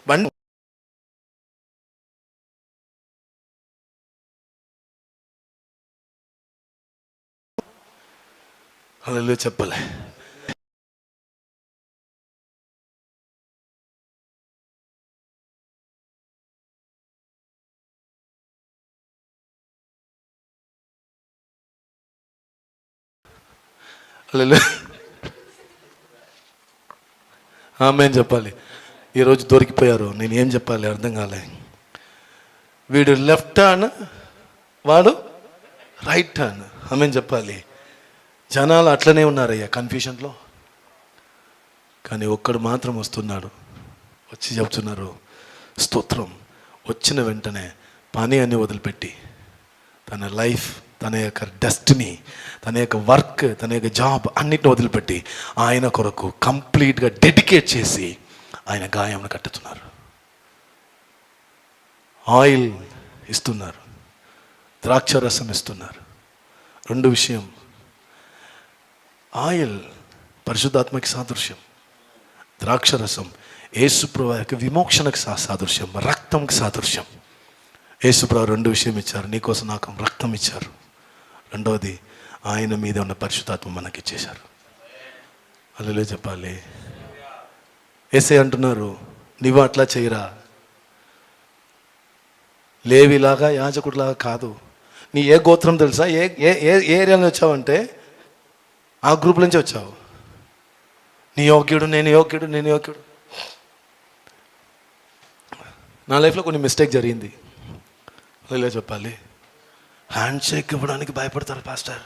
బండి అలా చెప్పలే. ఆమేన్ చెప్పాలి. ఈరోజు దొరికిపోయారు. నేను ఏం చెప్పాలి అర్థం కాలే. వీడు లెఫ్ట్ టర్న్, వాడు రైట్ టర్న్. ఆమేన్ చెప్పాలి. జనాలు అట్లనే ఉన్నారయ్యా కన్ఫ్యూషన్లో. కానీ ఒక్కడు మాత్రం వస్తున్నాడు, వచ్చి చెప్తున్నారు స్తోత్రం. వచ్చిన వెంటనే పని అన్ని వదిలిపెట్టి తన లైఫ్, తన యొక్క డెస్టినీ, తన యొక్క వర్క్, తన యొక్క జాబ్ అన్నిటిని వదిలిపెట్టి ఆయన కొరకు కంప్లీట్గా డెడికేట్ చేసి ఆయన గాయంను కట్టుతున్నారు. ఆయిల్ ఇస్తున్నారు, ద్రాక్షరసం ఇస్తున్నారు. 2 విషయం. ఆయిల్ పరిశుద్ధాత్మకి సాదృశ్యం, ద్రాక్షరసం యేసుప్రభు యొక్క విమోక్షణకు సాదృశ్యం, రక్తంకి సాదృశ్యం. యేసుప్రభు 2 విషయం ఇచ్చారు. నీకోసం నాకు రక్తం ఇచ్చారు. 2వది ఆయన మీద ఉన్న పరిశుద్ధాత్మ మనకి ఇచ్చేశారు. హల్లెలూయా చెప్పాలి. యేసయ్య అంటున్నారు, నీవు అట్లా చేయరా, లేవిలాగా యాజకుడిలాగా కాదు. నీ ఏ గోత్రం తెలుసా? ఏ ఏరియా నుంచి వచ్చావంటే ఆ గ్రూప్ నుంచి వచ్చావు. నీ యోగ్యుడు, నేను యోగ్యుడు. నా లైఫ్లో కొన్ని మిస్టేక్ జరిగింది. హల్లెలూయా చెప్పాలి. హ్యాండ్ షేక్ ఇవ్వడానికి భయపడతారు పాస్టర్.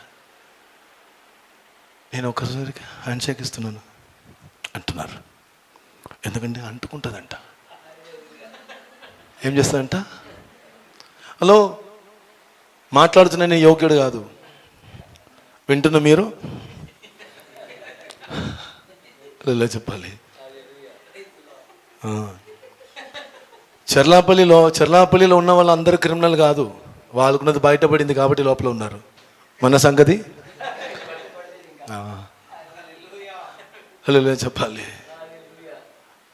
నేను ఒకసారి హ్యాండ్ షేక్ ఇస్తున్నాను అంటున్నారు. ఎందుకంటే అంటుకుంటుందంట. ఏం చేస్తాడంట? హలో, మాట్లాడుతున్నా నేను యోగ్యుడు కాదు. వింటున్న మీరు ఇలా చెప్పాలి. చెర్లాపల్లిలో ఉన్న వాళ్ళు అందరూ క్రిమినల్ కాదు. వాళ్ళకున్నది బయటపడింది కాబట్టి లోపల ఉన్నారు. మన సంగతి హల్లెలూయా చెప్పాలి.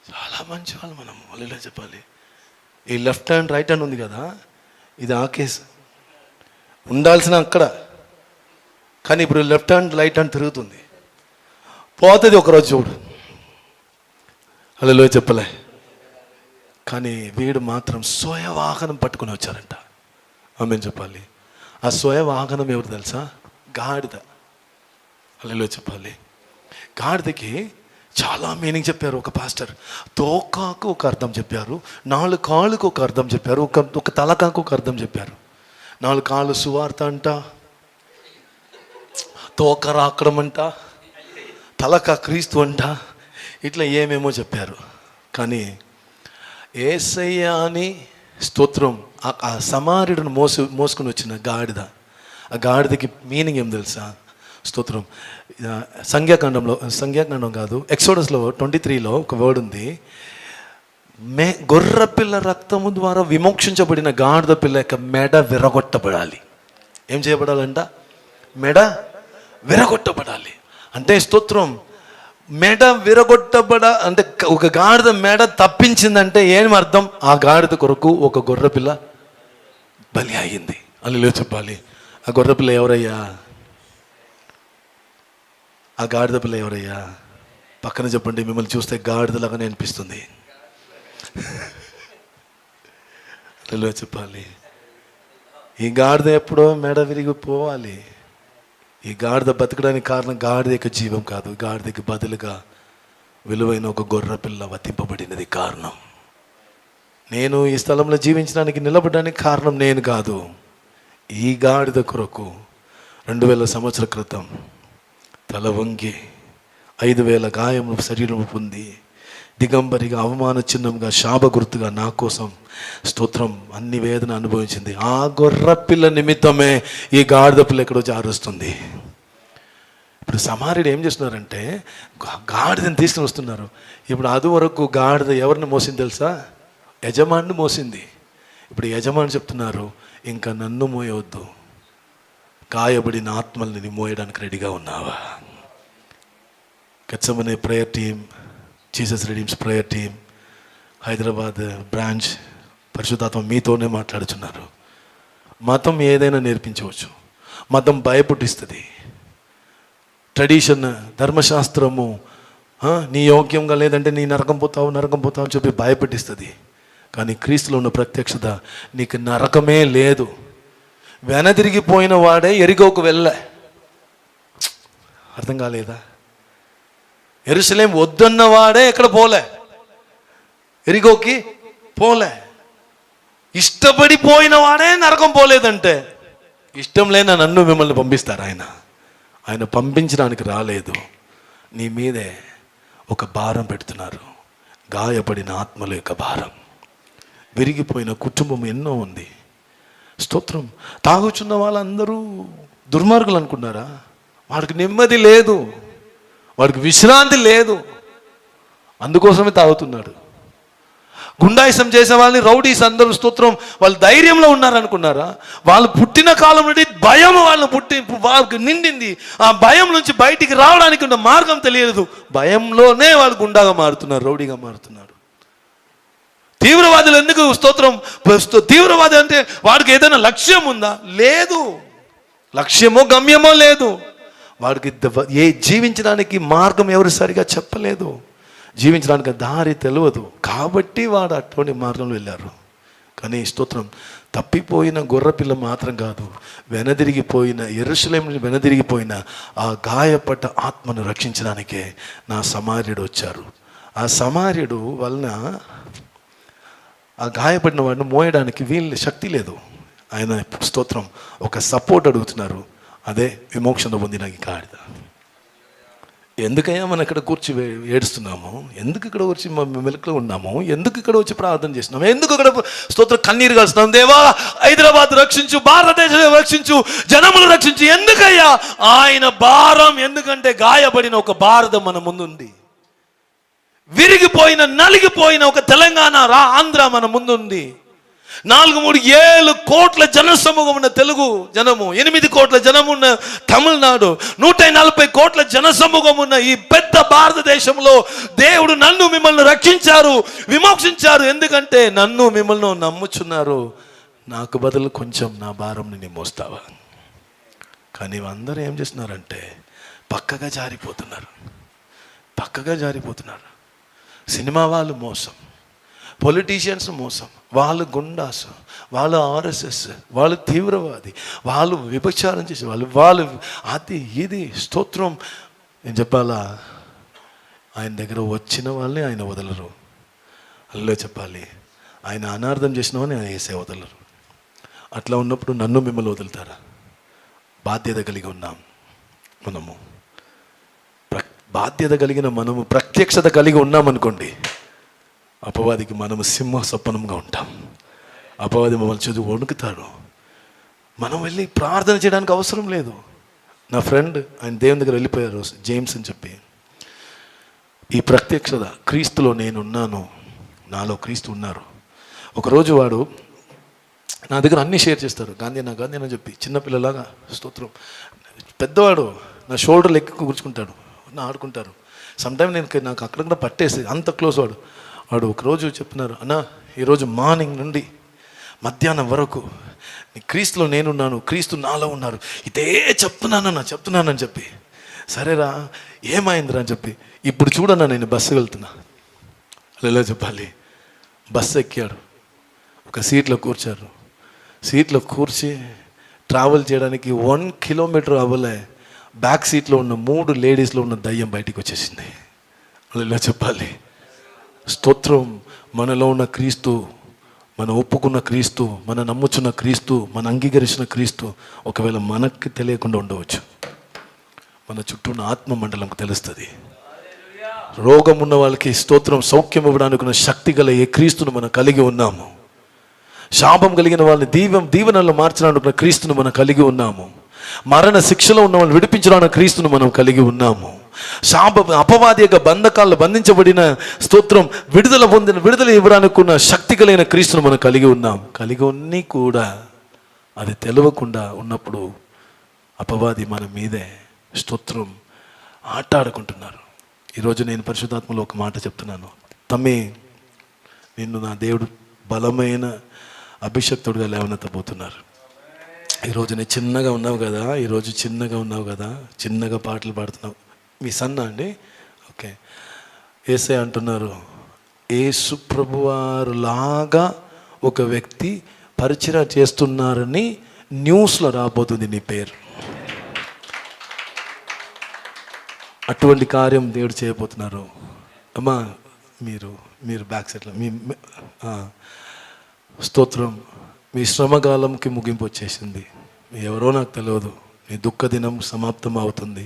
చాలా మంచి వాళ్ళు మనం. హల్లెలూయా చెప్పాలి. ఈ లెఫ్ట్ హ్యాండ్ రైట్ హ్యాండ్ ఉంది కదా, ఇది ఆ కేసు ఉండాల్సిన అక్కడ. కానీ ఇప్పుడు లెఫ్ట్ హ్యాండ్ రైట్ హ్యాండ్ తిరుగుతుంది, పోతుంది ఒకరోజు చూడు. హల్లెలూయా చెప్పలే. కానీ వీడు మాత్రం స్వయ వాహనం పట్టుకుని వచ్చారంట. ఆమేన్ చెప్పాలి. ఆ స్వయ వాహనం ఎవరు తెలుసా? గాడిద. హల్లెలూయా చెప్పాలి. గాడిదకి చాలా మీనింగ్ చెప్పారు ఒక పాస్టర్. తోకాకు ఒక అర్థం చెప్పారు, 4 కాళ్ళకు ఒక అర్థం చెప్పారు, ఒక తలకాకు ఒక అర్థం చెప్పారు. 4 కాళ్ళు సువార్త అంట, తోక రాకడం అంట, తలక క్రీస్తు అంట, ఇట్లా ఏమేమో చెప్పారు. కానీ యేసయ్య అని స్తోత్రం ఆ సమార్యుడిని మోసుకుని వచ్చిన గాడిద. ఆ గాడిదకి మీనింగ్ ఏం తెలుసా? స్తోత్రం. సంఖ్యాకాండం కాదు, ఎక్సోడస్లో 23లో ఒక వర్డ్ ఉంది. గొర్రె పిల్ల రక్తము ద్వారా విమోక్షించబడిన గాడిద పిల్ల యొక్క మెడ విరగొట్టబడాలి. ఏం చేయబడాలంట? మెడ విరగొట్టబడాలి. అంటే స్తోత్రం, మెడ అంటే ఒక గాడిద మెడ తప్పించిందంటే ఏం అర్థం? ఆ గాడిద కొరకు ఒక గొర్రె పిల్ల బలి అయ్యింది. హల్లెలూయా చెప్పాలి. ఆ గొర్రె పిల్ల ఎవరయ్యా? ఆ గాడిద పిల్ల ఎవరయ్యా? పక్కన చెప్పండి. మిమ్మల్ని చూస్తే గాడిదలాగానే అనిపిస్తుంది. హల్లెలూయా చెప్పాలి. ఈ గాడిద ఎప్పుడో మెడ విరిగిపోవాలి. ఈ గాడిద బతకడానికి కారణం గాడిద యొక్క జీవం కాదు, గాడిదకి బదులుగా విలువైన ఒక గొర్రె పిల్ల వధింపబడినది కారణం. నేను ఈ స్థలంలో జీవించడానికి నిలబడడానికి కారణం నేను కాదు. ఈ గాడిద కొరకు 2000 సంవత్సరాల క్రితం తల వంగి 5000 గాయములు శరీరం పొంది దిగంబరిగా అవమాన చిహ్నంగా శాప గుర్తుగా నా కోసం స్తోత్రం అన్ని వేదన అనుభవించింది. ఆ గొర్రె పిల్ల నిమిత్తమే ఈ గాడిద పిల్ల ఎక్కడో జారుస్తుంది. ఇప్పుడు సమార్యుడు ఏం చేస్తున్నారంటే గాడిదని తీసుకుని వస్తున్నారు. ఇప్పుడు అది వరకు గాడిద ఎవరిని మోసింది తెలుసా? యజమాని మోసింది. ఇప్పుడు యజమాని చెప్తున్నారు, ఇంకా నన్ను మోయవద్దు, గాయబడిన ఆత్మల్ని మోయడానికి రెడీగా ఉన్నావా? Gethsemane prayer team, Jesus redeems prayer team, Hyderabad branch, పరిశుద్ధాత్మ మీతోనే మాట్లాడుతున్నారు. మతం ఏదైనా నేర్పించవచ్చు, మతం భయపుట్టిస్తుంది. ట్రెడిషన్, ధర్మశాస్త్రము నీ యోగ్యంగా లేదంటే నీ నరకం పోతావు అని చెప్పి భయపెట్టిస్తుంది. కానీ క్రీస్తులో ఉన్న ప్రత్యక్షత నీకు నరకమే లేదు. వెనదిరిగిపోయిన వాడే ఎరిగోకు వెళ్ళే. అర్థం కాలేదా? యెరూషలేం వద్దన్న వాడే ఎక్కడ పోలే, ఎరిగోకి పోలే. ఇష్టపడిపోయిన వాడే నరకం పోలేదంటే ఇష్టం లేని నన్ను మిమ్మల్ని పంపిస్తారు. ఆయన పంపించడానికి రాలేదు. నీ మీదే ఒక భారం పెడుతున్నారు, గాయపడిన ఆత్మల యొక్క భారం. విరిగిపోయిన కుటుంబం ఎన్నో ఉంది. స్తోత్రం. తాగుచున్న వాళ్ళందరూ దుర్మార్గులు అనుకున్నారా? వాడికి నెమ్మది లేదు, వాడికి విశ్రాంతి లేదు, అందుకోసమే తాగుతున్నాడు. గుండాయిసం చేసే వాళ్ళని రౌడీస్ అందరూ స్తోత్రం వాళ్ళు ధైర్యంలో ఉన్నారనుకున్నారా? వాళ్ళు పుట్టిన కాలం నుండి భయం వాళ్ళకి నిండింది. ఆ భయం నుంచి బయటికి రావడానికి ఉన్న మార్గం తెలియదు. భయంలోనే వాళ్ళు గుండాగా మారుతున్నారు, రౌడీగా మారుతున్నారు. తీవ్రవాదులు ఎందుకు స్తోత్రం? తీవ్రవాది అంటే వాడికి ఏదైనా లక్ష్యం ఉందా? లేదు. లక్ష్యమో గమ్యమో లేదు. వాడికి జీవించడానికి మార్గం ఎవరు సరిగా చెప్పలేదు, జీవించడానికి దారి తెలియదు. కాబట్టి వాడు అటువంటి మార్గంలో వెళ్ళారు. కానీ స్తోత్రం, తప్పిపోయిన గొర్రెపిల్ల మాత్రం కాదు, వెనదిరిగిపోయిన యెరూషలేము వెనదిరిగిపోయిన ఆ గాయపడ్డ ఆత్మను రక్షించడానికే నా సమార్యుడు వచ్చారు. ఆ సమార్యుడు వలన ఆ గాయపడిన వాడిని మోయడానికి వీళ్ళ శక్తి లేదు. ఆయన స్తోత్రం ఒక సపోర్ట్ అడుగుతున్నారు. అదే విమోక్షణ పొందిన గాడిద. ఎందుకయ్యా మనం ఇక్కడ కూర్చి ఏడుస్తున్నాము? ఎందుకు ఇక్కడ వచ్చి మెలకులో ఉన్నాము? ఎందుకు ఇక్కడ వచ్చి ప్రార్థన చేస్తున్నాము? ఎందుకు ఇక్కడ స్తోత్రం కన్నీరు కలుస్తున్నాం? దేవా, హైదరాబాద్ రక్షించు, భారతదేశం రక్షించు, జనములు రక్షించు. ఎందుకయ్యా? ఆయన భారం. ఎందుకంటే గాయపడిన ఒక భారతం మన ముందుంది. విరిగిపోయిన, నలిగిపోయిన ఒక తెలంగాణ, ఆంధ్ర మన ముందుంది. 4-3 కోట్ల జన సమూహం ఉన్న తెలుగు జనము, 8 కోట్ల జనము ఉన్న తమిళనాడు, 140 కోట్ల జన సమూహం ఉన్న ఈ పెద్ద భారతదేశంలో దేవుడు నన్ను మిమ్మల్ని రక్షించారు, విమోక్షించారు. ఎందుకంటే నన్ను మిమ్మల్ని నమ్ముచున్నారు. నాకు బదులు కొంచెం నా భారం నీ మోస్తావా? కానీ అందరూ ఏం చేస్తున్నారంటే పక్కగా జారిపోతున్నారు. సినిమా వాళ్ళు మోసం, పొలిటీషియన్స్ మోసం, వాళ్ళు గుండాస్, వాళ్ళు ఆర్ఎస్ఎస్, వాళ్ళు తీవ్రవాది, వాళ్ళు విభచారం చేసే వాళ్ళు అది ఇది. స్తోత్రం. నేను చెప్పాలా, ఆయన దగ్గర వచ్చిన వాళ్ళని ఆయన వదలరు. అల్లో చెప్పాలి, ఆయన అనార్థం చేసిన వాళ్ళని ఆయన వేసే వదలరు. అట్లా ఉన్నప్పుడు నన్ను మిమ్మల్ని వదులుతారా? బాధ్యత కలిగి ఉన్నాం మనము. బాధ్యత కలిగిన మనము, ప్రత్యక్షత కలిగి ఉన్నామనుకోండి, అపవాదికి మనము సింహ సప్పనంగా ఉంటాం. అపవాది మమ్మల్ని చదువు వణుకుతాడు. మనం వెళ్ళి ప్రార్థన చేయడానికి అవసరం లేదు. నా ఫ్రెండ్, ఆయన దేవుని దగ్గర వెళ్ళిపోయారు, జేమ్స్ అని చెప్పి. ఈ ప్రత్యక్షత, క్రీస్తులో నేనున్నాను, నాలో క్రీస్తు ఉన్నారు. ఒకరోజు వాడు నా దగ్గర అన్నీ షేర్ చేస్తారు. గాంధీ అని చెప్పి చిన్నపిల్లలాగా. స్తోత్రం. పెద్దవాడు నా షోల్డర్లు ఎక్కి కూర్చుకుంటాడు, నా ఆడుకుంటారు. సమ్టైమ్ నాకు అక్కడక్కడ పట్టేసి అంత క్లోజ్ వాడు ఒకరోజు చెప్తున్నారు, అన్న ఈరోజు మార్నింగ్ నుండి మధ్యాహ్నం వరకు నీ క్రీస్తులో నేనున్నాను, క్రీస్తు నాలో ఉన్నారు, ఇదే చెప్తున్నానని చెప్పి. సరేరా, ఏమైందిరా అని చెప్పి. ఇప్పుడు చూడన్నా, నేను బస్సు వెళ్తున్నా. అలా చెప్పాలి. బస్సు ఎక్కాడు, ఒక సీట్లో కూర్చారు. సీట్లో కూర్చి ట్రావెల్ చేయడానికి 1 కిలోమీటర్ అవ్వలే, బ్యాక్ సీట్లో ఉన్న 3 లేడీస్లో ఉన్న దయ్యం బయటికి వచ్చేసింది. అలా చెప్పాలి. స్తోత్రం. మనలో ఉన్న క్రీస్తు, మనం ఒప్పుకున్న క్రీస్తు, మన నమ్ముచున్న క్రీస్తు, మన అంగీకరించిన క్రీస్తు ఒకవేళ మనకి తెలియకుండా ఉండవచ్చు, మన చుట్టూ ఉన్న ఆత్మ మండలంకి తెలుస్తుంది. రోగం ఉన్న వాళ్ళకి స్తోత్రం సౌఖ్యం ఇవ్వడానికి ఉన్న శక్తి గల ఏ క్రీస్తును మనం కలిగి ఉన్నాము. శాపం కలిగిన వాళ్ళని దీవెనలో మార్చడానికి క్రీస్తును మనం కలిగి ఉన్నాము. మరణ శిక్షలో ఉన్న వాళ్ళని విడిపించడానికి క్రీస్తును మనం కలిగి ఉన్నాము. అపవాది యొక్క బంధకాల్లో బంధించబడిన స్తోత్రం విడుదల ఇవ్వడానికి ఉన్న శక్తి కలిగిన క్రీస్తును మనం కలిగి ఉన్నాం. కలిగి ఉన్ని కూడా అది తెలియకుండా ఉన్నప్పుడు అపవాది మన మీదే స్తోత్రం ఆటాడుకుంటున్నారు. ఈరోజు నేను పరిశుద్ధాత్మలో ఒక మాట చెప్తున్నాను. తమ్మి, నిన్ను నా దేవుడు బలమైన అభిషక్తుడిగా లేవనెత్తబోతున్నారు. ఈరోజు నేను చిన్నగా ఉన్నావు కదా, చిన్నగా పాటలు పాడుతున్నావు. మీ సన్న అండి? ఓకే. యేసయ్య అంటున్నారు, యేసు ప్రభువారు లాగా ఒక వ్యక్తి పరిచర్య చేస్తున్నారని న్యూస్లో రాబోతుంది నీ పేరు. అటువంటి కార్యం దేవుడు చేయబోతున్నారు. అమ్మా, మీరు బ్యాక్ సైడ్లో స్తోత్రం. మీ శ్రమకాలంకి ముగింపు వచ్చేసింది. ఎవరో నాకు తెలియదు, మీ దుఃఖ దినం సమాప్తం అవుతుంది.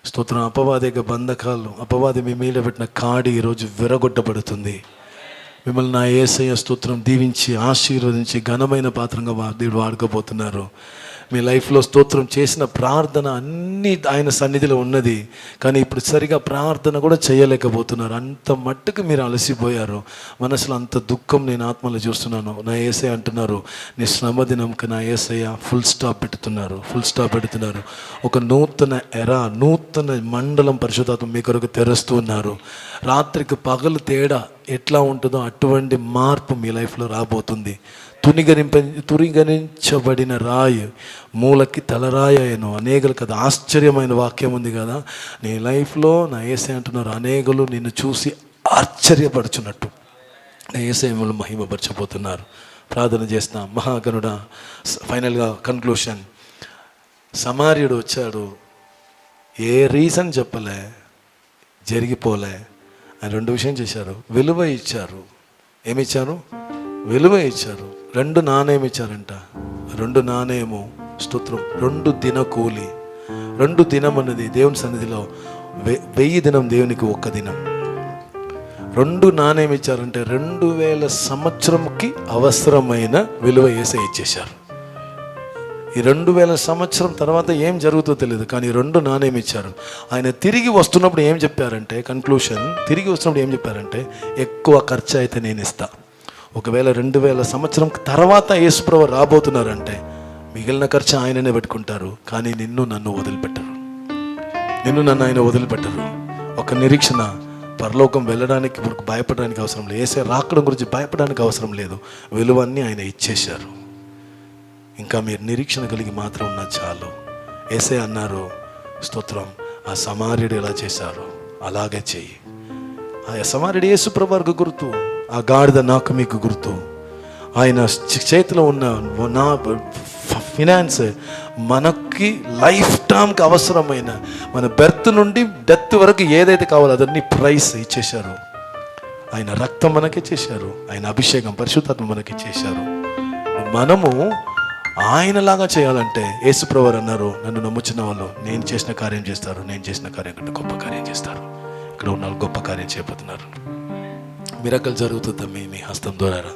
స్తోత్రం. అపవాది బంధకాలు, అపవాది మీ మీద పెట్టిన కాడి ఈరోజు విరగొట్టబడుతుంది. మిమ్మల్ని నా యేసయ్య స్తోత్రం దీవించి ఆశీర్వదించి ఘనమైన పాత్రంగా దేవుడు వాడుకోబోతున్నారు. మీ లైఫ్లో స్తోత్రం చేసిన ప్రార్థన అన్నీ ఆయన సన్నిధిలో ఉన్నది, కానీ ఇప్పుడు సరిగా ప్రార్థన కూడా చేయలేకపోతున్నారు. అంత మట్టుకు మీరు అలసిపోయారు. మనసులో అంత దుఃఖం నేను ఆత్మలో చూస్తున్నాను. నా యేసయ్య అంటున్నారు, నీ శ్రమ దినంకి నా యేసయ్య ఫుల్ స్టాప్ పెడుతున్నారు. ఒక నూతన మండలం పరిశుద్ధాత్మ మీ కొరకు తెరుస్తూ ఉన్నారు. రాత్రికి పగలు తేడా ఎట్లా ఉంటుందో అటువంటి మార్పు మీ లైఫ్లో రాబోతుంది. తురిగణించబడిన రాయి మూలకి తలరాయను అనేకులకు. అది ఆశ్చర్యమైన వాక్యం ఉంది కదా. నీ లైఫ్లో నా యేసయ్య అంటున్నారు, అనేకులు నిన్ను చూసి ఆశ్చర్యపడుచున్నట్టు నా యేసయ్య మహిమపరచబోతున్నారు. ప్రార్థన చేస్తున్నా. మహాగణుడా, ఫైనల్గా కన్క్లూషన్. సమార్యుడు వచ్చాడు, ఏ రీజన్ చెప్పలే, జరిగిపోలే. ఆయన 2 విషయం చేశారు. విలువ ఇచ్చారు. ఏమిచ్చారు? విలువ ఇచ్చారు. 2 నాణ్యం ఇచ్చారంట. 2 నాణ్యము స్తోత్రం 2 దిన కూలి. 2 దినం అన్నది దేవుని సన్నిధిలో 1000 దినం దేవునికి ఒక్క దినం. 2 నాణ్యం ఇచ్చారంటే 2000 సంవత్సరంకి అవసరమైన విలువ యేసయ్య ఇచ్చేశారు. ఈ 2000 సంవత్సరం తర్వాత ఏం జరుగుతుందో తెలియదు, కానీ 2 నాణ్యం ఇచ్చారు. ఆయన తిరిగి వస్తున్నప్పుడు ఏం చెప్పారంటే, కన్క్లూషన్, తిరిగి వస్తున్నప్పుడు ఏం చెప్పారంటే, ఎక్కువ ఖర్చు అయితే నేను ఇస్తా. ఒకవేళ 2000 సంవత్సరం తర్వాత యేసుప్రభు రాబోతున్నారంటే మిగిలిన ఖర్చు ఆయననే పెట్టుకుంటారు, కానీ నిన్ను నన్ను వదిలిపెట్టరు. నిన్ను నన్ను ఆయన వదిలిపెట్టరు. ఒక నిరీక్షణ, పరలోకం వెళ్ళడానికి మనకు భయపడడానికి అవసరం లేదు, యేసయ్య రాకడం గురించి భయపడడానికి అవసరం లేదు. విలువన్నీ ఆయన ఇచ్చేశారు. ఇంకా మీరు నిరీక్షణ కలిగి మాత్రం ఉన్నా చాలు. యేసయ్య అన్నారు, స్తోత్రం, ఆ సమార్యుడు ఎలా చేశారో అలాగే చెయ్యి. ఆ సమార్యుడు యేసుప్రభువుకు గుర్తు, ఆ గాడిద నాకు మీకు గుర్తు. ఆయన చేతిలో ఉన్న నా ఫినాన్స్ మనకి లైఫ్ టైంకి అవసరమైన, మన బెర్త్ నుండి డెత్ వరకు ఏదైతే కావాలో అదన్నీ ప్రైస్ ఇచ్చేశారు. ఆయన రక్తం మనకి ఇచ్చేశారు, ఆయన అభిషేకం పరిశుద్ధాత్మ మనకి ఇచ్చేశారు. మనము ఆయనలాగా చేయాలంటే యేసుప్రభువు అన్నారు, నన్ను నమ్ముచున్న వాళ్ళు నేను చేసిన కార్యం చేస్తారు, నేను చేసిన కార్యం కంటే గొప్ప కార్యం చేస్తారు. ఇక్కడ ఉన్న వాళ్ళు గొప్ప కార్యం చేయబోతున్నారు. మిరకల్ జరుగుతుందా మీ హస్తం ద్వారా?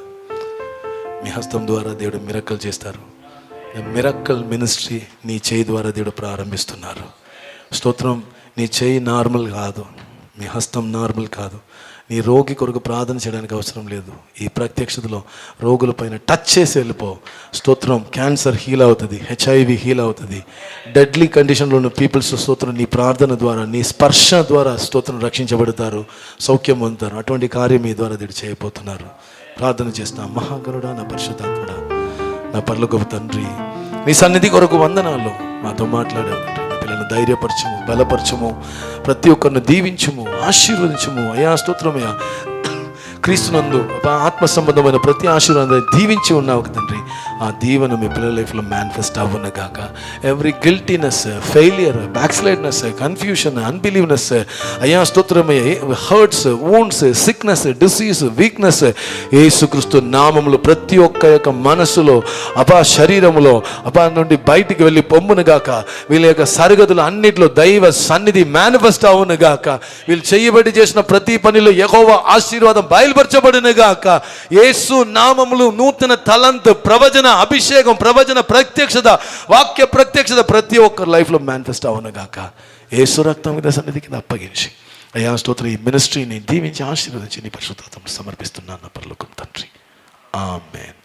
మీ హస్తం ద్వారా దేవుడు మిరకల్ చేస్తారు. మిరకల్ మినిస్ట్రీ నీ చేయి ద్వారా దేవుడు ప్రారంభిస్తున్నారు. స్తోత్రం. నీ చేయి నార్మల్ కాదు, నీ హస్తం నార్మల్ కాదు. నీ రోగి కొరకు ప్రార్థన చేయడానికి అవసరం లేదు. ఈ ప్రత్యక్షతలో రోగుల పైన టచ్ చేసి వెళ్ళిపో. స్తోత్రం. క్యాన్సర్ హీల్ అవుతుంది, HIV హీల్ అవుతుంది, డెడ్లీ కండిషన్లో ఉన్న పీపుల్స్ స్తోత్రం నీ ప్రార్థన ద్వారా, నీ స్పర్శ ద్వారా స్తోత్రం రక్షించబడతారు, సౌఖ్యం పొందుతారు. అటువంటి కార్యం మీ ద్వారా దేవుడు చేయబోతున్నారు. ప్రార్థన చేస్తాం. మహాగరుడా, నా పరిశుద్ధాత్ముడా, నా పరలోకపు తండ్రి, నీ సన్నిధి కొరకు వందనాలు. మాతో మాట్లాడావు తండ్రి. నీ పిల్లలను ధైర్యపరచము, బలపరచము, ప్రతి ఒక్కరిని దీవించము, ఆశీర్వదించము. అయా స్తోత్రమయ్యా, క్రీస్తునందు ఆత్మ సంబంధమైన ప్రతి ఆశీర్వాదాన్ని దీవించి ఉన్నావు తండ్రి. ఆ దీవెన మీ పిల్లల లైఫ్లో మేనిఫెస్ట్ అవ్వను గాక. Every guiltiness, failure, backslidness, confusion, unbelievness, అయ్యా స్తోత్రమయ్య, hurts, wounds, sickness, disease, weakness, యేసుక్రీస్తు నామములో ప్రతి ఒక్క యొక్క మనసులో శరీరములో నుండి బయటికి వెళ్ళి పొమ్మును గాక. వీళ్ళ యొక్క సరిగదులు అన్నిటిలో దైవ సన్నిధి మేనిఫెస్ట్ అవును గాక. వీళ్ళు చేయబడి చేసిన ప్రతి పనిలో యెహోవా ఆశీర్వాదం బయలుపరచబడును గాక. యేసు నామములు నూతన తలంత్, ప్రవచన అభిషేకం, ప్రవచన ప్రత్యక్షత, వాక్య ప్రత్యక్షత ప్రతి ఒక్కరి లైఫ్లో మేనిఫెస్ట్ అవును గాక. యేసు రక్తం మీద సన్నిధి కింద అప్పగించి అయ్యా స్తోత్రం, ఈ మినిస్ట్రీని దీవించి ఆశీర్వదించి నీ పరిశుద్ధాత్మను సమర్పిస్తున్నాను నా పరలోకం తండ్రి. ఆమేన్.